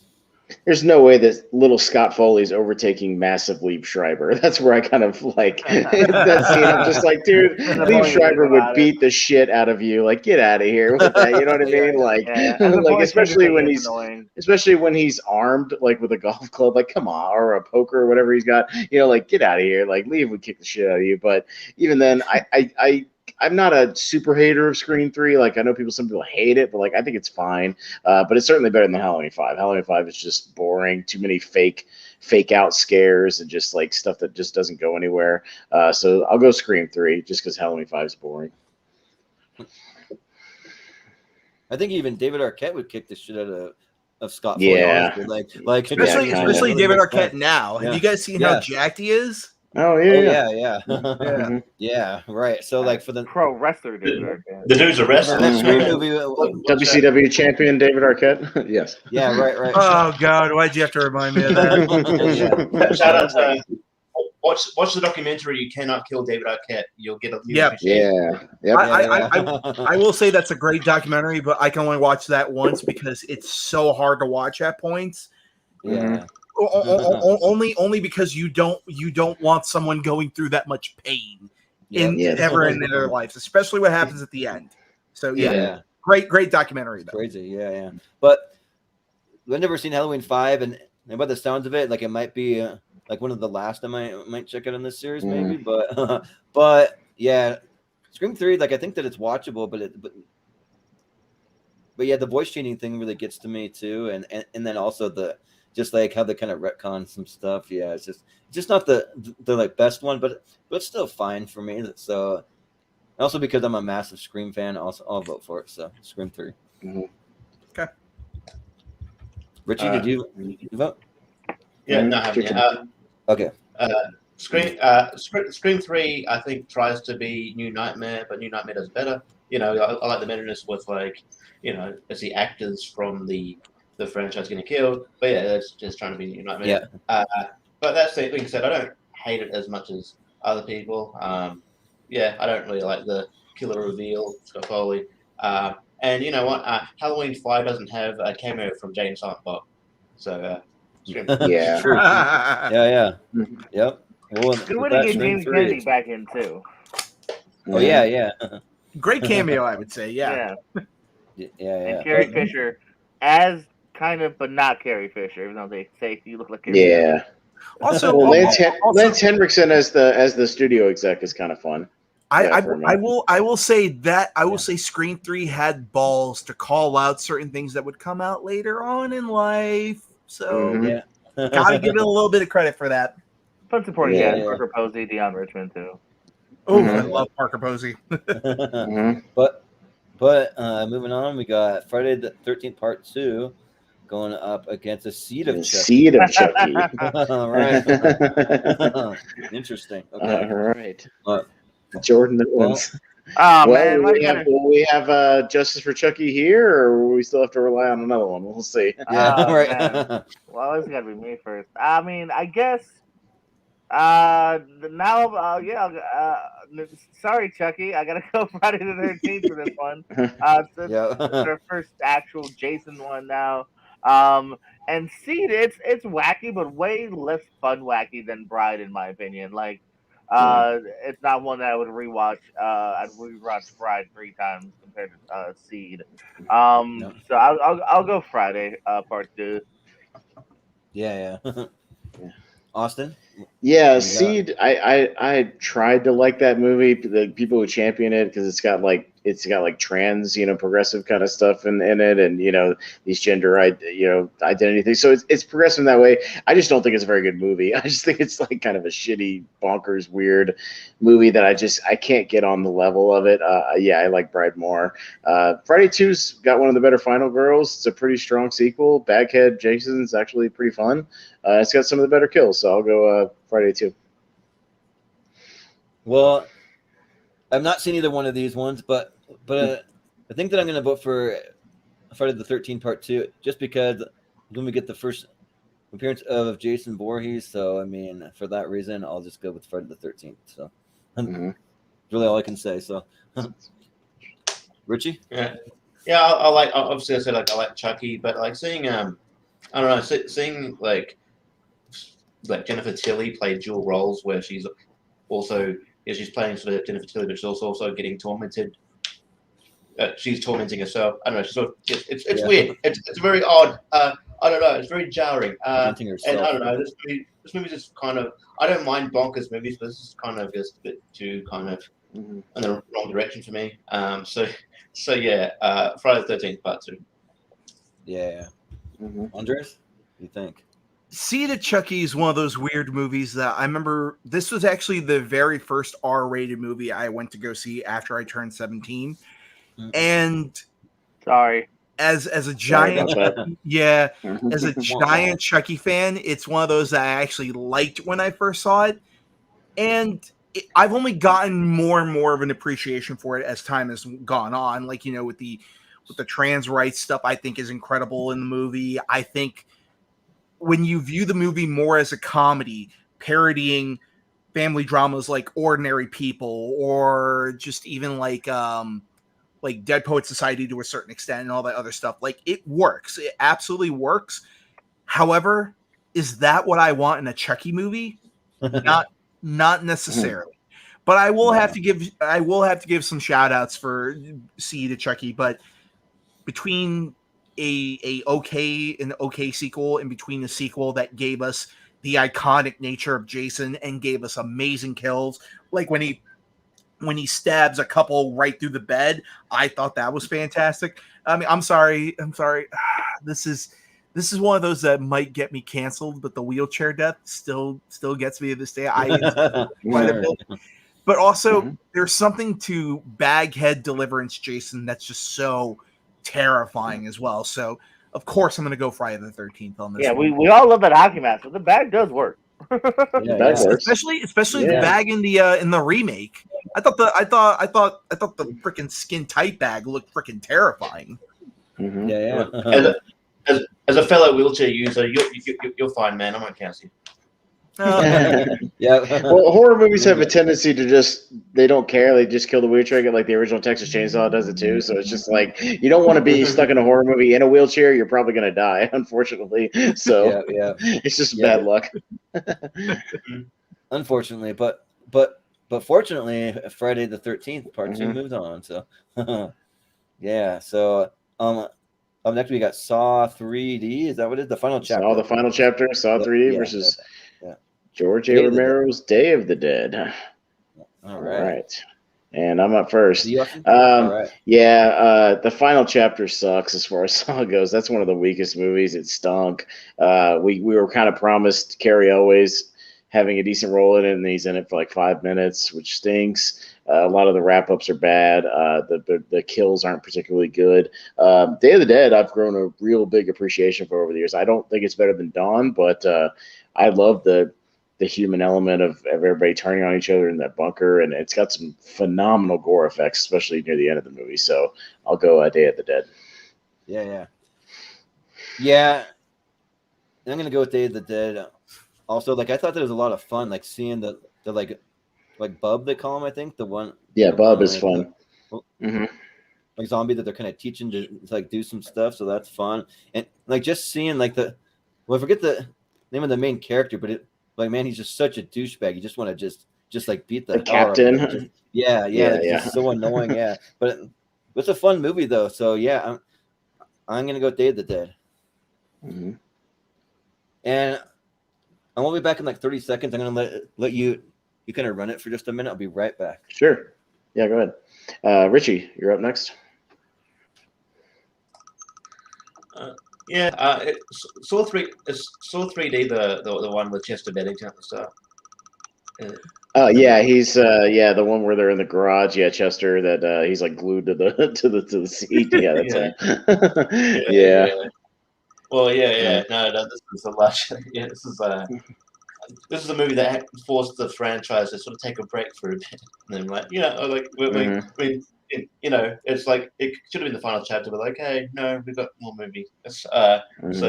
There's no way that little Scott Foley's overtaking massive Liev Schreiber. That's where I kind of like that scene. I'm just like, dude, Liev Schreiber would beat the shit out of you. Like, get out of here with that. You know what I mean? Like, like especially when he's armed, like with a golf club. Like, come on, or a poker or whatever he's got. Like, get out of here. Like, Liev would kick the shit out of you. But even then, I'm not a super hater of Scream 3. Like, I know some people hate it, but like, I think it's fine. But it's certainly better than Halloween 5. Halloween 5 is just boring. Too many fake out scares and just like stuff that just doesn't go anywhere. So I'll go Scream 3 just because Halloween 5 is boring. I think even David Arquette would kick the shit out of Scott Foley. Yeah. Honestly. Like especially David Arquette now. Have you guys seen how jacked he is? Oh yeah. Yeah, right. So like for the pro wrestler, David Arquette. The dude's a wrestler. WCW champion David Arquette. Yes. Yeah, right. Oh God, why'd you have to remind me of that? Shout out to watch the documentary. You Cannot Kill David Arquette. You'll get a yeah. I will say that's a great documentary, but I can only watch that once because it's so hard to watch at points. Yeah. Only because you don't want someone going through that much pain ever in their lives, especially what happens at the end. So great documentary though. Crazy, yeah. But I've never seen Halloween 5, and by the sounds of it, like it might be like one of the last I might check out in this series, maybe. But yeah, Scream 3, like I think that it's watchable, but yeah, the voice changing thing really gets to me too, and then also just like how they kind of retcon some stuff. Yeah, it's just not the like best one, but it's still fine for me. So also because I'm a massive Scream fan, I'll vote for it. So Scream 3. Mm-hmm. Okay. Richie, did you vote? Yeah, no, I haven't. Okay. Scream 3, I think, tries to be New Nightmare, but New Nightmare does better. I like the meta-ness with like, it's the actors from the franchise getting killed, but yeah, it's just trying to be New Nightmare. Yeah. But that's the thing said, I don't hate it as much as other people. I don't really like the killer reveal, Scott Foley. And you know what? Halloween 5 doesn't have a cameo from Jane Silent Bob. So, yeah. True. Yeah. Yep. Well, good way to get James Kennedy back in too. Oh yeah. Great cameo, I would say. Yeah. And Carrie Fisher as kind of, but not Carrie Fisher, even though they say you look like Carrie. Yeah. Also, Lance Henriksen as the studio exec is kind of fun. I will say that say Scream 3 had balls to call out certain things that would come out later on in life. So gotta give it a little bit of credit for that. Fun supporting Parker Posey, Dion Richmond too. Oh, I love Parker Posey. But moving on, we got Friday the 13th Part 2 going up against a Seed of Chucky. Seed of Chucky. All right. Interesting. Okay. All right. Jordan that wins. Man, will we have Justice for Chucky here, or will we still have to rely on another one? We'll see. Yeah, right. Well, it's gotta be me first. I mean, I guess. Sorry, Chucky. I gotta go Friday the 13th for this one. It's our first actual Jason one now. And Seed, it's wacky, but way less fun wacky than Bride, in my opinion. Like, it's not one that I would rewatch. I'd rewatch Bride 3 times compared to Seed. So I'll go Friday, part 2. Yeah. Austin? Yeah, Seed. I tried to like that movie. The people who champion it because it's got like trans, progressive kind of stuff in it, and these gender identity things. So it's progressive in that way. I just don't think it's a very good movie. I just think it's like kind of a shitty, bonkers, weird movie that I can't get on the level of it. I like Bride more. Friday 2's got one of the better final girls. It's a pretty strong sequel. Baghead Jason's actually pretty fun. It's got some of the better kills, so I'll go Friday 2. Well, I've not seen either one of these ones, but I think that I'm going to vote for Friday the 13th Part 2 just because when we get the first appearance of Jason Voorhees. So, I mean, for that reason, I'll just go with Friday the 13th. So, really all I can say. So, Richie? Yeah. I like. Obviously, I said I like Chucky, but like seeing I don't know, seeing like Jennifer Tilly play dual roles where she's also she's playing sort of Jennifer Tilly, but she's also getting tormented. She's tormenting herself. I don't know. She's sort of, it's weird. It's very odd. I don't know. It's very jarring. And I don't know. This movie just kind of. I don't mind bonkers movies, but this is kind of just a bit too kind of in the wrong direction for me. So yeah. Friday the 13th Part 2. Yeah. Andres, what do you think? Seed of Chucky is one of those weird movies that I remember. This was actually the very first R-rated movie I went to go see after I turned 17. And sorry, as a giant, as a giant Chucky fan, it's one of those that I actually liked when I first saw it. And I've only gotten more and more of an appreciation for it as time has gone on. Like, with the trans rights stuff, I think is incredible in the movie. I think when you view the movie more as a comedy, parodying family dramas like Ordinary People, or just even like Dead Poet Society to a certain extent and all that other stuff, like it works. It absolutely works. However, is that what I want in a Chucky movie? Not necessarily. But I will have to give some shout outs for Seed of Chucky, but between an okay sequel in between the sequel that gave us the iconic nature of Jason and gave us amazing kills, like when he stabs a couple right through the bed. I thought that was fantastic. I mean, I'm sorry. This is one of those that might get me canceled, but the wheelchair death still gets me to this day. Quite a bit. But also, there's something to Baghead Deliverance Jason that's just so terrifying as well. So, of course, I'm going to go Friday the 13th on this. Yeah, we all love that hockey mask, but the bag does work. Especially the bag in the remake. I thought the freaking skin tight bag looked freaking terrifying. As a fellow wheelchair user, you're fine, man. I'm not counting. Well, horror movies have a tendency to they don't care. They just kill the wheelchair, like the original Texas Chainsaw does it too. So it's just like, you don't want to be stuck in a horror movie in a wheelchair. You're probably going to die, unfortunately. So it's just bad luck. Unfortunately, but fortunately, Friday the 13th Part 2 moved on. So so up next we got Saw 3D. Is that what it is? The final chapter. The final chapter. Saw 3D versus George A. Romero's Day of the Dead. All right. And I'm up first. All right. The final chapter sucks as far as Saw goes. That's one of the weakest movies. It stunk. We were kind of promised Carrie Owens having a decent role in it, and he's in it for like 5 minutes, which stinks. A lot of the wrap-ups are bad. The kills aren't particularly good. Day of the Dead, I've grown a real big appreciation for over the years. I don't think it's better than Dawn, but I love the human element of everybody turning on each other in that bunker, and it's got some phenomenal gore effects, especially near the end of the movie. So I'll go Day of the Dead. Yeah. I'm gonna go with Day of the Dead. Also, I thought there was a lot of fun, seeing the like Bub, they call him, I think, the one. Yeah, Bub is fun. like zombie that they're kind of teaching to like do some stuff. So that's fun. And like just seeing like I forget the name of the main character, but like man, he's just such a douchebag. You just want to just like beat the hell out of him. captain. Just, yeah, just so annoying. Yeah, but it's a fun movie though. So yeah, I'm gonna go Day of the Dead. Mm-hmm. And I won't be back in like 30 seconds. I'm gonna let you kind of run it for just a minute. I'll be right back. Sure. Yeah, go ahead. Richie, you're up next. Saw 3D, the one with Chester Bennington at the start. Oh yeah, he's the one where they're in the garage. Yeah, Chester, that he's like glued to the seat. Yeah, that's him. Yeah. Well, yeah. No, this is a lush. Yeah, this is a movie that forced the franchise to sort of take a break for a bit, and then it's like it should have been the final chapter, but like, hey, no, we've got more movies. So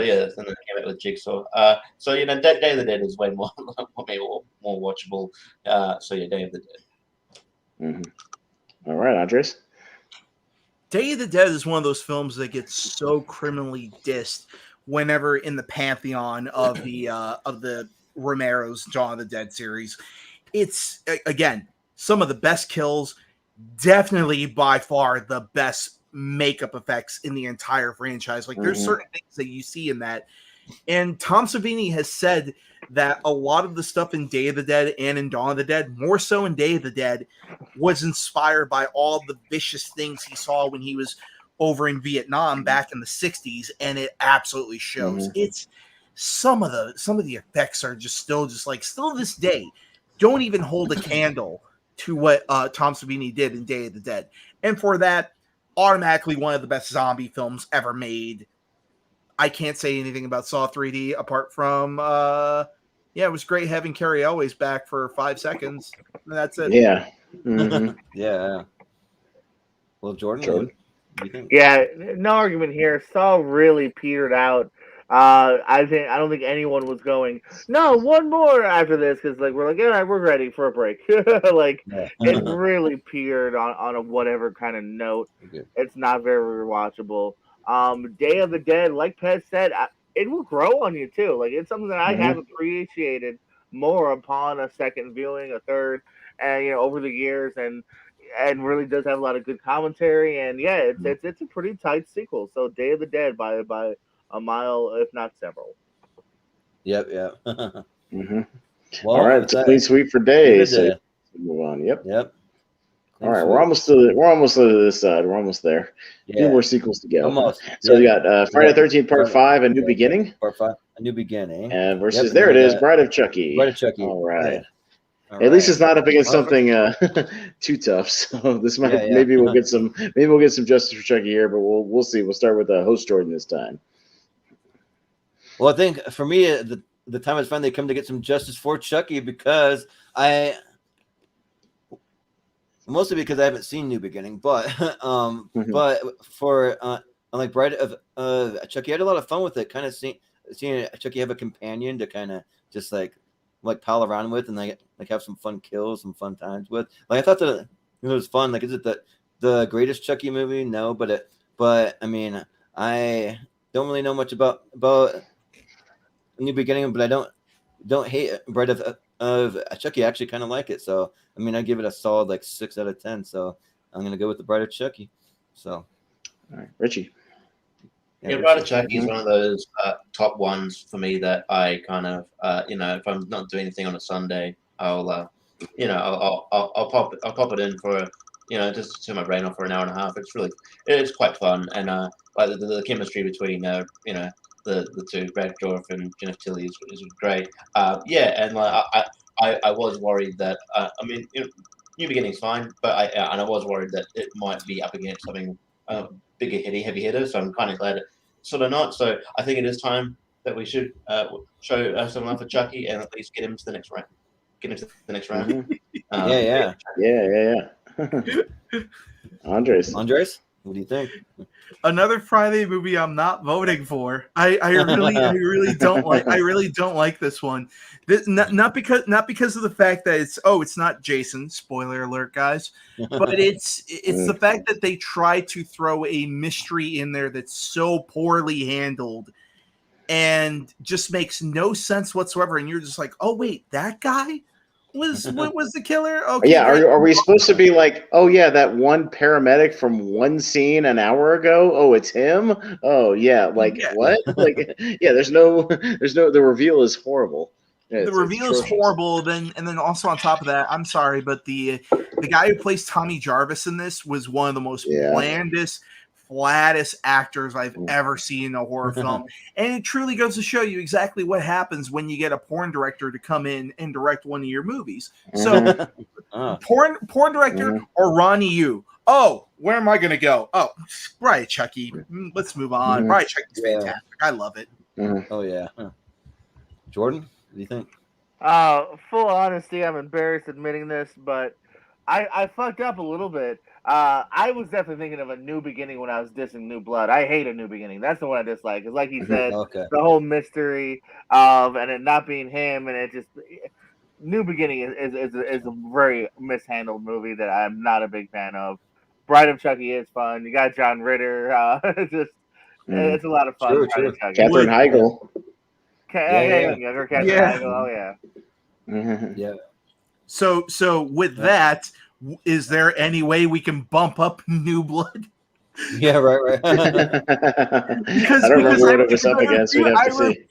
yeah, then they came out with Jigsaw. So Day of the Dead is way more watchable. So yeah, Day of the Dead. Mm-hmm. All right, Andres. Day of the Dead is one of those films that gets so criminally dissed whenever in the pantheon of the Romero's Dawn of the Dead series. It's again some of the best kills, definitely by far the best makeup effects in the entire franchise. Like there's certain things that you see in that, and Tom Savini has said that a lot of the stuff in Day of the Dead and in Dawn of the Dead, more so in Day of the Dead, was inspired by all the vicious things he saw when he was over in Vietnam back in the 60s, and it absolutely shows. It's some of the effects are still this day don't even hold a candle to what Tom Savini did in Day of the Dead. And for that, automatically one of the best zombie films ever made. I can't say anything about Saw 3D apart from it was great having Carrie Elways back for 5 seconds. And that's it. Yeah. Mm-hmm. Yeah. Well, Jordan. What do you think? Yeah, no argument here. Saw really petered out. I don't think anyone was going, no, one more after this, because like we're like, yeah, we're ready for a break. Like it really petered on a whatever kind of note. Okay. It's not very rewatchable. Day of the Dead, like Pez said, it will grow on you too. Like it's something that I have appreciated more upon a second viewing, a third, and over the years, and really does have a lot of good commentary. And yeah, it's a pretty tight sequel. So Day of the Dead by a mile, if not several. Yep. Mm-hmm. Well, all right, it's a clean sweep for Day. So move on. Yep. All right, we're almost to this side. We're almost there. Yeah. 2 more sequels to go. Almost. So we got Friday the 13th Part 5, A New Beginning. Part 5, A New Beginning. And versus there it is, Bride of Chucky. Bride of Chucky. All right. Yeah. At least it's not up against something too tough. So this might maybe we'll get some justice for Chucky here, but we'll see. We'll start with host Jordan this time. Well, I think for me, the time has finally come to get some justice for Chucky because mostly because I haven't seen New Beginning, but but for like Bride of Chucky, I had a lot of fun with it. Kind of seeing Chucky have a companion to kind of just like pal around with and like have some fun kills, some fun times with. Like I thought that it was fun. Like, is it the greatest Chucky movie? No, but I mean, I don't really know much about New Beginning, but I don't hate Bride of Chucky. I actually kind of like it. So I mean, I give it a solid 6 out of 10. So I'm gonna go with the Bride of Chucky. So, all right, Richie. Yeah, Bride of Chucky is one of those top ones for me that I kind of, if I'm not doing anything on a Sunday, I'll pop it in for, just to turn my brain off for an hour and a half. It's quite fun, and like the chemistry between the two, Brad Dourif and Jennifer Tilly is great. And like I was worried that New Beginning's fine, but I was worried that it might be up against something bigger, heavy hitter. So I'm kind of glad it's sort of not. So I think it is time that we should show some love for Chucky and at least get him to the next round. Yeah. Andres. What do you think? Another Friday movie I'm not voting for. I really don't like. I really don't like this one. Not because of the fact that it's not Jason. Spoiler alert, guys. But it's the fact that they try to throw a mystery in there that's so poorly handled and just makes no sense whatsoever. And you're just like, oh wait, that guy was the killer? Okay, yeah, are we supposed to be like, oh yeah, that one paramedic from one scene an hour ago? Oh, it's him? Oh yeah, what? Like yeah, there's no the reveal is horrible. Yeah, the reveal is horrible. And then also on top of that, I'm sorry, but the guy who plays Tommy Jarvis in this was one of the most blandest, flattest actors I've ever seen in a horror film. And it truly goes to show you exactly what happens when you get a porn director to come in and direct one of your movies. So porn director or Ronnie Yu. Oh, where am I going to go? Oh, Brian Chucky. Let's move on. Brian Chucky's fantastic. I love it. Oh, yeah. Jordan, what do you think? Full honesty, I'm embarrassed admitting this, but I fucked up a little bit. I was definitely thinking of A New Beginning when I was dissing New Blood. I hate A New Beginning. That's the one I dislike. It's like he said, the whole mystery of and it not being him, and it just New Beginning is a very mishandled movie that I'm not a big fan of. Bride of Chucky is fun. You got John Ritter. It's a lot of fun. True. Katherine Heigl. Younger Katherine Heigl. Oh yeah. Yeah. So with that, is there any way we can bump up New Blood? Yeah, right. Because I don't remember what it was up against. We'd have to see.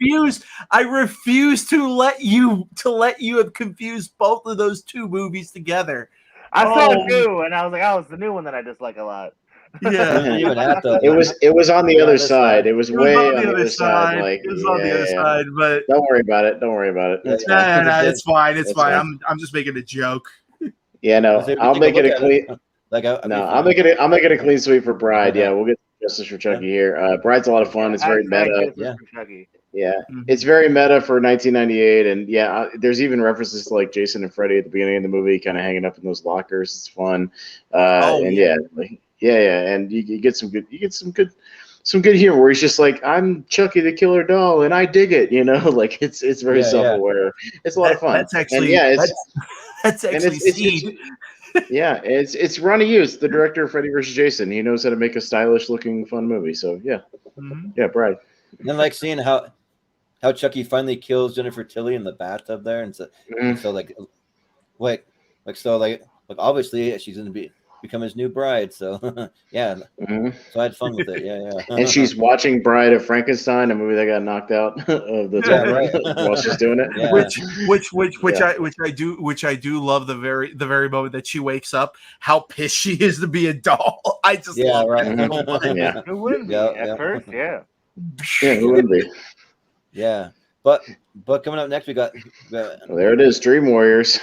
I refuse to let you have confused both of those two movies together. I saw it too, and I was like, oh, it's the new one that I dislike a lot. Yeah, it was on the other side. It was way on the other side. Like, it was on the other side, but don't worry about it. It's fine. No, it's fine. It's fine. I'm just making a joke. Yeah, no, I'll make it a clean. I'll make it a clean sweep for Bride. Yeah, we'll get Justice for Chucky here. Bride's a lot of fun. It's very meta. Yeah, it's very meta for 1998, and there's even references to like Jason and Freddy at the beginning of the movie, kind of hanging up in those lockers. It's fun, and you get some good humor where he's just like, I'm Chucky the Killer Doll, and I dig it. You know, like it's very self-aware. It's a lot of fun. That's actually Seed. It's Ronnie Yu, the director of Freddy vs. Jason. He knows how to make a stylish-looking, fun movie. So Bride. And like seeing how Chucky finally kills Jennifer Tilly in the bathtub there, and so obviously she's going to become his new bride. So so I had fun with it. Yeah. And she's watching Bride of Frankenstein, a movie that got knocked out of the top while she's doing it. Yeah. Which I do love the very moment that she wakes up, how pissed she is to be a doll. I just love it. Who wouldn't be at first? Yeah. Yeah, who wouldn't be? Yeah, but coming up next we got there it is, Dream Warriors.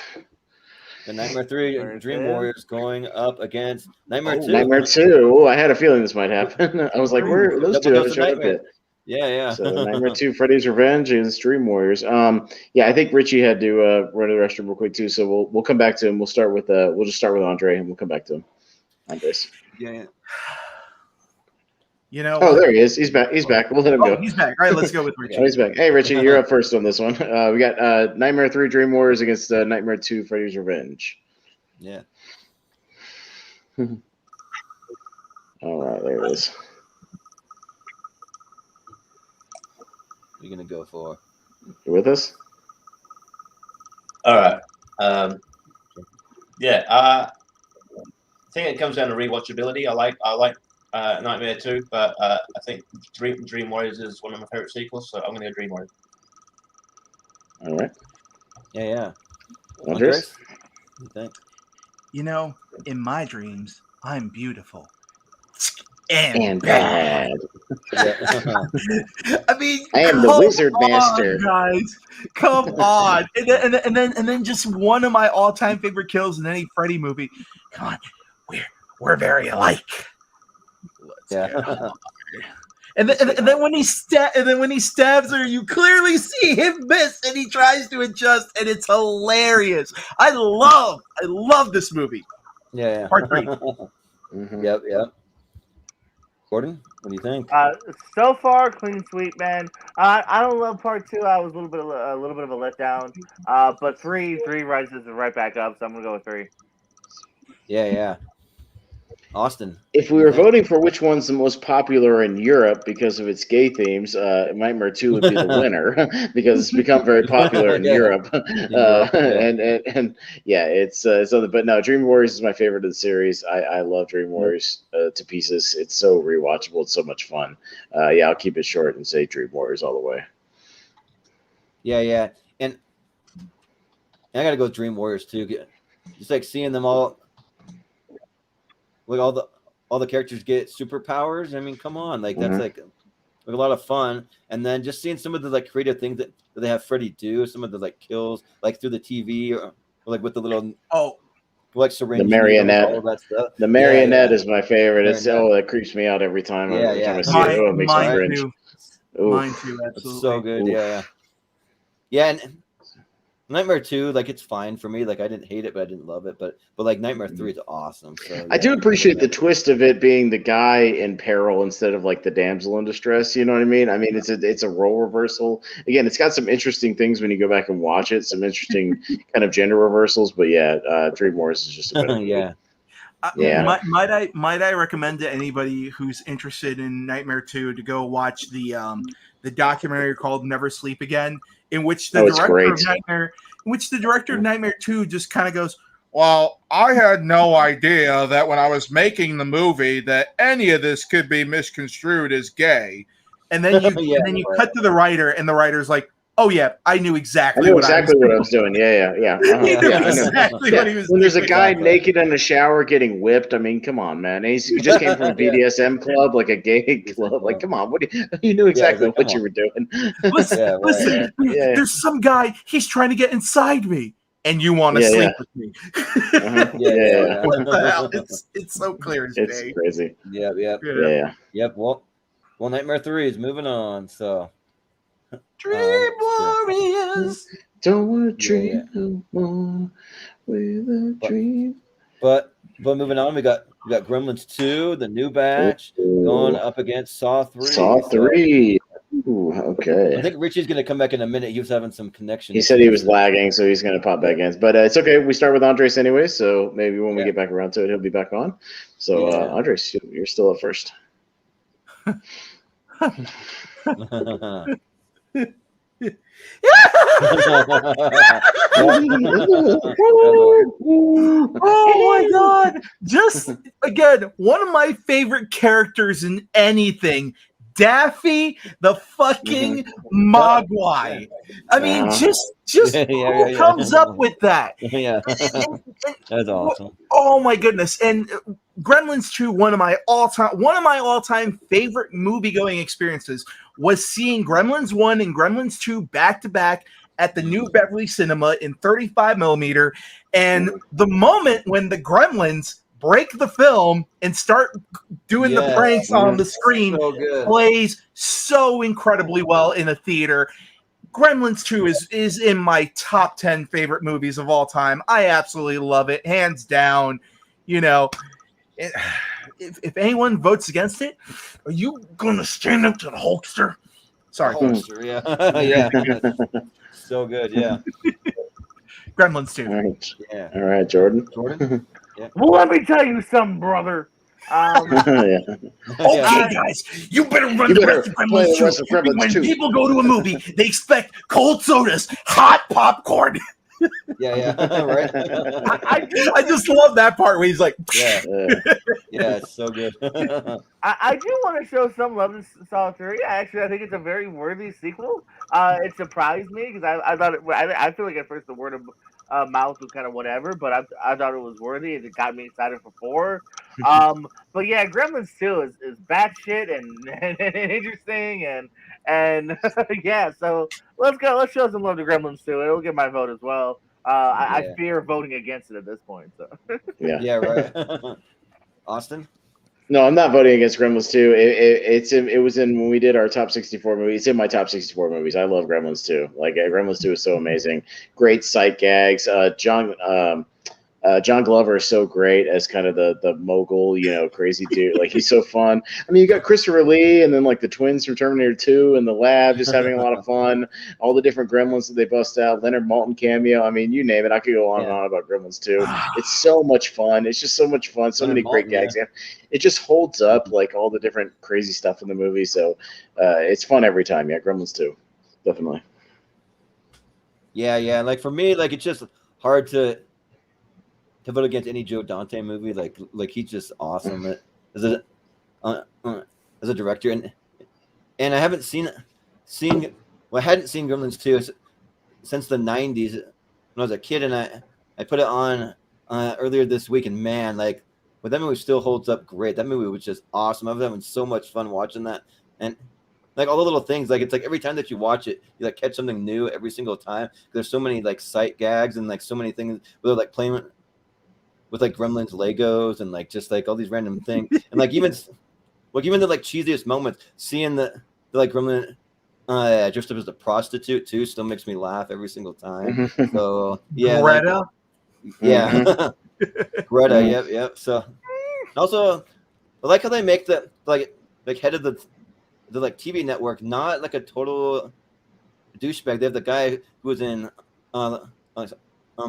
The Nightmare 3 Dream Warriors going up against Nightmare 2. Nightmare 2. Oh, I had a feeling this might happen. I was like, where those two haven't showed up yet. Yeah. So Nightmare 2, Freddy's Revenge, and Dream Warriors. I think Richie had to run to the restroom real quick too. So we'll come back to him. We'll start with Andre, and we'll come back to him. Andres. Yeah. You know. Oh, there he is. He's back. We'll let him go. He's back. All right, let's go with Richie. He's back. Hey, Richie, you're up first on this one. We got Nightmare 3 Dream Warriors against Nightmare 2 Freddy's Revenge. Yeah. All right, there it is. What are you going to go for? You with us? All right. I think it comes down to rewatchability. I like Nightmare 2, but I think Dream Warriors is one of my favorite sequels, so I'm going to go Dream Warriors. All right. Yeah. Andres? What do you think? You know, in my dreams, I'm beautiful. And bad. I mean, I am the wizard master, guys. Come on, and then just one of my all-time favorite kills in any Freddy movie. Come on, we're very alike. Let's go. And then when he stabs her, you clearly see him miss, and he tries to adjust, and it's hilarious. I love this movie. Yeah. Part 3. Yep. Gordon, what do you think? So far, clean sweep, man. I don't love part 2. I was a little bit of a letdown. But three rises right back up, so I'm gonna go with 3. Yeah. Austin. If we were voting for which one's the most popular in Europe because of its gay themes, Nightmare 2 would be the winner because it's become very popular in Yeah. Europe. Europe, yeah. And yeah, it's other. But no, Dream Warriors is my favorite of the series. I love Dream Warriors to pieces. It's so rewatchable. It's so much fun. Yeah, I'll keep it short and say Dream Warriors all the way. Yeah, and I gotta go with Dream Warriors too. Just like seeing them all. Like all the characters get superpowers. I mean, come on, like that's like a lot of fun. And then just seeing some of the like creative things that they have Freddy do, some of the like kills, like through the TV or like with the little like syringe, the marionette, all that stuff. The marionette is my favorite. It's that creeps me out every time. Every time I see it, it makes me cringe. Mine too, absolutely. It's so good. Yeah, and Nightmare 2, like it's fine for me. Like I didn't hate it, but I didn't love it. But like Nightmare 3 is awesome. So, I do appreciate the twist of it being the guy in peril instead of like the damsel in distress. You know what I mean? I mean, it's a role reversal. Again, it's got some interesting things when you go back and watch it. Some interesting kind of gender reversals. But yeah, Dream Warriors is just a better movie. Yeah. Might I recommend to anybody who's interested in Nightmare 2 to go watch the documentary called Never Sleep Again, in which the director of Nightmare 2 just kind of goes, well, I had no idea that when I was making the movie that any of this could be misconstrued as gay. And then you cut to the writer, and the writer's like, oh yeah, I knew exactly what I was doing. Yeah. Exactly what he was when there's a guy naked in the shower getting whipped, I mean, come on, man. He just came from a BDSM club, like a gay club. Like, come on, you knew exactly what you were doing. Listen, there's some guy, he's trying to get inside me, and you want to sleep with me. What the hell? It's so clear as day. It's crazy. Yep. Well, Nightmare 3 is moving on, so. Dream Warriors. Don't want to dream no more with a dream. But moving on, we got Gremlins 2, the new batch, going up against Saw 3. Saw 3. Ooh, okay. I think Richie's going to come back in a minute. He was having some connection. He said he was lagging, so he's going to pop back in. But it's okay. We start with Andres anyway, so maybe when we get back around to it, he'll be back on. So, Andres, you're still up first. Oh my god! Just again, one of my favorite characters in anything. Daffy the fucking Mogwai. I mean, just who comes up with that? Yeah, that's awesome. Oh my goodness! And Gremlins 2, one of my all-time favorite movie-going experiences was seeing Gremlins 1 and Gremlins 2 back to back at the New Beverly Cinema in 35 millimeter, and the moment when the Gremlins break the film and start doing the pranks on the screen plays so incredibly well in a theater. Gremlins 2 is in my top 10 favorite movies of all time. I absolutely love it, hands down. You know, if anyone votes against it, are you going to stand up to the Hulkster? Sorry. Hulkster, yeah. So good, yeah. Gremlins 2. All right. Yeah. All right, Jordan. Yeah. Well, let me tell you something, brother. Okay, guys, you better run the rest of Gremlins 2. When people go to a movie, they expect cold sodas, hot popcorn. Right. I just love that part where he's like, it's so good. I do want to show some love to Saw 3. I think it's a very worthy sequel. It surprised me because I thought I feel like at first the word of mouth was kind of whatever, but I thought it was worthy and it got me excited for 4. But yeah, Gremlins 2 is batshit and interesting and yeah. So let's go. Let's show some love to Gremlins 2. It'll get my vote as well. I fear voting against it at this point. So yeah, right. Austin. No, I'm not voting against Gremlins 2. It was in when we did our top 64 movies. It's in my top 64 movies. I love Gremlins 2. Like Gremlins 2 is so amazing. Great sight gags. John Glover is so great as kind of the mogul, crazy dude. Like, he's so fun. I mean, you got Christopher Lee, and then like the twins from Terminator 2 and the lab, just having a lot of fun. All the different Gremlins that they bust out. Leonard Maltin cameo. I mean, you name it. I could go on and on about Gremlins 2. It's so much fun. It's just so much fun. So many great gags. It just holds up, like all the different crazy stuff in the movie. So it's fun every time. Yeah, Gremlins 2, definitely. Yeah. Like for me, like it's just hard to vote against any Joe Dante movie. Like he's just awesome as a director, and I haven't seen I hadn't seen Gremlins 2 since the 90s when I was a kid, and I put it on earlier this week, and man, like, but that movie still holds up great. That movie was just awesome. I was having so much fun watching that, and like all the little things, like it's like every time that you watch it, you like catch something new every single time. There's so many like sight gags and like so many things where they're like playing with like Gremlins Legos and like just like all these random things, and like even the like cheesiest moments, seeing the like Gremlin dressed up as a prostitute too, still makes me laugh every single time. So yeah, Greta, Greta, yep. So also, I like how they make the like head of the like TV network not like a total douchebag. They have the guy who was in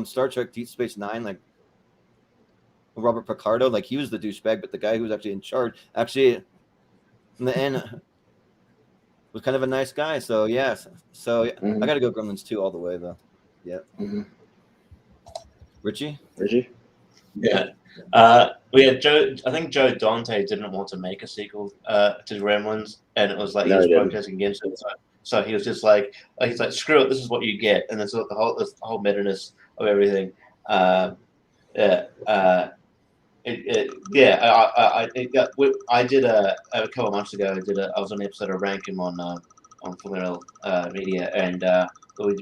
Star Trek Deep Space Nine, like Robert Picardo, like he was the douchebag, but the guy who was actually in charge actually in the end was kind of a nice guy. So yeah, I got to go Gremlins 2 all the way though. Yeah. Richie. Yeah. We had Joe. I think Joe Dante didn't want to make a sequel to Gremlins, and it was like he was protesting against it. So he was just like he's like, screw it, this is what you get, and then sort of the whole meta-ness of everything. I did a couple of months ago. I was on an episode of Rankin on Formula Media, and we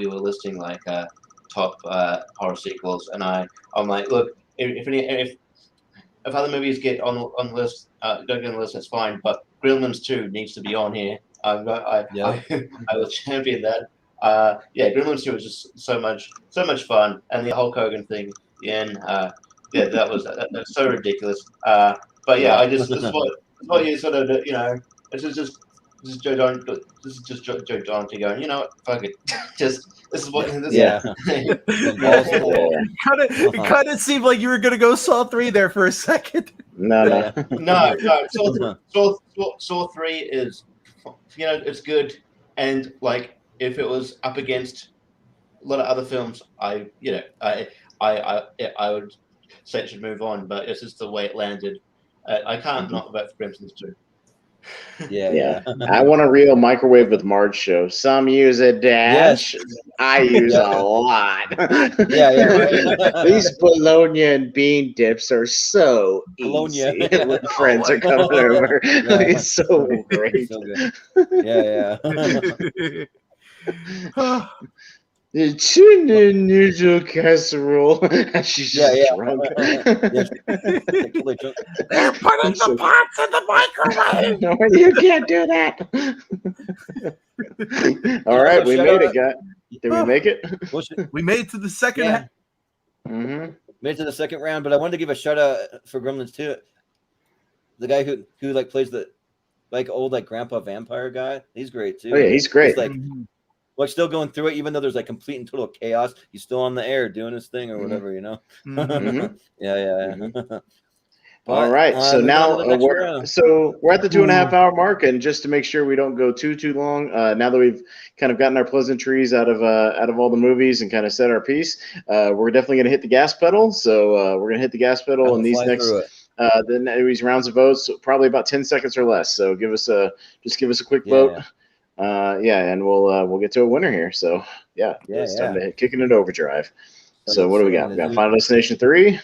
were listing like top horror sequels, and I'm like, look, if other movies get on the list, don't get on the list, that's fine. But Gremlins 2 needs to be on here. I will champion that. Gremlins 2 was just so much fun, and the Hulk Hogan thing again. That was so ridiculous. But yeah, this is what you sort of this is Joe Dante. This is just Joe Dante going, you know what, fuck it, this is what. It kind of seemed like you were gonna go Saw 3 there for a second. No. Saw 3 is, it's good, and like if it was up against a lot of other films, I would say it should move on, but it's just the way it landed. I can't not vote for Gremlins 2. Yeah. I want a real Microwave with Marge show. Some use a dash. Yes. I use a lot. These bologna and bean dips are so easy when friends are coming over. It's so great. So good. The tuna noodle casserole. She's just drunk. They're putting the pots in the microwave. No, you can't do that. All right, we made it, guys. Did we make it? We made it to the second. Made it to the second round, but I wanted to give a shout out for Gremlins 2. The guy who like plays the like old like grandpa vampire guy. He's great too. Oh yeah, he's great. He's like. Like still going through it, even though there's like complete and total chaos. He's still on the air doing his thing or whatever, All right, so now we're at the 2.5 hour mark, and just to make sure we don't go too long, now that we've kind of gotten our pleasantries out of all the movies and kind of set our piece, we're definitely gonna hit the gas pedal. So we're gonna hit the gas pedal in these next. These rounds of votes, so probably about 10 seconds or less. So give us a quick vote. And we'll get to a winner here. So it's time to hit kicking it overdrive. So what do we got? We got Final Destination 3.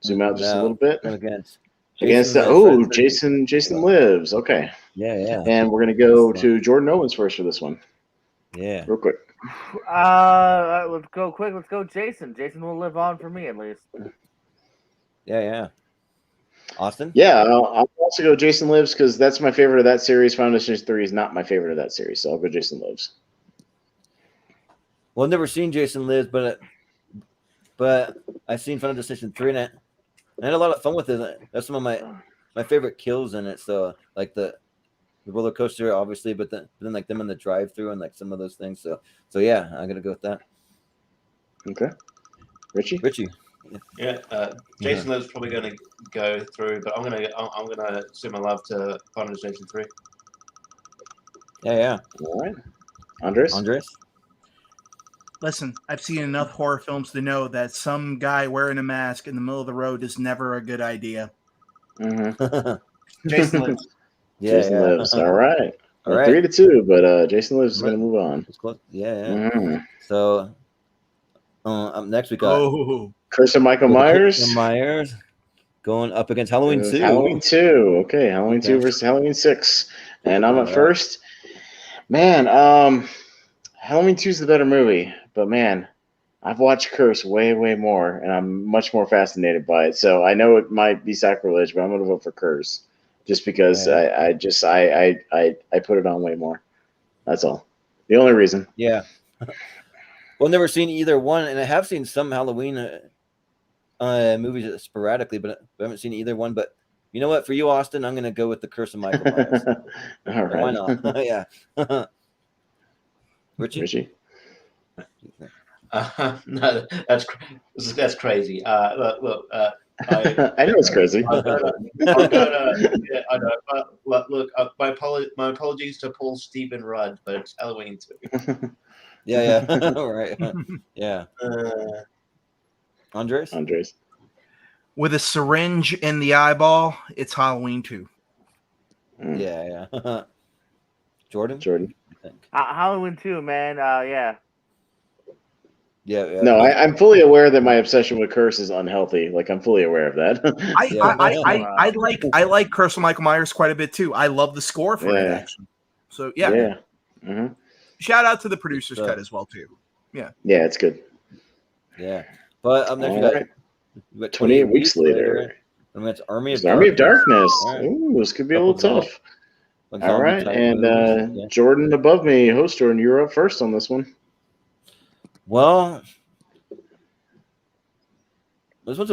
Zoom out just a little bit. Against Jason Lives. Okay. And we're gonna go to Jordan Owens first for this one. Real quick. Let's go quick. Let's go Jason. Jason will live on for me at least. Austin? Yeah, I'll also go Jason Lives because that's my favorite of that series. Final Destination 3 is not my favorite of that series, so I'll go Jason Lives. Well, I've never seen Jason Lives, but but I've seen Final Destination 3 and I had a lot of fun with it. That's some of my favorite kills in it. So like the roller coaster, obviously, but then like them in the drive-through and like some of those things. So yeah, I'm gonna go with that. Okay. Richie. Yeah, Jason Live's probably going to go through, but I'm gonna send my love to Final Destination 3. Yeah. All right. Andres. Listen, I've seen enough horror films to know that some guy wearing a mask in the middle of the road is never a good idea. Mm-hmm. Jason Lives. Jason Lives. All right. All right. 3-2, but Jason Lives is going to move on. It's close. Yeah. Mm-hmm. So up next we got Curse of Michael Myers. Going up against Halloween 2. Halloween 2. Okay, Halloween 2 versus Halloween 6. And I'm at first. Man, Halloween 2 is the better movie, but man, I've watched Curse way, way more, and I'm much more fascinated by it. So I know it might be sacrilege, but I'm going to vote for Curse, just because I put it on way more. That's all. The only reason. Yeah. Well, never seen either one, and I have seen some Halloween movies sporadically, but I haven't seen either one. But you know what? For you, Austin, I'm going to go with The Curse of Michael Myers. All right. Why not? Yeah. Richie? No, that's crazy. Look. I know it's crazy. I know. But look, my apologies to Paul Stephen Rudd, but it's Halloween 2. Yeah. All right. Yeah. Andres? With a syringe in the eyeball, it's Halloween 2. Yeah. Jordan? I think. Halloween 2, man. Yeah. Yeah. No, I'm fully aware that my obsession with Curse is unhealthy. Like, I'm fully aware of that. I like Curse of Michael Myers quite a bit too. I love the score for it actually. So yeah. Mm-hmm. Shout out to the producer's cut as well too. Yeah, it's good. Yeah, but up next we got 28 weeks later. And that's Army of Darkness. Right. Ooh, this could be a little tough. All right, and movies. Jordan above me, host Jordan, you're up first on this one. Well, this was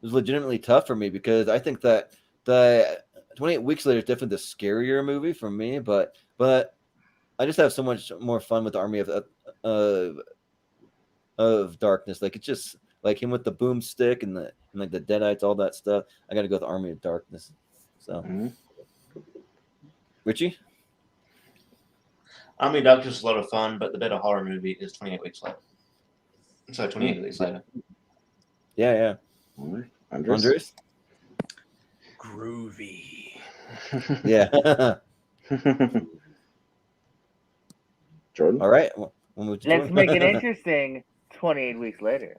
legitimately tough for me because I think that the 28 Weeks Later is definitely the scarier movie for me, but I just have so much more fun with the Army of Darkness. Like, it's just like him with the boomstick and like the Deadites, all that stuff. I got to go with the Army of Darkness. So, Richie? Army of Darkness is a lot of fun, but the better horror movie is 28 Weeks Later. So 28 Weeks Later. Yeah. Andres? groovy. Yeah. Jordan? All right. Let's make it interesting. 28 weeks later.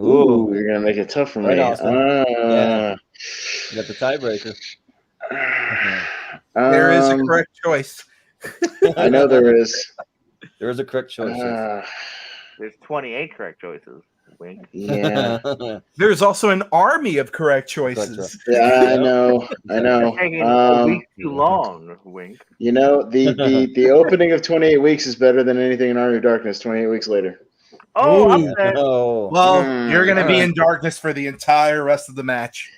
Ooh, you're gonna make it tough for me. Right, yeah. You got the tiebreaker. There is a correct choice. I know there is. There is a correct choice. There's 28 correct choices. Wink. Yeah. There's also an army of correct choices. Yeah, I know. It's taking a week too long. Wink. You know, the opening of 28 Weeks is better than anything in Army of Darkness 28 Weeks later. Oh, Ooh. upset. Oh. Well, you're going to be All right. in darkness for the entire rest of the match.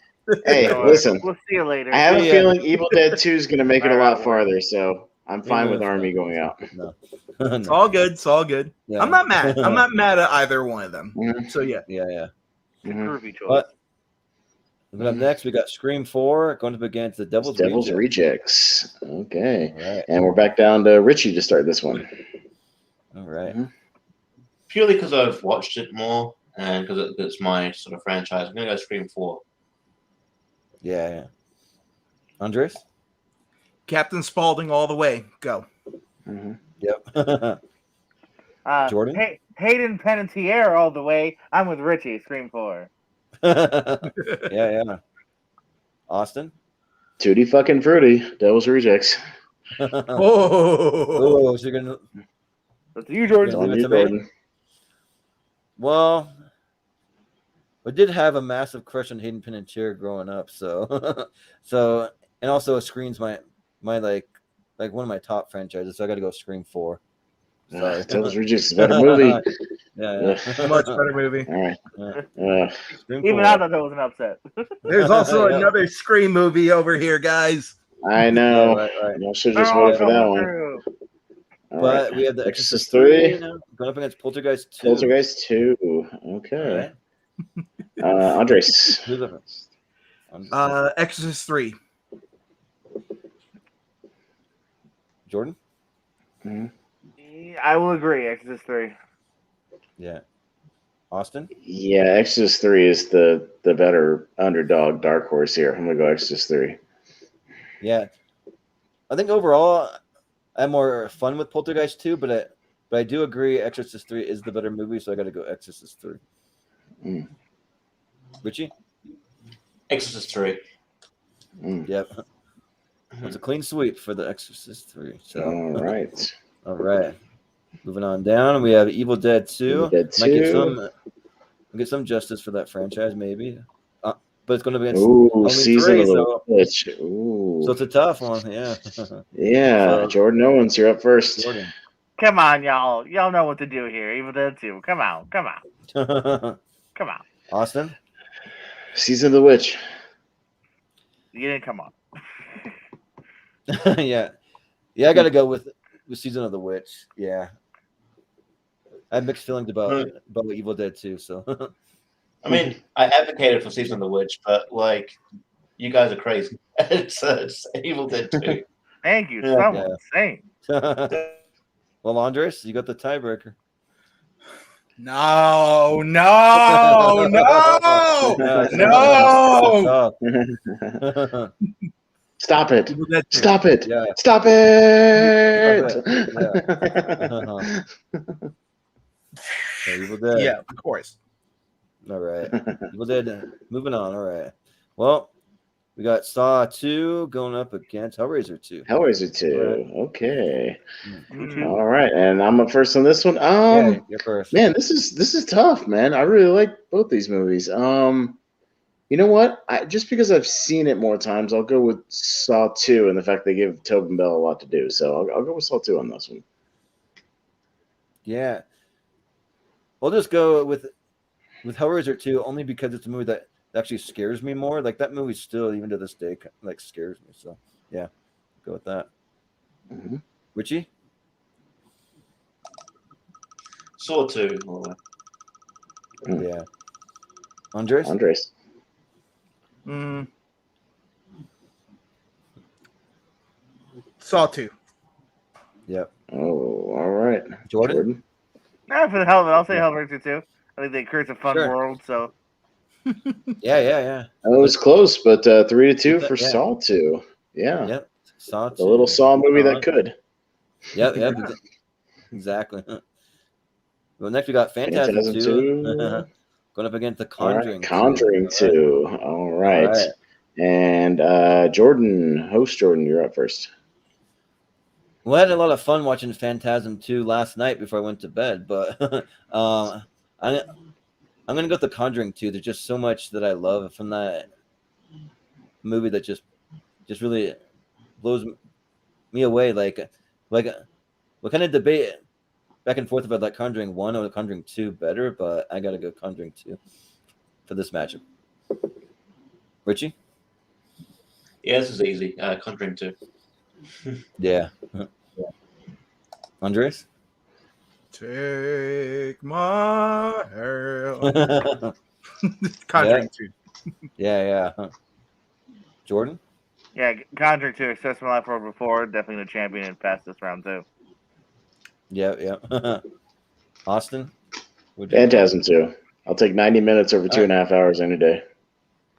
Hey, listen. We'll see you later. I have a feeling Evil Dead 2 is going to make it a lot farther, so I'm fine with Army going out. No. It's all good. It's all good. Yeah. I'm not mad. I'm not mad at either one of them. Mhm. So yeah. Yeah. Groovy choice. But up next, we got Scream 4 going up against the Devil's Rejects. Okay. All right. And we're back down to Richie to start this one. All right. Purely because I've watched it more and because it's my sort of franchise, I'm going to go Scream 4. Yeah. Andres? Captain Spaulding all the way. Go. Mm-hmm. Yep. Jordan? Hayden Panettiere all the way. I'm with Richie. Scream 4. Yeah. Austin? Tutti fucking fruity. Devil's Rejects. Oh. So you're gonna. That's you, Jordan. Leave it to me? Well, I did have a massive crush on Hayden Panettiere growing up, so and also Scream's my like one of my top franchises, so I got to go Scream 4. Sorry. Devil's Rejects is a better movie. Yeah. Much better movie. All right. Even I thought that was an upset. There's also Yeah. another Scream movie over here, guys. I know. Right. Y'all should have just waited for that one. True. All But right. we have the Exorcist Exorcist 3. 3 now, going up against Poltergeist 2. Poltergeist 2. All Okay. right. Andres. Who's up? Exorcist 3. Jordan? I will agree. Exorcist 3. Yeah. Austin? Yeah, Exorcist 3 is the better underdog dark horse here. I'm going to go Exorcist 3. Yeah. I think overall, I had more fun with Poltergeist 2, but I do agree Exorcist 3 is the better movie, so I got to go Exorcist 3. Mm. Richie? Exorcist 3. Yep. It's a clean sweep for the Exorcist 3. So. All right. All right. Moving on down, we have Evil Dead 2. Evil Dead Might get some justice for that franchise, maybe. But it's going to be against Ooh, Halloween Season 3, of the so Witch. Ooh. it's a tough one. Yeah. Yeah, So- Jordan Owens, you're up first. Jordan. Come on, y'all. Y'all know what to do here. Evil Dead 2. Come on. Austin? Season of the Witch. You didn't come on. Yeah. I got to go with Season of the Witch. Yeah. I have mixed feelings about Evil Dead 2, so. I mean, I advocated for Season of the Witch, but like, you guys are crazy. It's Evil Dead 2. Thank you. Yeah. Someone insane. Well, Andres, you got the tiebreaker. No. Stop it. Evil Dead 2. Stop it. Yeah. Stop it. Evil Dead. Yeah, of course. All right. Evil Dead. Moving on. All right. Well, we got Saw 2 going up against Hellraiser 2. Hellraiser 2. Okay. Mhm. All right. And I'm up first on this one. Yeah, you're first. Man, this is tough, man. I really like both these movies. You know what? Just because I've seen it more times, I'll go with Saw 2 and the fact they give Tobin Bell a lot to do. So I'll go with Saw 2 on this one. Yeah. I'll just go with Hellraiser 2 only because it's a movie that actually scares me more. Like that movie still, even to this day, like scares me. So yeah, go with that. Mm-hmm. Richie? Saw 2. Yeah. Andres? Saw 2. Yep. Oh, all right. Jordan? For the hell of it, I'll say Hellraiser 2. I think they create a fun Sure. world, so. Yeah. That was close, but 3-2 for Yeah. Saw 2. Yeah. Yep. Saw 2. The little Saw movie that could. Yep. Exactly. Well, next we got Phantasm 2. Going up against The Conjuring. All right. Conjuring 2. All right. All right. And Jordan, you're up first. Well, I had a lot of fun watching Phantasm 2 last night before I went to bed, but I'm going to go with The Conjuring 2. There's just so much that I love from that movie that just really blows me away. Like what kind of debate back and forth about like Conjuring 1 or Conjuring 2 better, but I got to go Conjuring 2 for this matchup. Richie? Yeah, this is easy. Conjuring 2. Yeah. Andres? Take my hand. Conjuring 2. Yeah. Jordan? Yeah, Conjuring 2, Access My Life World before, definitely the champion and passed this round, too. Yeah. Austin? Phantasm 2. I'll take 90 minutes over 2.5 hours any day.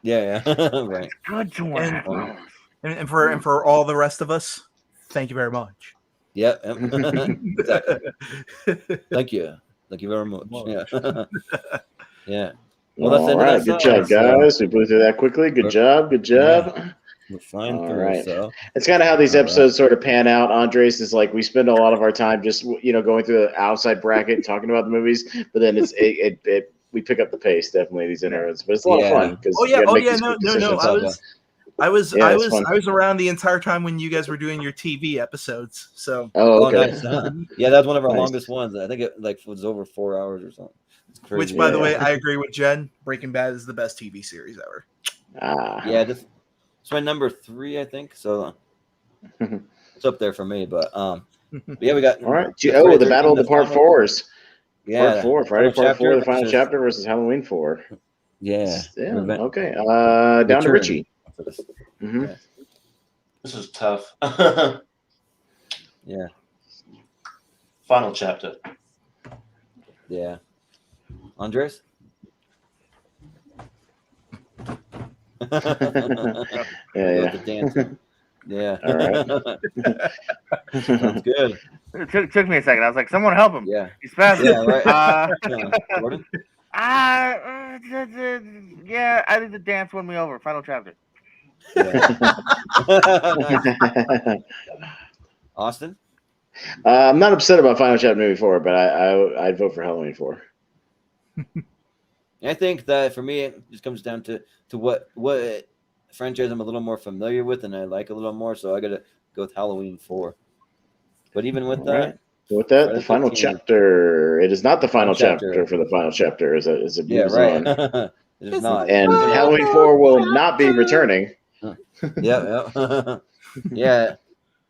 Yeah. Right. Good 2.5 hours. And for all the rest of us, thank you very much. Yep. Exactly. Thank you very much. Yeah. Well, that's the All end right. of Good that job, song, guys. We blew through that quickly. Good job. Yeah. We're flying All through. right. So It's kind of how these All episodes sort of pan out. Andres is like we spend a lot of our time just going through the outside bracket, talking about the movies, but then we pick up the pace definitely these interludes. But it's a lot of fun because No. I was Yeah, it's fun. around the entire time when you guys were doing your TV episodes. So Oh, okay. nice. Yeah, that was one of our Nice. longest ones. I think it was over 4 hours or something. It's crazy. which, by the Yeah. way, I agree with Jen. Breaking Bad is the best TV series ever. Yeah, it's my number 3, I think. So it's up there for me. But yeah, we got All right. the Oh, Friday the battle of the 13th, part final- fours. Yeah, Part 4, Friday final part 4, the final versus- chapter versus Halloween 4. Yeah. Revenge- Okay. Down to Return. Richie. Mm-hmm. Yeah. This is tough. Yeah. Final chapter. Yeah. Andres? Yeah. The dancing. Yeah. All right. Sounds good. It took me a second. I was like, someone help him. Yeah. He's fast. Yeah, right. Gordon? Yeah, I think the dance won me over. Final chapter. Yeah. Nice. Austin? I'm not upset about Final Chapter movie 4, but I'd vote for Halloween 4. I think that for me, it just comes down to what franchise I'm a little more familiar with and I like a little more. So I got to go with Halloween 4. But even with All that, right. With that, Friday the final 13th. chapter. It is not the final Chapter. chapter for the final chapter. Is a yeah, Blues right. on. It is not. And Halloween 4 will not be returning. Yeah. Yeah.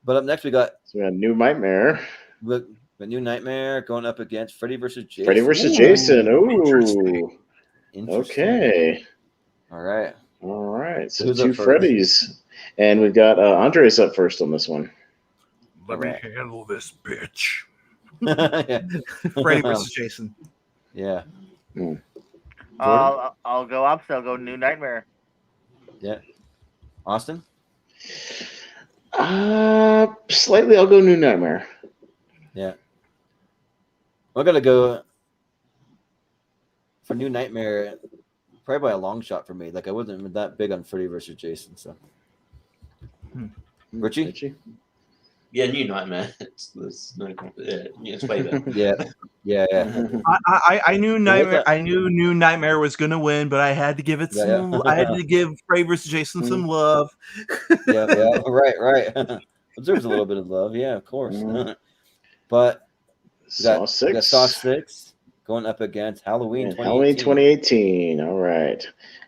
But up next, we got So we got New Nightmare. the New Nightmare going up against Freddy versus Jason. Freddy versus Ooh, Jason. Ooh. interesting. Interesting. Okay. All right. All right. So Who's 2 up first? Freddys. And we've got Andres up first on this one. Let me Alright. handle this bitch. Yeah. Freddy versus Jason. Yeah. I'll go opposite. I'll go New Nightmare. Yeah. Austin? Slightly, I'll go New Nightmare. Yeah. I got to go for New Nightmare, probably by a long shot for me. Like, I wasn't even that big on Freddy versus Jason. So, Richie? Richie? Yeah, New Nightmare. It's way better. Yeah. I knew Nightmare. I knew New Nightmare was gonna win, but I had to give it some. Yeah. I had to give Freddy versus Jason some love. Yeah. Right. Deserves a little bit of love. Yeah, of course. But we got Saw 6 going up against Halloween 2018. Halloween 2018. All right.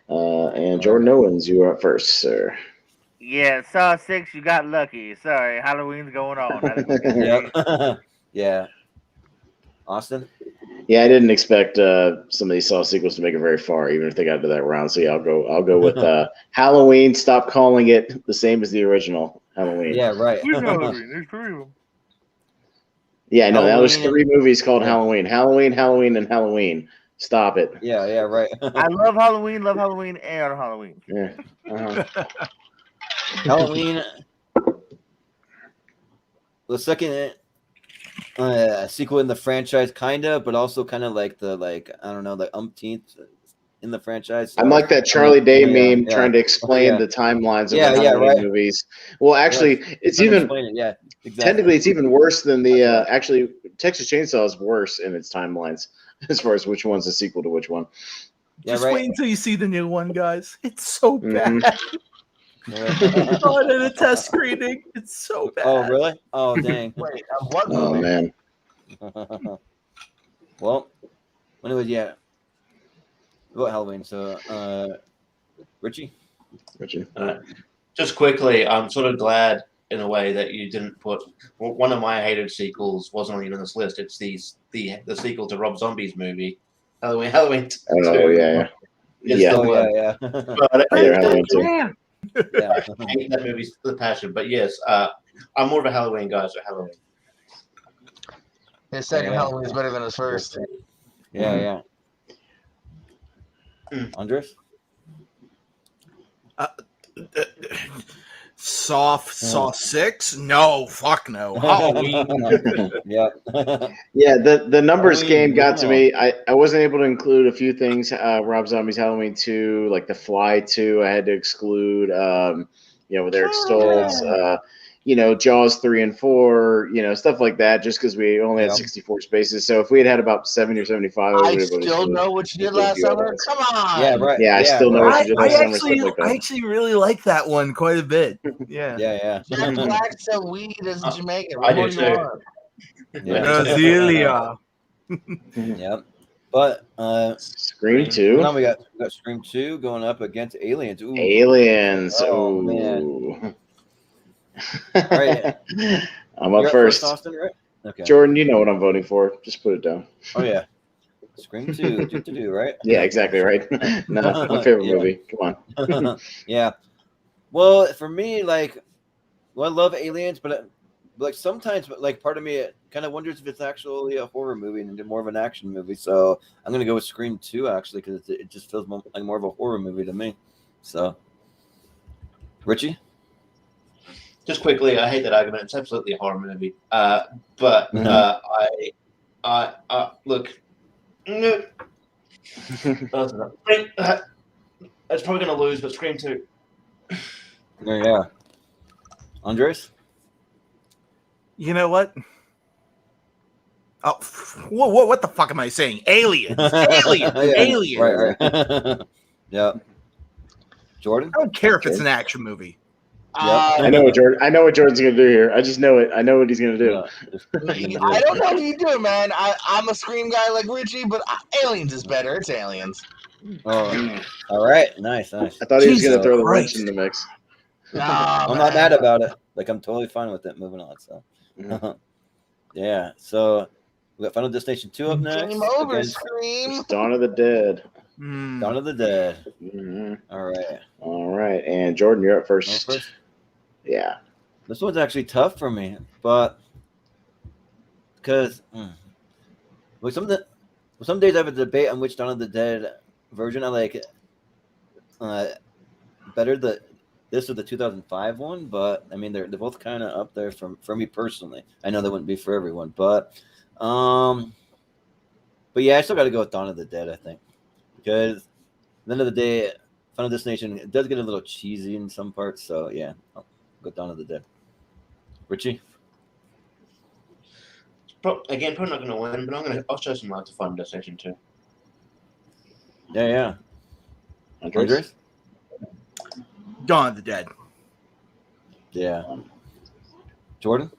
And Jordan Owens, you are up first, sir. Yeah, Saw 6, you got lucky. Sorry, Halloween's going on. Yep. Yeah. Austin? Yeah, I didn't expect some of these Saw sequels to make it very far, even if they got to that round. So yeah, I'll go with Halloween. Stop calling it the same as the original Halloween. Yeah, right. There's 3 of them. Yeah, no, that was Halloween 3 movies called Yeah. Halloween, and Halloween. Stop it. Yeah, right. I love Halloween, and Halloween. Yeah. Uh-huh. Halloween, the second sequel in the franchise, kind of, but also kind of like I don't know, the umpteenth in the franchise. So, I'm like that Charlie Day meme yeah. trying to explain Yeah. the timelines of Yeah, the yeah, Halloween right. movies. Well, actually, it's Trying to even explain it, yeah, exactly. technically it's even worse than the actually Texas Chainsaw is worse in its timelines as far as which one's a sequel to which one. Yeah, Just right. wait until you see the new one, guys. It's so Mhm. bad. Yeah. Saw it at a test screening. It's so bad. Oh, really? Oh, dang. Wait, what Oh movie? man. Well, anyways, yeah. About Halloween, so Richie? Richard. Just quickly, I'm sort of glad in a way that you didn't put one of my hated sequels wasn't even on this list. It's the sequel to Rob Zombie's movie, Halloween. Oh 2. yeah. Is Yeah. the Oh, one. yeah. But They're Halloween too. Yeah. I hate that movie with a passion. But yes, I'm more of a Halloween guy, so Halloween. His second Yeah. Halloween is better than his first. Yeah. Andres? Saw 6? No, fuck no. Halloween. Yeah. Yeah, the numbers Halloween, game got to wow. me. I wasn't able to include a few things. Rob Zombie's Halloween 2, like The Fly 2, I had to exclude. With Eric Stoltz. Jaws 3 and 4, stuff like that, just because we only had Yeah. 64 spaces. So if we had about 70 or 75, I still know what you did last summer. Come on. Yeah, right. Yeah, I still know what you did last summer. Actually, Stuff like that. I actually really like that one quite a bit. Yeah. Yeah. Jack Black sell weed as a Jamaican. I What do more do you too. want? Yeah. Brasilia. Yep. But Scream now 2. we got Scream 2 going up against Aliens. Ooh. Aliens. Oh, Ooh. Right. I'm You're up first. Austin, right? Okay. Jordan, you know what I'm voting for. Just put it down. Oh yeah. Scream 2, right? Yeah, exactly right. No, my favorite Yeah. movie. Come on. Yeah. Well, for me, I love Aliens, but sometimes, part of me kind of wonders if it's actually a horror movie and more of an action movie. So I'm gonna go with Scream 2 actually, because it just feels like more of a horror movie to me. So, Richie. Just quickly, I hate that argument. It's absolutely a horror movie. But I look. No. It's probably going to lose, but Scream 2. Yeah. Andres? You know what? Oh, what the fuck am I saying? Aliens. Aliens. Yeah. Aliens. Right. Yeah. Jordan? I don't care if it's an action movie. I know what Jordan's gonna do here. I just know it. I know what he's gonna do. I don't know what you do, man. I'm a Scream guy like Richie, but Aliens is better. It's Aliens. Oh, all right. Nice. I thought he was gonna Jesus throw the Christ. wrench in the mix. I'm not mad about it. I'm totally fine with it. Moving on. So, yeah. So we got Final Destination 2 up next. Game over, against Scream. Dawn of the Dead. Dawn of the Dead. All right. And Jordan, you're up first. First? Yeah. This one's actually tough for me, but because some days I have a debate on which Dawn of the Dead version I like better, this or the 2005 one. But I mean, they're both kind of up there for me personally. I know they wouldn't be for everyone, but yeah, I still got to go with Dawn of the Dead. I think because at the end of the day, Final Destination, it does get a little cheesy in some parts. So yeah, I'll go Dawn of the Dead. Richie? Again, probably not going to win, but I'll show some love to Final Destination 2. Yeah. Andres? Dawn of the Dead. Yeah. Jordan?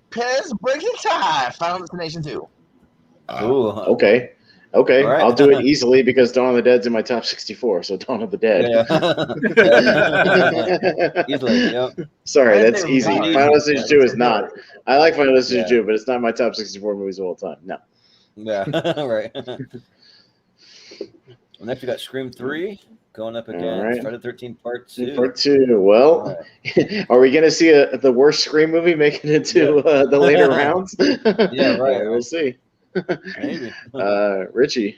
Pez breaking tie. Final Destination 2. Ooh. Okay. All right. I'll do it easily because Dawn of the Dead's in my top 64. So Dawn of the Dead. Yeah. Easily. Yep. Sorry, that's easy. Easy. Final Destination 2 is not. I like Final Destination 2, but it's not my top 64 movies of all time. No. Yeah. Right. Well, next we got Scream 3 going up against Friday the 13th Part 2. Part 2. Well, are we going to see the worst Scream movie making it to the later rounds? Yeah, right. We'll see. Maybe. Richie.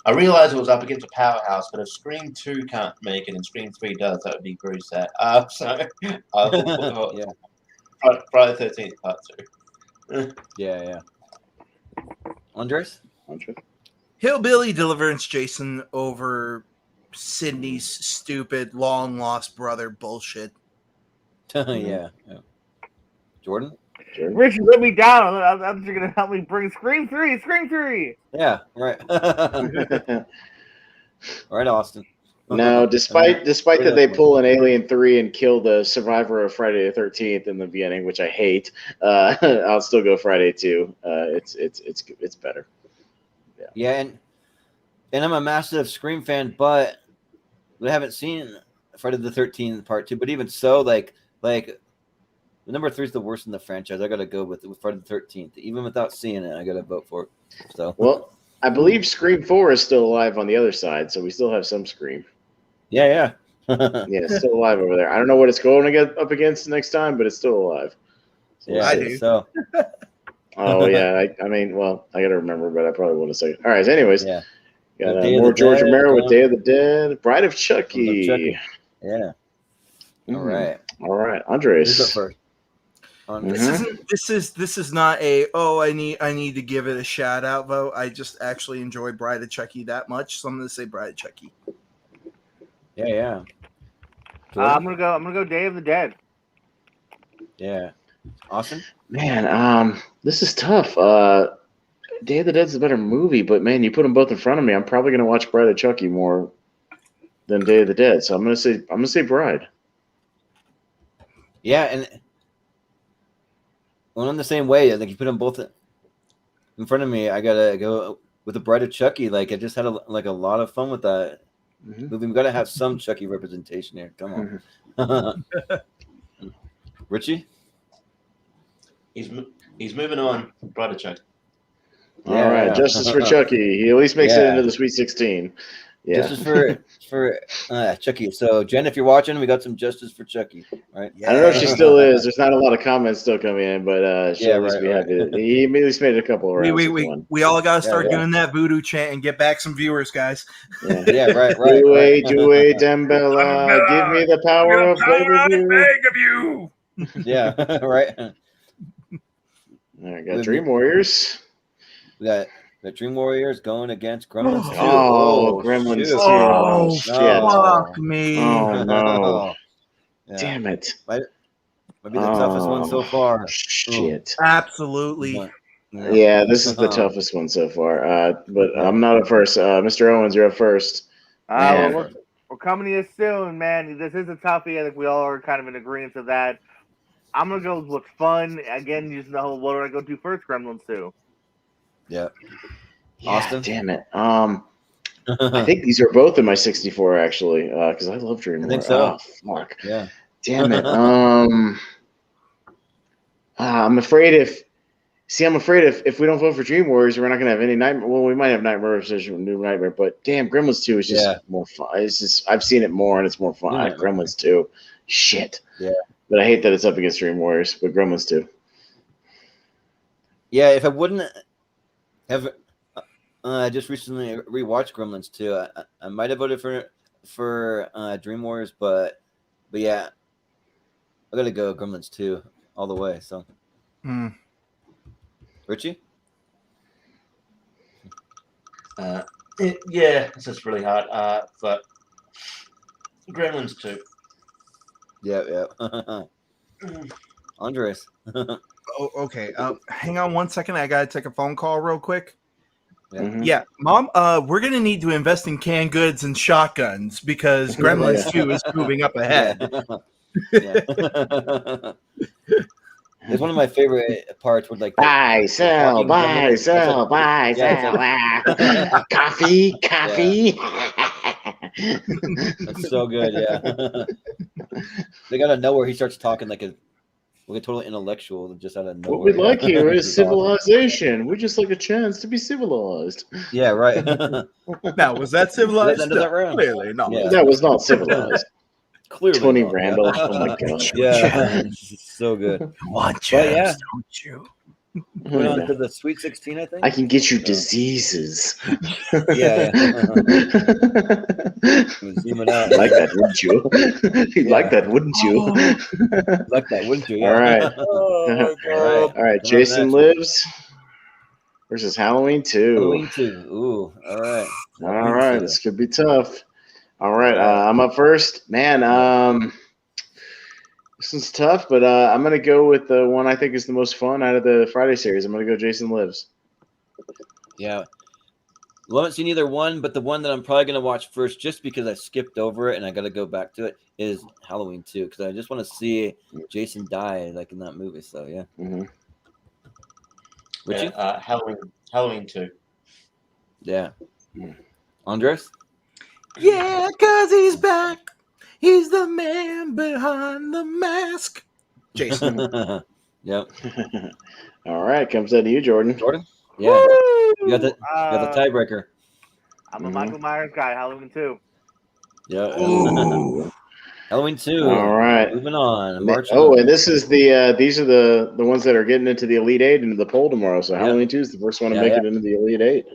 I realized it was up against a powerhouse, but if Scream 2 can't make it and Scream 3 does, that would be very sad. So Friday the 13th Part 2. Yeah. Andres? Hillbilly Deliverance Jason over Sydney's stupid long lost brother bullshit. Yeah. Jordan? Richie, let me down. I'm just gonna help me bring Scream 3. Scream 3. Yeah, right. Right, Austin. No, despite that they pull an Alien 3 and kill the survivor of Friday the 13th in the beginning, which I hate, I'll still go Friday 2. It's better. Yeah, and I'm a massive Scream fan, but I haven't seen Friday the 13th Part 2. But even so, like the number 3 is the worst in the franchise. I got to go with Friday the 13th. Even without seeing it, I got to vote for it. So well, I believe Scream 4 is still alive on the other side, so we still have some Scream. Yeah. Yeah, it's still alive over there. I don't know what it's going to get up against next time, but it's still alive. So yeah, I do. So. Oh yeah, I mean, well, I got to remember, but I probably want to say. All right, anyways, Yeah. Got more George Romero with Day of the Dead, Bride of Chucky. Yeah. All right, Andres. Who's up first? This is not a I need to give it a shout out vote. I just actually enjoy Bride of Chucky that much, so I'm gonna say Bride of Chucky. Yeah. I'm gonna go Day of the Dead. Yeah. Austin? Man, this is tough. Day of the Dead's a better movie, but man, you put them both in front of me. I'm probably gonna watch Bride of Chucky more than Day of the Dead. So I'm gonna say Bride. Yeah, and well, I'm the same way. I think you put them both in front of me. I gotta go with the Bride of Chucky. Like I just had a lot of fun with that movie. We gotta have some Chucky representation here. Come on, Richie. He's moving on. Bride of Chucky. All right, justice for Chucky. He at least makes it into the Sweet 16. Yeah, justice for Chucky. So Jen, if you're watching, we got some justice for Chucky. Right? I don't know if she still is. There's not a lot of comments still coming in, but she'll at least be happy. He at least made a couple of rounds. We all got to start doing that voodoo chant and get back some viewers, guys. Yeah, right. Dewey, Dembella, give me the power of you. Yeah, right. All right, got Dream Warriors. We got Dream Warriors going against Gremlins 2. Gremlins 2. Oh, shit. Fuck me. Oh, no. Yeah. Damn it. Might be the toughest one so far. Shit. Absolutely. Yeah, this is the toughest one so far. But I'm not up first. Mr. Owens, you're up first. We're coming to you soon, man. This is a toughie. I think we all are kind of in agreement of that. I'm going to go with what's fun. Again, you know, what do I go to first? Gremlins 2. Yeah. Austin? Damn it. I think these are both in my 64 actually, because I love Dream Warriors. I think so. Oh, fuck. Yeah. Damn it. I'm afraid if we don't vote for Dream Warriors, we're not gonna have any Nightmare. Well, we might have Nightmare Obsession, New Nightmare, but damn, Gremlins 2 is just more fun. It's just I've seen it more and it's more fun. Gremlins 2, shit. Yeah. But I hate that it's up against Dream Warriors, but Gremlins 2. Yeah, if I wouldn't have just recently rewatched Gremlins 2, I might have voted for Dream Warriors, but yeah, I gotta go Gremlins 2 all the way. So, Richie? Yeah, this is really hard. But Gremlins 2. Yeah. Andres. Oh, okay. Hang on one second. I gotta take a phone call real quick. Yeah. Mom. We're gonna need to invest in canned goods and shotguns because Gremlins 2 is moving up ahead. It's one of my favorite parts with like buy, sell. Coffee. That's so good. Yeah. They gotta know where he starts talking like a totally intellectual, just out of nowhere. What we like here is civilization. We just like a chance to be civilized. Yeah, right. Now, was that civilized? Clearly not. Yeah. That was not civilized. Clearly, Tony not. Randall. Oh my gosh. Yeah, so good. Watch it, don't you? Went on to the Sweet 16, I think. I can get you diseases. Yeah. Zooming out. Like that, wouldn't you? You'd like that, wouldn't you? Like that, wouldn't you? Yeah. All right. All right. Jason Lives versus Halloween 2. Halloween 2. Ooh. All right. All right. This could be tough. All right. I'm up first. Man, this one's tough, but I'm going to go with the one I think is the most fun out of the Friday series. I'm going to go Jason Lives. Yeah. I haven't seen either one, but the one that I'm probably going to watch first, just because I skipped over it and I got to go back to it, is Halloween 2, because I just want to see Jason die like in that movie. So, yeah. Richie? Halloween 2. Yeah. Andres? Yeah, because he's back. He's the man behind the mask. Jason. Yep. All right. Comes out to you, Jordan. Yeah. You got the tiebreaker. I'm a Michael Myers guy. Halloween 2. Yeah. Ooh. Halloween 2. All right. Moving on. And this is these are the ones that are getting into the Elite 8 into the poll tomorrow. So Halloween 2 is the first one to make it into the Elite 8.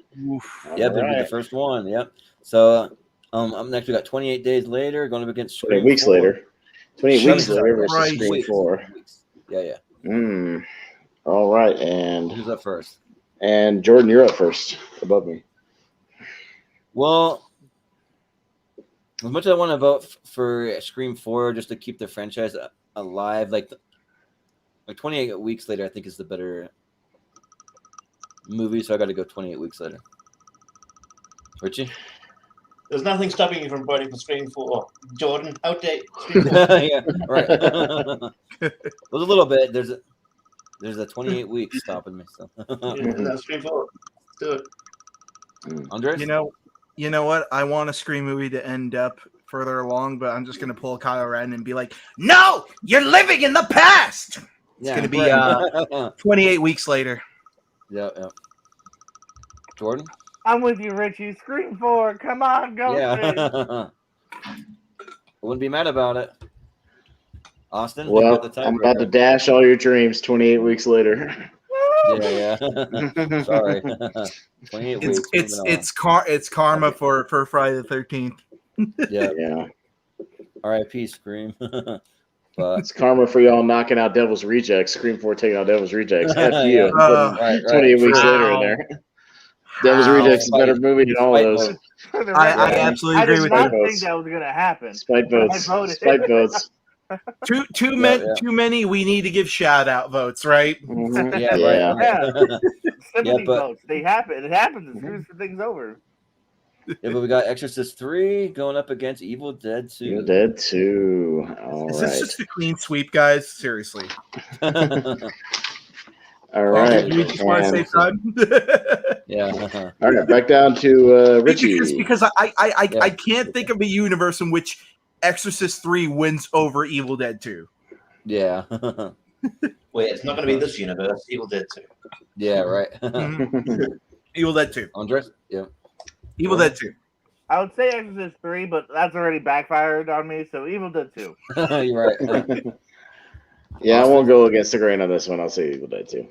Yep, it'll be the first one. Yep. So up next we got 28 days later going up against Scream 28 weeks 4. later. 28 weeks later versus Scream 4. Yeah. All right, and who's up first? And Jordan, you're up first above me. Well, As much as I want to vote for Scream 4 just to keep the franchise alive, like 28 weeks later, I think is the better movie. So I got to go 28 weeks later. Richie? There's nothing stopping you from voting for Scream 4. Jordan, outdate Scream 4. Yeah, right. There's a little bit. There's a 28 weeks stopping me. So. No, Scream 4. Do it. Andres? You know what? I want a Scream movie to end up further along, but I'm just gonna pull Kyle Ren and be like, "No, you're living in the past." It's gonna be 28 weeks later. Yeah. Jordan? I'm with you, Richie. Scream 4. Come on, go. Yeah. Wouldn't be mad about it. Austin? Well, I'm about to dash all your dreams 28 weeks later. Yeah. Sorry. 28 weeks. It's karma for Friday the 13th. Yeah. R.I.P. Scream. But it's karma for y'all knocking out Devil's Rejects. Scream 4 taking out Devil's Rejects. F you. Right. 28 weeks later in there. Devil's Rejects is a better movie than all of those. I absolutely agree with you. I did not think that was going to happen. Spite votes. Spite votes. Too many. We need to give shout out votes, right? Mm-hmm. Yeah. Sympathy votes. They happen. It happens. It screws things over. Yeah, but we got Exorcist 3 going up against Evil Dead 2. Evil Dead 2. Is this just a clean sweep, guys? Seriously. All right. You just want to save time? Yeah. All right, back down to Richie. Because I can't think of a universe in which Exorcist 3 wins over Evil Dead 2. Yeah. Wait, it's not going to be this universe. Evil Dead 2. Yeah, right. Evil Dead 2. Andres? Yeah. Evil Dead 2. I would say Exorcist 3, but that's already backfired on me, so Evil Dead 2. You're right. Yeah, I won't go against the grain on this one. I'll say Evil Dead 2.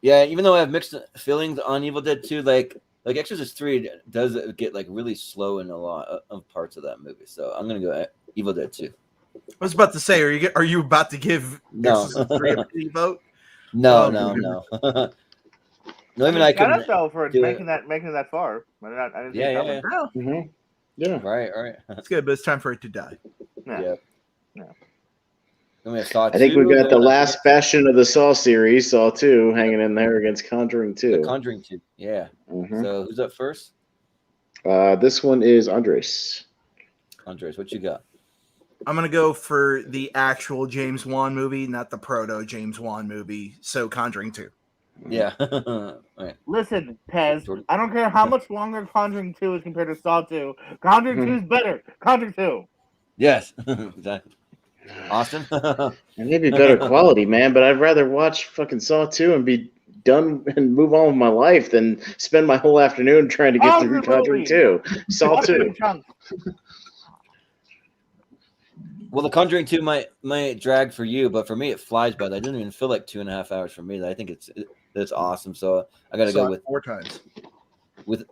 Yeah, even though I have mixed feelings on Evil Dead 2, like Exorcist 3 does get like really slow in a lot of parts of that movie. So I'm gonna go Evil Dead 2. I was about to say, are you about to give Exorcist 3 a pity vote? No. No, even I Shout couldn't out though for making that far. I didn't Yeah. Mm-hmm. Yeah. Right. It's good, but it's time for it to die. Yeah. Then we have I think we got the last bastion of the Saw series, Saw 2, hanging in there against Conjuring 2. The Conjuring 2, yeah. Mm-hmm. So who's up first? This one is Andres. Andres, what you got? I'm going to go for the actual James Wan movie, not the proto James Wan movie. So Conjuring 2. Yeah. Right. Listen, Pez, I don't care how much longer Conjuring 2 is compared to Saw 2. Conjuring 2 is better. Conjuring 2. Yes, exactly. Austin? It may be better quality, man, but I'd rather watch fucking Saw 2 and be done and move on with my life than spend my whole afternoon trying to get through Conjuring 2. Saw 2. Well, The Conjuring 2 might drag for you, but for me, it flies by. That didn't even feel like 2.5 hours for me. I think it's awesome. So I got to go with 4 times. With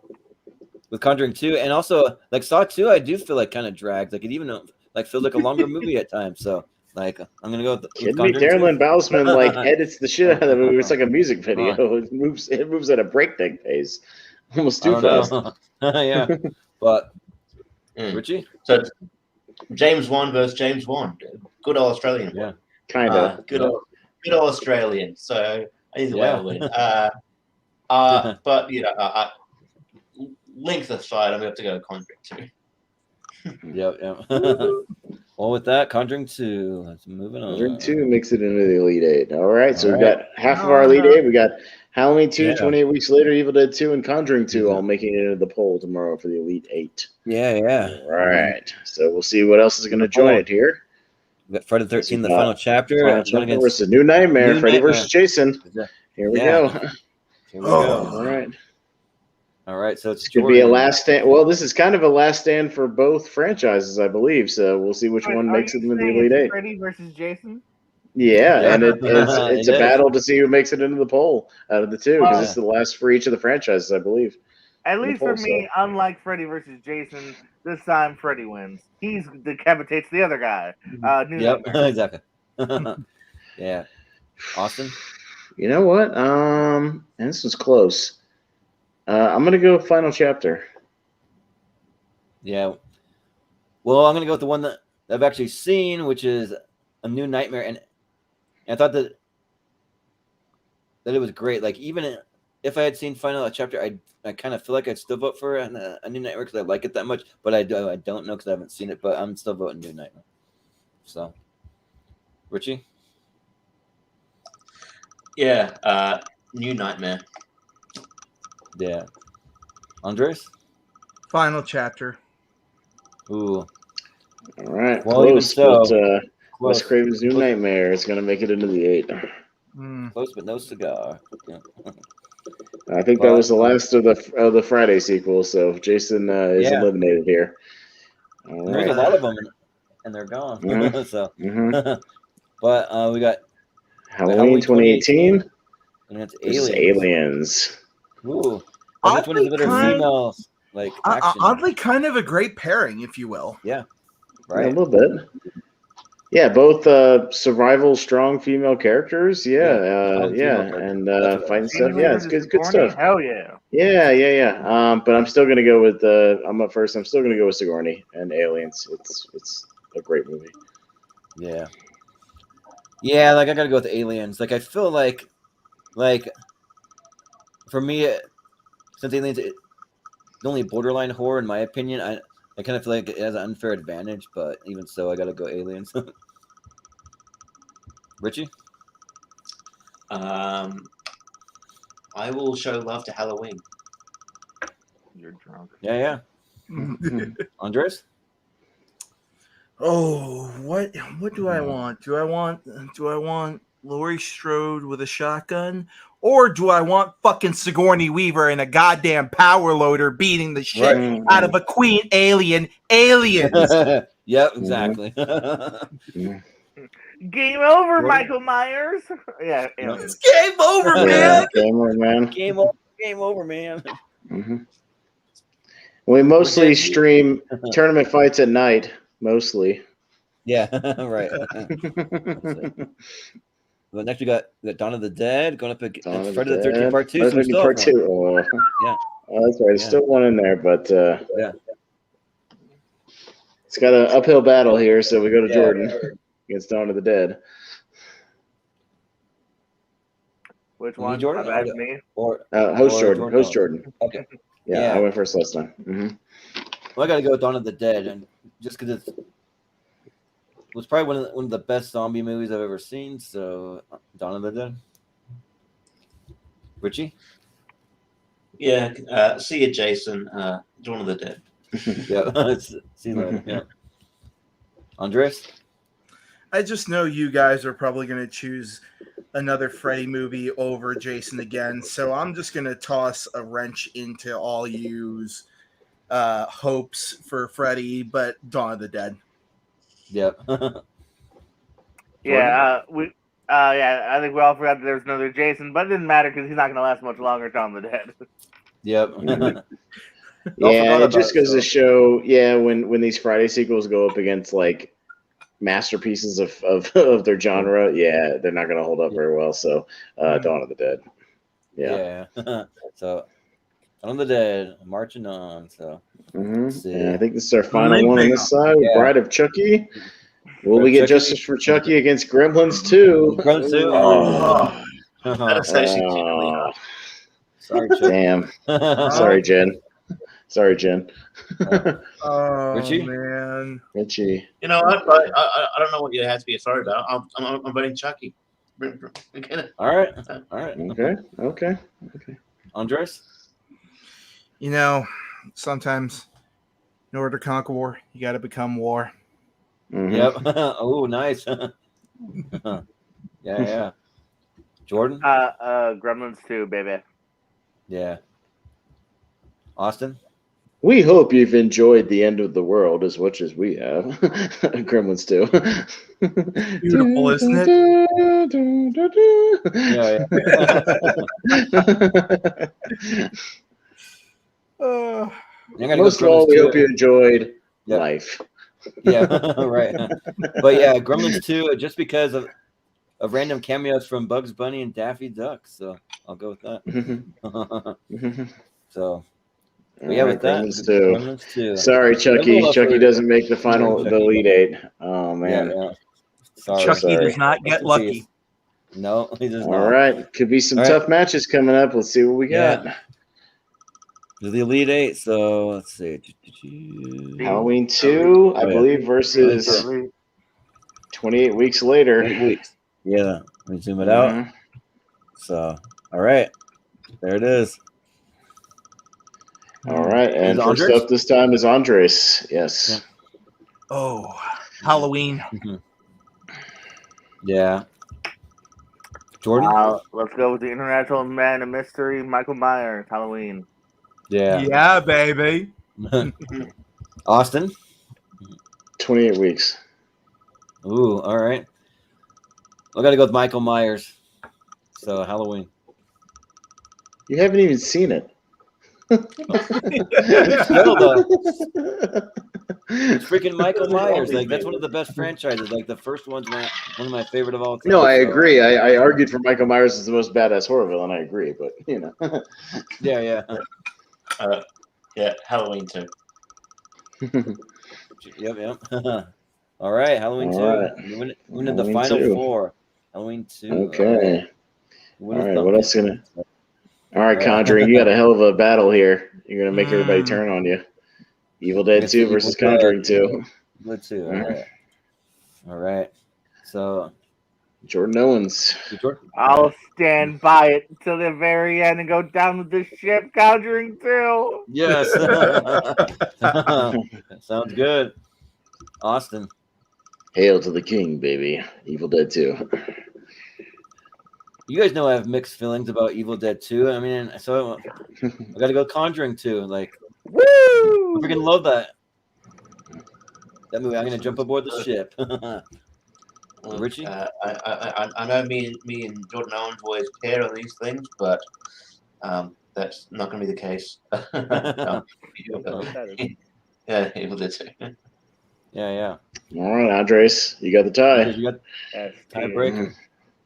Conjuring 2. And also, like Saw 2, I do feel like kind of drags. Like it even feels like a longer movie at times. So like I'm gonna go with Darren Lynn Bousman edits the shit out of the movie. It's like a music video. It moves at a breakneck pace, almost too fast. Yeah, but Richie. So it's James Wan versus James Wan. Good old Australian. Yeah, kind of. Good old Australian. So either way, I'll win. But length aside, I'm going to have to go Conjuring 2. Yep. Well, with that, Conjuring 2. Let's move on. Conjuring 2 makes it into the Elite 8. All right, so we've got half of our Elite 8. We got Halloween 2, 28 weeks later, Evil Dead 2, and Conjuring 2 all making it into the poll tomorrow for the Elite 8. Yeah. All right, so we'll see what else is going to join it here. We got Friday the 13th, the final chapter. Final chapter versus New Nightmare. Freddy versus Jason. Here we go. All right, so it's could be a last stand. Well, this is kind of a last stand for both franchises, I believe. So we'll see which one makes it into the Elite 8. Freddy versus Jason? Yeah, and it's a battle to see who makes it into the poll out of the two, because it's the last for each of the franchises, I believe. At least for me, unlike Freddy versus Jason, this time Freddy wins. He decapitates the other guy. Exactly. Yeah. Austin? You know what? And this was close. I'm going to go Final Chapter. Yeah. Well, I'm gonna go with the one that I've actually seen, which is A New Nightmare, and I thought that it was great. Like even if I had seen Final Chapter, I kind of feel like I'd still vote for A New Nightmare because I like it that much. But I don't know because I haven't seen it. But I'm still voting New Nightmare. So, Richie. Yeah, New Nightmare. Yeah. Andres. Final Chapter. Ooh. All right, Well, even close, so, but Wes close. Craven's New Nightmare is going to make it into the 8. Close, but no cigar. Yeah. I think that was the last of the Friday sequel, so Jason is eliminated here. All There's right. a lot of them, and they're gone. Mhm. So, Mhm. but we got Halloween 2018. and it's Versus Aliens. Aliens. Ooh. And which one is the better females? Like action? Oddly, kind of a great pairing, if you will. Yeah. Yeah, Right. a little bit. Yeah, both survival strong female characters. Yeah, and fighting stuff. Yeah, it's good stuff. Hell yeah. Yeah. But I'm still gonna go with I'm up first. I'm still gonna go with Sigourney and Aliens. It's a great movie. Yeah. Yeah, like I gotta go with Aliens. Like I feel like for me, since Aliens is the only borderline horror in my opinion, I kind of feel like it has an unfair advantage. But even so, I gotta go Aliens. Richie. I will show love to Halloween. You're drunk. Yeah. Andres. Oh, what do I want? Do I want Laurie Strode with a shotgun, or do I want fucking Sigourney Weaver in a goddamn power loader beating the shit out of a queen alien? Aliens. Yep, exactly. Game over, Michael Myers. Yeah, it's game over, man. Game over, man. Game over, man. Mm-hmm. We mostly stream tournament fights at night, mostly. Yeah, right. But next we got Dawn of the Dead going up against Friday the 13th Part 2. Part 2. Oh. Yeah. Oh, that's right. There's still one in there, but yeah. It's got an uphill battle here, so we go to Jordan against Dawn of the Dead. Which one? Jordan? Me? Host Jordan. Okay. Yeah, I went first last time. Mm-hmm. Well, I got to go with Dawn of the Dead, and just because it was probably one of the best zombie movies I've ever seen. So, Dawn of the Dead. Richie. Yeah. See you, Jason. Dawn of the Dead. Yeah. See you later. Yeah. Andres. I just know you guys are probably going to choose another Freddy movie over Jason again, so I'm just going to toss a wrench into all you's hopes for Freddy, but Dawn of the Dead. Yep. Yeah, I think we all forgot that there's another Jason, but it didn't matter because he's not going to last much longer. Dawn of the Dead. Yep. Yeah, it just goes to show. Yeah, when these Friday sequels go up against like masterpieces of their genre, they're not going to hold up very well. So, Dawn of the Dead. Yeah. So, Dawn of the Dead, marching on. So, I think this is our final one on this side. Bride of Chucky. Will we get justice for Chucky against Gremlins 2? Gremlins 2. Oh. That's actually really hard. Sorry, Chucky. Damn. Sorry, Jen. Sorry, Jen. Oh, Richie? man. Richie. You know what? I don't know what you have to be sorry about. I'm voting Chucky. All right. Okay. Andres? You know, sometimes in order to conquer war, you got to become war. Mm-hmm. Yep. Oh, nice. Yeah. Jordan? Gremlins 2, baby. Yeah. Austin? We hope you've enjoyed The End of the World as much as we have. Gremlins 2. Beautiful, isn't it? Most of all, we hope you enjoyed life. Yeah, right. But yeah, Gremlins 2, just because of random cameos from Bugs Bunny and Daffy Duck. So I'll go with that. So. But yeah, with that, Gremlins 2. Gremlins 2. Sorry, Chucky. Gremlins Chucky for- doesn't make the final, Chucky. the Elite Eight. Oh man. Yeah. Sorry. Chucky sorry. does not Rest get in lucky. peace. No, he does All not. right, could be some All right. tough matches coming up. Let's see what we got. There's the Elite Eight, so let's see. Halloween 2, I Oh, yeah. believe, versus 28 weeks later. 8 weeks. Yeah, let me zoom it out. Mhm. So, all right, there it is. All right, and Is it first Andres? up this time is Andres. Yes. Oh, Halloween. Yeah. Jordan? Let's go with the International Man of Mystery, Michael Myers, Halloween. Yeah. Yeah, baby. Austin? 28 weeks. Ooh, all right. I got to go with Michael Myers. So, Halloween. You haven't even seen it. Still, though. It's freaking Michael Myers. Like, that's one of the best franchises. Like, the first one's one of my favorite of all time. No, I so. agree. I argued for Michael Myers as the most badass horror villain. I agree, but you know. Yeah. Yeah, Halloween 2. Yep. All right, Halloween 2. All right. We did the Halloween final 2. 4. Halloween 2. Okay. All All right. What else gonna? All right, Conjuring. You got a hell of a battle here. You're gonna make everybody turn on you. Evil Dead Guess 2 Evil versus Dead. Conjuring 2. Evil 2. All right. So, Jordan Owens. Jordan? I'll stand by it until the very end and go down with the ship, Conjuring 2. Yes. Sounds good. Austin. Hail to the king, baby. Evil Dead 2. You guys know I have mixed feelings about Evil Dead 2. I mean, so I got to go Conjuring 2. Like, Woo! I freaking love that movie. I'm gonna jump aboard the ship. Richie? I know me and Jordan Owens always care on these things, but that's not going to be the case. No. Yeah, Evil Dead 2. Yeah. All right, Andres, you got the tie. You got tiebreaker.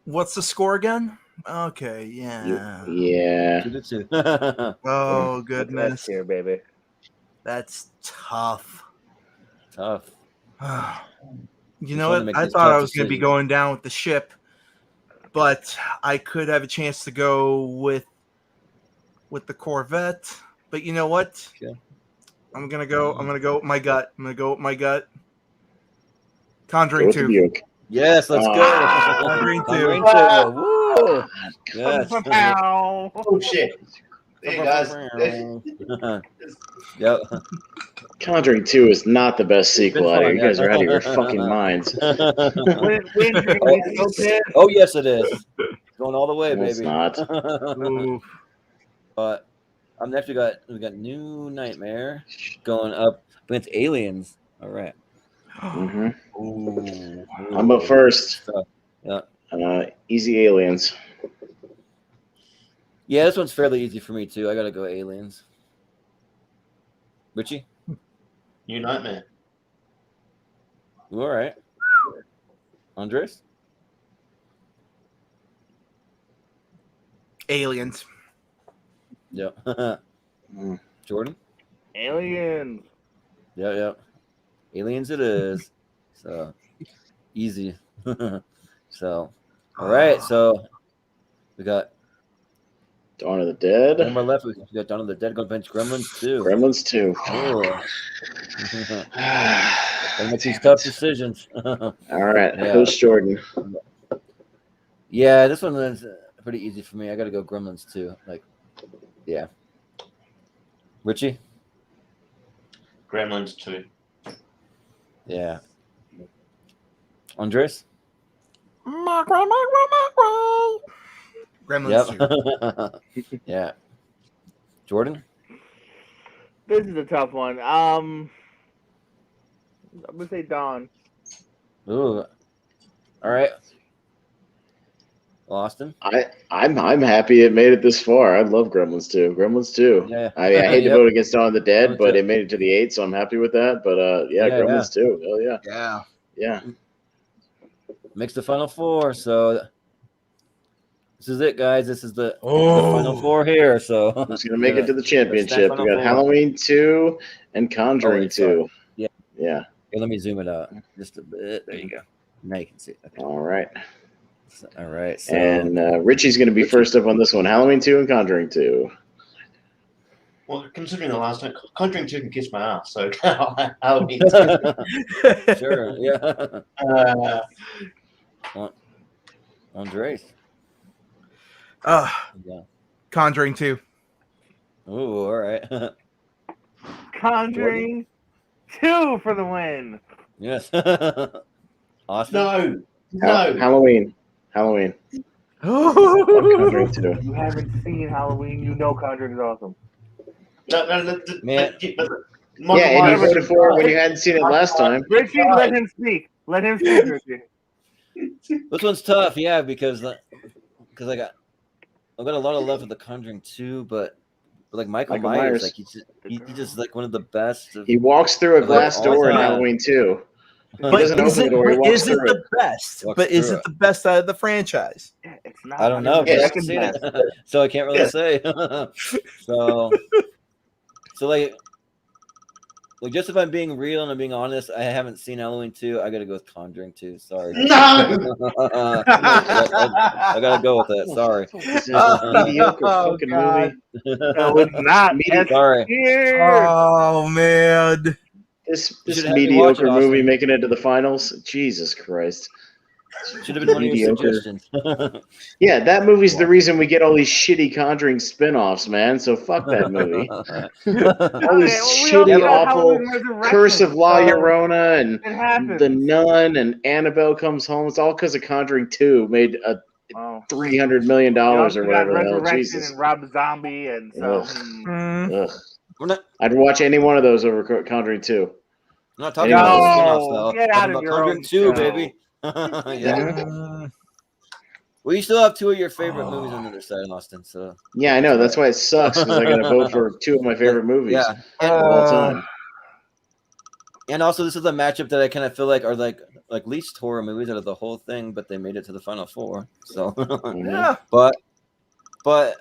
What's the score again? Okay, yeah. Yeah. 2-2. Oh, goodness. Here, baby. That's tough. Tough. You know wanted to what? make I this thought tough I was going to be decision. going down with the ship, but I could have a chance to go with the Corvette. But you know what? Okay. I'm gonna go with my gut. Go Conjuring with the 2. Buick. Yes, let's go. Conjuring 2. Conjuring 2. Woo! Yes. Oh, shit. There you guys. Yep. Conjuring 2 is not the best sequel out here. You fun, guys yeah. are out of your fucking minds. Oh, yes, it is. Going all the way, No, it's baby. not. Ooh. But we got New Nightmare going up against Aliens. All right. hmm Ooh. I'm up first. Yeah. Easy Aliens. Yeah, this one's fairly easy for me too. I gotta go Aliens. Richie, New Nightmare. you all right? Andres, Aliens. yep. Mm. Jordan, Aliens. yep. Aliens, it is. So easy. So, all right. So we got Dawn of the Dead. one more left. We got Dawn of the Dead going against Gremlins 2. Gremlins 2. Gotta make these tough decisions. All right. Yeah. Coach Jordan. Yeah, this one is pretty easy for me. I got to go Gremlins 2. Like, yeah. Richie? Gremlins 2. Yeah. Andres? Gremlins 2. Yeah. Jordan? This is a tough one. I'm gonna say Dawn. Ooh. All right. Austin? I'm happy it made it this far. I love Gremlins 2. Gremlins 2. Yeah. I hate to Yep. vote against Dawn of the Dead, Me but too. it made it to the 8, so I'm happy with that. But yeah, Yeah, Gremlins 2. Hell yeah. Yeah. Yeah. Makes the final 4. So This is it, guys. This is the final four here. So who's gonna make it to the championship? We got Halloween 2 and Conjuring 2. Yeah. Yeah. Here, let me zoom it out just a bit. There you go. Now you can see it. Okay. All right. All right. So, and Richie's going to be first up on this one. Halloween 2 and Conjuring 2. Well, considering the last time, Conjuring 2 can kiss my ass, so Halloween 2. Sure, yeah. Andres. Yeah. Conjuring 2. Oh, all right. Conjuring 2 for the win. Yes. Awesome. No. Halloween. Oh, Conjuring 2. You haven't seen Halloween, you know Conjuring is awesome. No, Man. Yeah, and you voted for it when you hadn't seen it last time. Richie, let him speak. Let him speak, Richie. This one's tough, yeah, because I got a lot of love for the Conjuring 2, but like Michael Myers, like he's just like one of the best. He walks through a glass all door in time. Halloween 2. but doesn't open the door, he walks is it through the best? Walks But is through it the best out of the franchise? Yeah, it's not. I don't know. Yeah, I haven't seen it, so I can't really say. so like just if I'm being real and I'm being honest, I haven't seen Halloween 2. I gotta go with Conjuring 2. Sorry. No. I gotta go with that. Sorry. This is a mediocre fucking God. movie. No, it's not. Sorry. Here. Oh man. This should have me watch mediocre it, movie Austin. making it to the finals. Jesus Christ. Should have been one of your Mediocre. suggestions. Yeah, that movie's the reason we get all these shitty Conjuring spin-offs, man. So fuck that movie. All these shitty, awful Curse of La Llorona and It happens. The Nun and Annabelle Comes Home. It's all because of Conjuring 2 made a $300 million or We got whatever the hell. Resurrection Jesus. and Rob Zombie, and so Ugh. We're not I'd watch any one of those over Conjuring 2. I'm not talking No, about the spin-offs, though. get I'm out talking of about your Conjuring own 2, show. baby. Yeah. Well, you still have two of your favorite movies on the other side, Austin. So Yeah, I know. That's why it sucks, because I got to vote for two of my favorite movies yeah, of all time. and also this is a matchup that I kind of feel like are like least horror movies out of the whole thing, but they made it to the final four. So, Yeah. but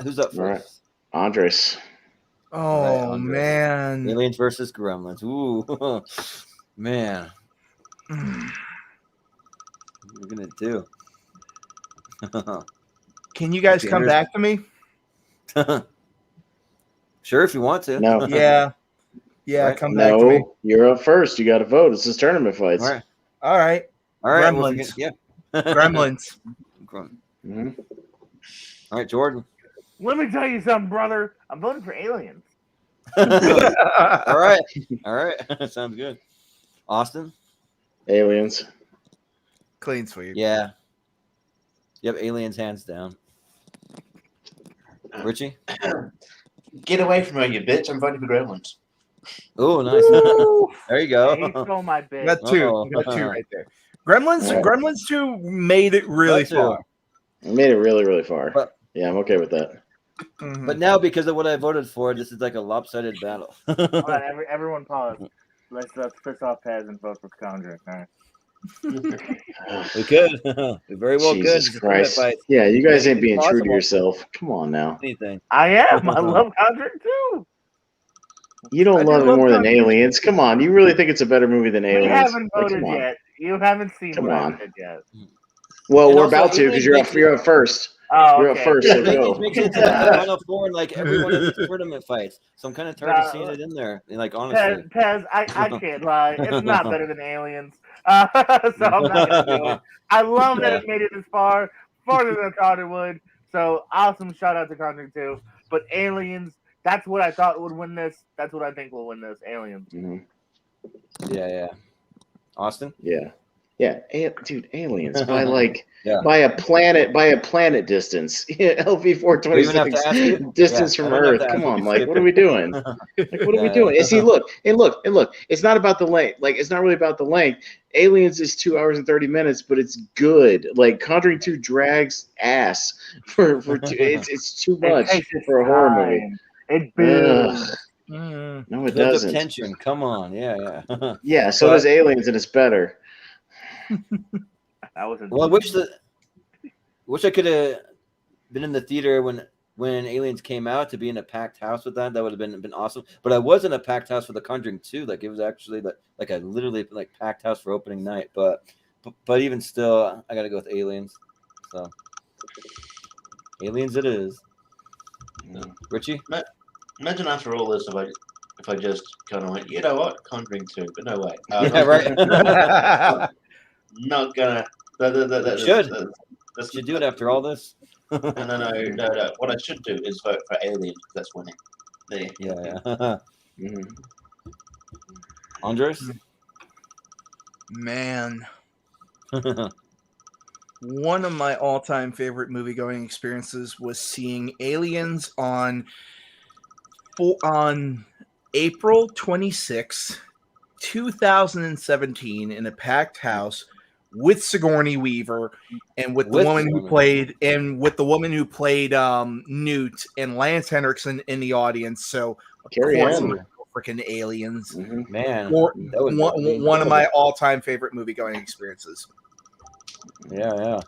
who's up first? All right. Andres. Oh Andre. man. Aliens versus Gremlins. Ooh, man. What are we gonna do? Can you guys come back to me? Sure, if you want to. No. Yeah. Yeah, Right. come back to me. No, you're up first. You got to vote. This is tournament fights. All right. All right. All right. Gremlins. Yeah. Gremlins. Mhm. All right, Jordan. let me tell you something, brother. I'm voting for Aliens. All right. All right. Sounds good. Austin? Aliens. Clean sweep. Yeah. Yep, Aliens hands down. Richie? Get away from her, you bitch. I'm voting for Gremlins. Oh, nice. There you He go. stole my bit. You got two. Uh-oh. You got two right there. Gremlins. Yeah. Gremlins 2 made it really Got two. far. I made it really, really far. But- Yeah, I'm okay with that. Mhm. But now, because of what I voted for, this is like a lopsided battle. Hold on, everyone pause. Let's piss off Pez and vote for Conjuring. All right. We could. We very well Jesus could. Christ. Fight. Yeah, you guys ain't being true to Possible. yourself. Come on now. Anything. I am. I love Conjuring too. You don't I love do it more love than Aliens. Come on. You really think it's a better movie than We Aliens? haven't Like, voted come on. yet. You haven't seen Come what on. I did yet. Well, And we're also, about to because Aliens you're up first. Oh, You're okay. up first, Yeah, so Aliens go. makes it to the final four in like every one of these tournament fights. So I'm kind of tired of seeing it in there. Like honestly. Pez, I can't lie. It's not better than Aliens. So I'm not going to do it. I love that it made it this far, farther than I thought it would. So awesome shout out to Conjuring 2. But Aliens, that's what I thought would win this. That's what I think will win this. Aliens. Mhm. Yeah. Austin? Yeah. Dude, Aliens by like Yeah. by a planet distance. LV We even have to ask 426 you? distance Yeah, from I don't have Earth. to ask Come you. on, like what are we doing? Like what are we doing? And see, look. It's not about the length. Like it's not really about the length. Aliens is 2 hours and 30 minutes, but it's good. Like Conjuring 2 drags ass for two, it's too much It takes its for a horror time. movie. It builds. Ugh, Mm. no, it Build up doesn't. tension. Come on. Yeah. Yeah, so But- does Aliens, and it's better. That wasn't. Well, I wish I could have been in the theater when Aliens came out, to be in a packed house with that would have been awesome. But I was in a packed house for The Conjuring 2. Like, it was actually like a literally like packed house for opening night. But even still, I got to go with Aliens. So Aliens it is. Richie? Imagine after all this, if I just kind of went, you know what, Conjuring 2, but no way. Yeah, right. Not gonna. Should do it after all this. No. What I should do is vote for Alien. That's winning. There. Yeah. Andres? Man, one of my all-time favorite movie-going experiences was seeing Aliens on April 26, 2017 in a packed house with Sigourney Weaver and with the woman who played Newt and Lance Henriksen in the audience. So of Carrie course, Ann. freaking Aliens. Man, One of my all-time favorite movie-going experiences. Yeah.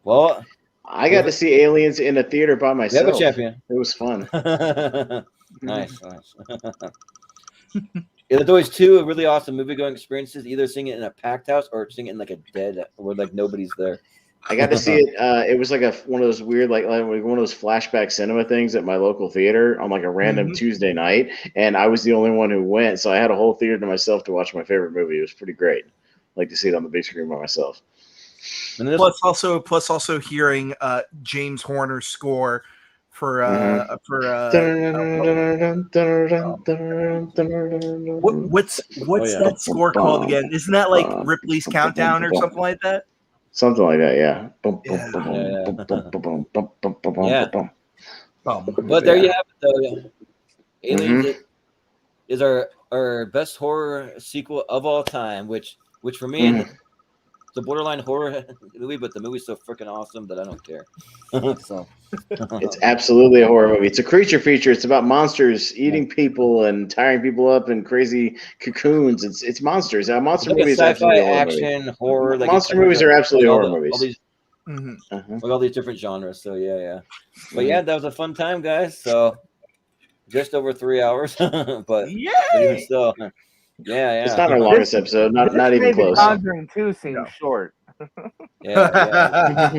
Well, I got to see Aliens in a theater by myself. We have a champion. It was fun. Nice. Yeah, there's always two really awesome movie-going experiences: either seeing it in a packed house or seeing it in like a dead, where like nobody's there. I got to see it. It was like one of those weird, like one of those flashback cinema things at my local theater on like a random Tuesday night, and I was the only one who went, so I had a whole theater to myself to watch my favorite movie. It was pretty great. Like to see it on the big screen by myself. Plus also hearing James Horner's score for what's that score called again? Isn't that like Ripley's Countdown or something like that? Something like that, yeah. But there you have it, though. Aliens is our best horror sequel of all time, which for me, it's a borderline horror movie, but the movie's so freaking awesome that I don't care. So it's absolutely a horror movie. It's a creature feature. It's about monsters eating people and tearing people up in crazy cocoons. It's monsters. A monster like movie is absolutely a horror action movie. horror. Like monster movies are absolutely horror movies. Like all these different genres. So yeah. But yeah, that was a fun time, guys. So just over 3 hours, but even still. Yeah. It's not our longest episode. Not even close. Conjuring 2 seems short. Yeah.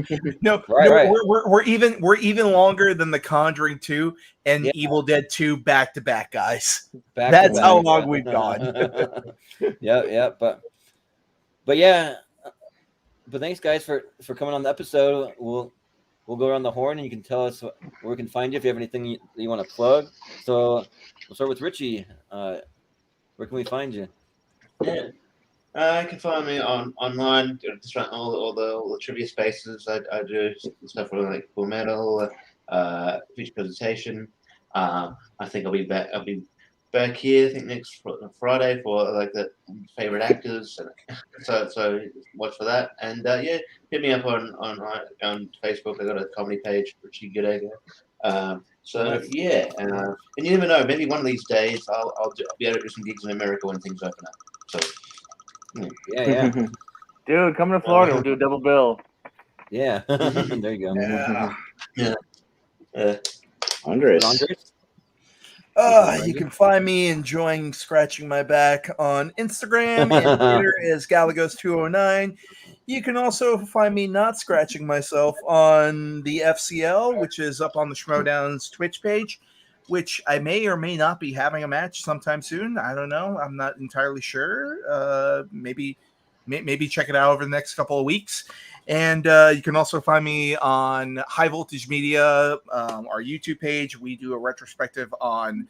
Right. We're even longer than The Conjuring 2 and Evil Dead 2 back to back, guys. That's how long we've gone. Yeah. But yeah. But thanks, guys, for coming on the episode. We'll go around the horn, and you can tell us where we can find you if you have anything you want to plug. So we'll start with Richie. Where can we find you? Yeah, you can find me online. Just around all the trivia spaces. I do stuff for like Full Metal, feature presentation. I think I'll be back here. I think next Friday for like the favorite actors. So watch for that. And hit me up on Facebook. I got a comedy page, Richie Gallegos. And you never know. Maybe one of these days I'll be able to do some gigs in America when things open up. So yeah. Dude, come to Florida. We'll do a double bill. Yeah, there you go. Yeah. Andres. You can find me enjoying scratching my back on Instagram and Twitter as Gallegos209. You can also find me not scratching myself on the FCL, which is up on the Schmodown's Twitch page, which I may or may not be having a match sometime soon. I don't know. I'm not entirely sure. Maybe check it out over the next couple of weeks. And you can also find me on High Voltage Media, our YouTube page. We do a retrospective on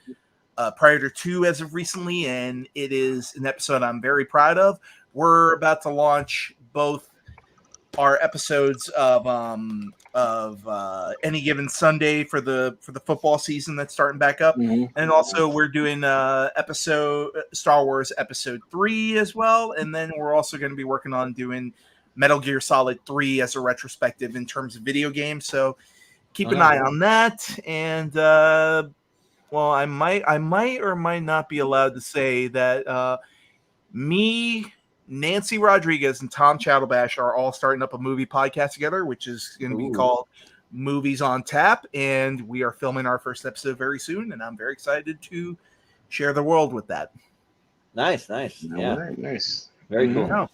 Predator 2 as of recently, and it is an episode I'm very proud of. We're about to launch both our episodes of Any Given Sunday for the football season that's starting back up, and also we're doing Star Wars Episode 3 as well, and then we're also going to be working on doing Metal Gear Solid 3 as a retrospective in terms of video games. So keep an eye on that. And I might or might not be allowed to say that me, Nancy Rodriguez, and Tom Chattelbash are all starting up a movie podcast together, which is going to be called movies on tap, and we are filming our first episode very soon, and I'm very excited to share the world with that. Nice. Yeah. Right, nice. Very cool. Oh.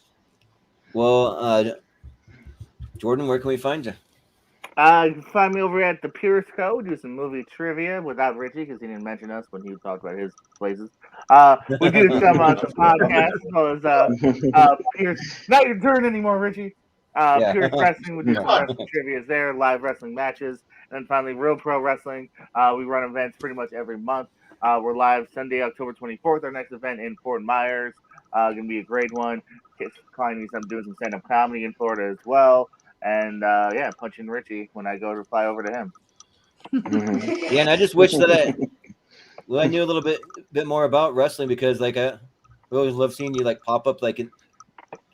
Well, Jordan, where can we find you? You can find me over at the Purist Co. Do some movie trivia without Richie because he didn't mention us when he talked about his places. We do some podcasts as well as Purist. Not your turn anymore, Richie. Purist Wrestling. We do some wrestling trivia there, live wrestling matches, and then finally Real Pro Wrestling. We run events pretty much every month. We're live Sunday, October 24th. Our next event in Fort Myers. Gonna be a great one. Doing some stand-up comedy in Florida as well. And punching Richie when I go to fly over to him. Yeah, and I just wish that I knew a little bit more about wrestling, because like I always love seeing you like pop up like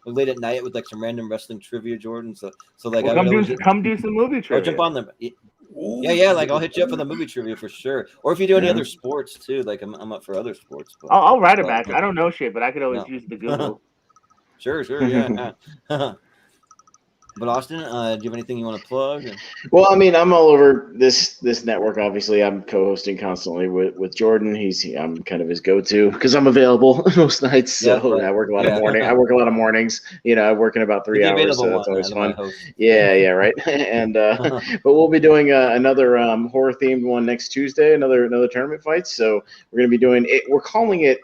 late at night with like some random wrestling trivia, Jordan. So like come do some movie trivia. I'll jump on them. Yeah, like I'll hit you up for the movie trivia for sure. Or if you do any other sports too, like I'm up for other sports. But, I'll write a match. I don't know shit, but I could always use the Google. Sure, yeah. But Austin, do you have anything you want to plug? Well, I mean, I'm all over this network. Obviously, I'm co-hosting constantly with Jordan. I'm kind of his go-to because I'm available most nights. So I work a lot of morning. I work a lot of mornings. I work in about 3 hours, so that's always fun. Yeah, right. And but we'll be doing another horror-themed one next Tuesday. Another tournament fight. So we're gonna be doing it. We're calling it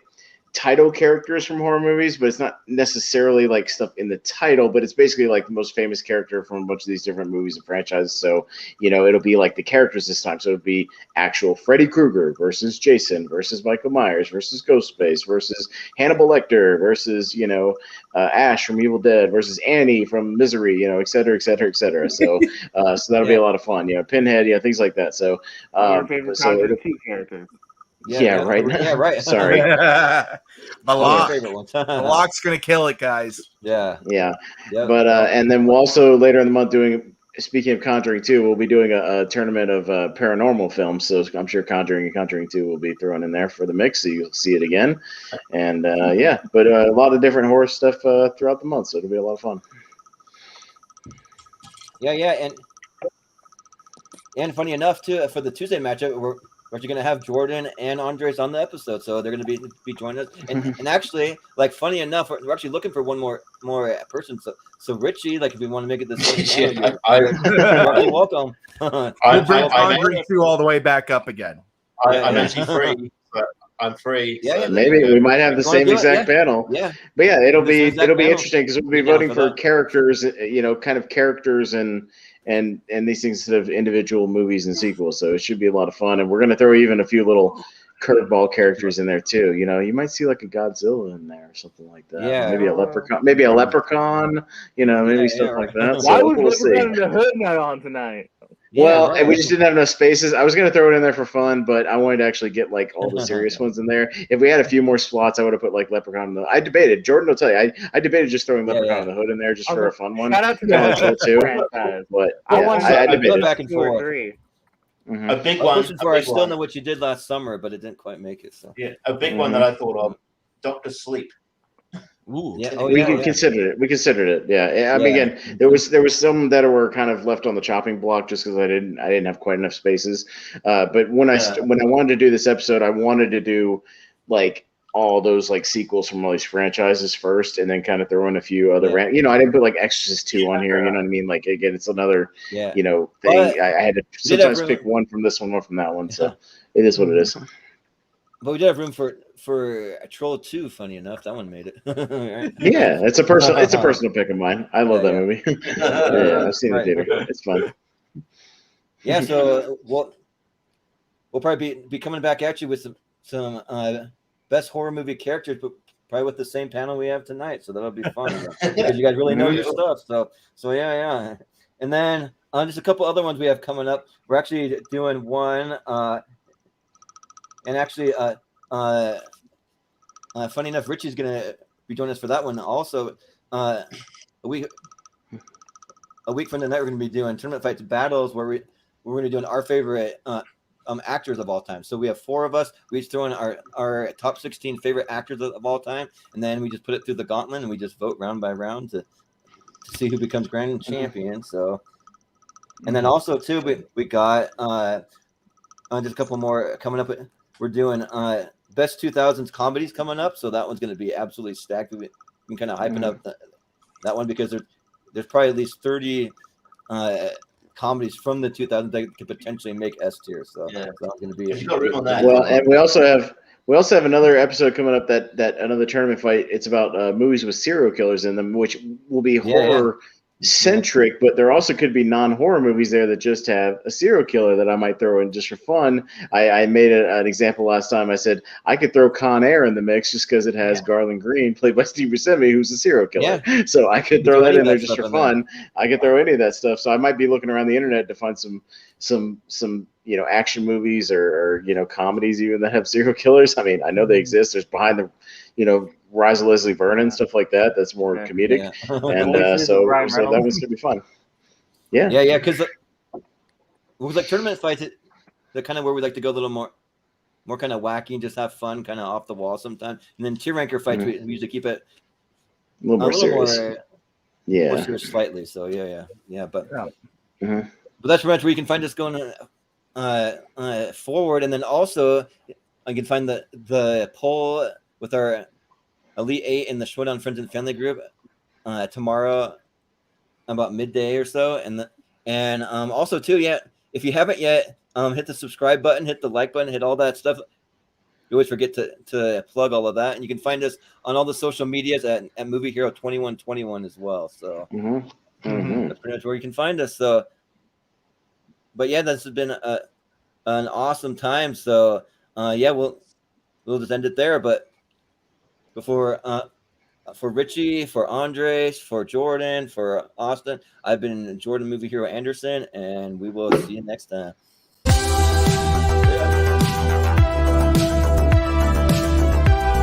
title characters from horror movies, but it's not necessarily like stuff in the title, but it's basically like the most famous character from a bunch of these different movies and franchises. So, it'll be like the characters this time. So it'll be actual Freddy Krueger versus Jason versus Michael Myers versus Ghostface versus Hannibal Lecter versus, Ash from Evil Dead versus Annie from Misery, et cetera, et cetera, et cetera. So, so that'll be a lot of fun. Pinhead, things like that. So, your favorite two characters. Yeah, right. Yeah, right. Sorry. The Lock's gonna kill it, guys. Yeah. But and then we'll also later in the month speaking of Conjuring 2, we'll be doing a tournament of paranormal films. So I'm sure Conjuring and Conjuring 2 will be thrown in there for the mix, so you'll see it again. And but a lot of different horror stuff throughout the month, so it'll be a lot of fun. Yeah, and funny enough too, for the Tuesday matchup, we're actually going to have Jordan and Andres on the episode, so they're going to be joining us. And actually, like, funny enough, we're actually looking for one more person. So Richie, like, if we want to make it this, you're welcome. We'll bring Andres all the way back up again. I'm actually free, but I'm free. Yeah, maybe we might have the same exact panel. Yeah, but yeah, it'll be interesting because we'll be voting for characters, kind of characters and these things instead of individual movies and sequels. So it should be a lot of fun. And we're going to throw even a few little curveball characters in there too. You might see like a Godzilla in there or something like that. Yeah. Maybe a leprechaun. Maybe stuff like that. Why So was Leprechaun the Hood not on tonight? Well, and we just didn't have enough spaces. I was going to throw it in there for fun, but I wanted to actually get like all the serious ones in there. If we had a few more slots, I would have put like Leprechaun. I debated. Jordan will tell you. I debated just throwing Leprechaun in the Hood in there just for a fun one. Shout out to the too. But I debated back and forth. A big one. I still know what you did last summer, but it didn't quite make it. So a big one that I thought of: Dr. Sleep. Ooh, we considered it. We considered it. Yeah. I mean, again, there was some that were kind of left on the chopping block just because I didn't have quite enough spaces. But when I wanted to do this episode, I wanted to do like all those like sequels from all these franchises first, and then kind of throw in a few other. I didn't put like Exorcist 2 on here. You know what I mean? Like again, it's another thing. I had to sometimes pick one from this one from that one. So it is what it is. But we did have room for a Troll 2. Funny enough, that one made it. Right? Yeah, it's a personal pick of mine. I love that movie. I've seen it theater. It's fun. Yeah, so we'll probably be coming back at you with some best horror movie characters, but probably with the same panel we have tonight. So that'll be fun because you guys really know your stuff. So yeah. And then just a couple other ones we have coming up. We're actually doing one. And actually, funny enough, Richie's gonna be joining us for that one. Also, a week from tonight, we're gonna be doing tournament fights battles where we're gonna be doing our favorite actors of all time. So we have 4 of us. We each throw in our top 16 favorite actors of all time, and then we just put it through the gauntlet and we just vote round by round to see who becomes grand champion. So And then also too, we got just a couple more coming up. We're doing best 2000s comedies coming up, so that one's going to be absolutely stacked. We've been kind of hyping up that one because there's probably at least 30 comedies from the 2000s that could potentially make S tier. So that's going to be. If you got room on that. Well, and we also have another episode coming up that another tournament fight. It's about movies with serial killers in them, which will be horror centric, but there also could be non-horror movies there that just have a serial killer that I might throw in just for fun. I made an example last time. I said I could throw Con Air in the mix just because it has Garland Green, played by Steve Buscemi, who's a serial killer. Yeah. So I could throw that in there just for fun. I could throw any of that stuff. So I might be looking around the internet to find some action movies or comedies even that have serial killers. I mean, I know they exist. There's Behind the Rise of Leslie Vernon, stuff like that. That's more comedic, and so that one's gonna be fun. Yeah, because it was like tournament fights. They're kind of where we like to go a little more kind of wacky and just have fun, kind of off the wall sometimes. And then tier ranker fights, we usually keep it a little more serious. More serious slightly. So but that's pretty much where you can find us going forward, and then also I can find the poll with our Elite 8 in the Showdown Friends and Family group tomorrow about midday or so, and also too, if you haven't yet, hit the subscribe button, hit the like button, hit all that stuff. You always forget to plug all of that, and you can find us on all the social medias at Movie Hero 2121 as well. So that's pretty much where you can find us. So, but this has been an awesome time. So we'll just end it there, but. For Richie, for Andres, for Jordan, for Austin, I've been Jordan Movie Hero Anderson, and we will see you next time.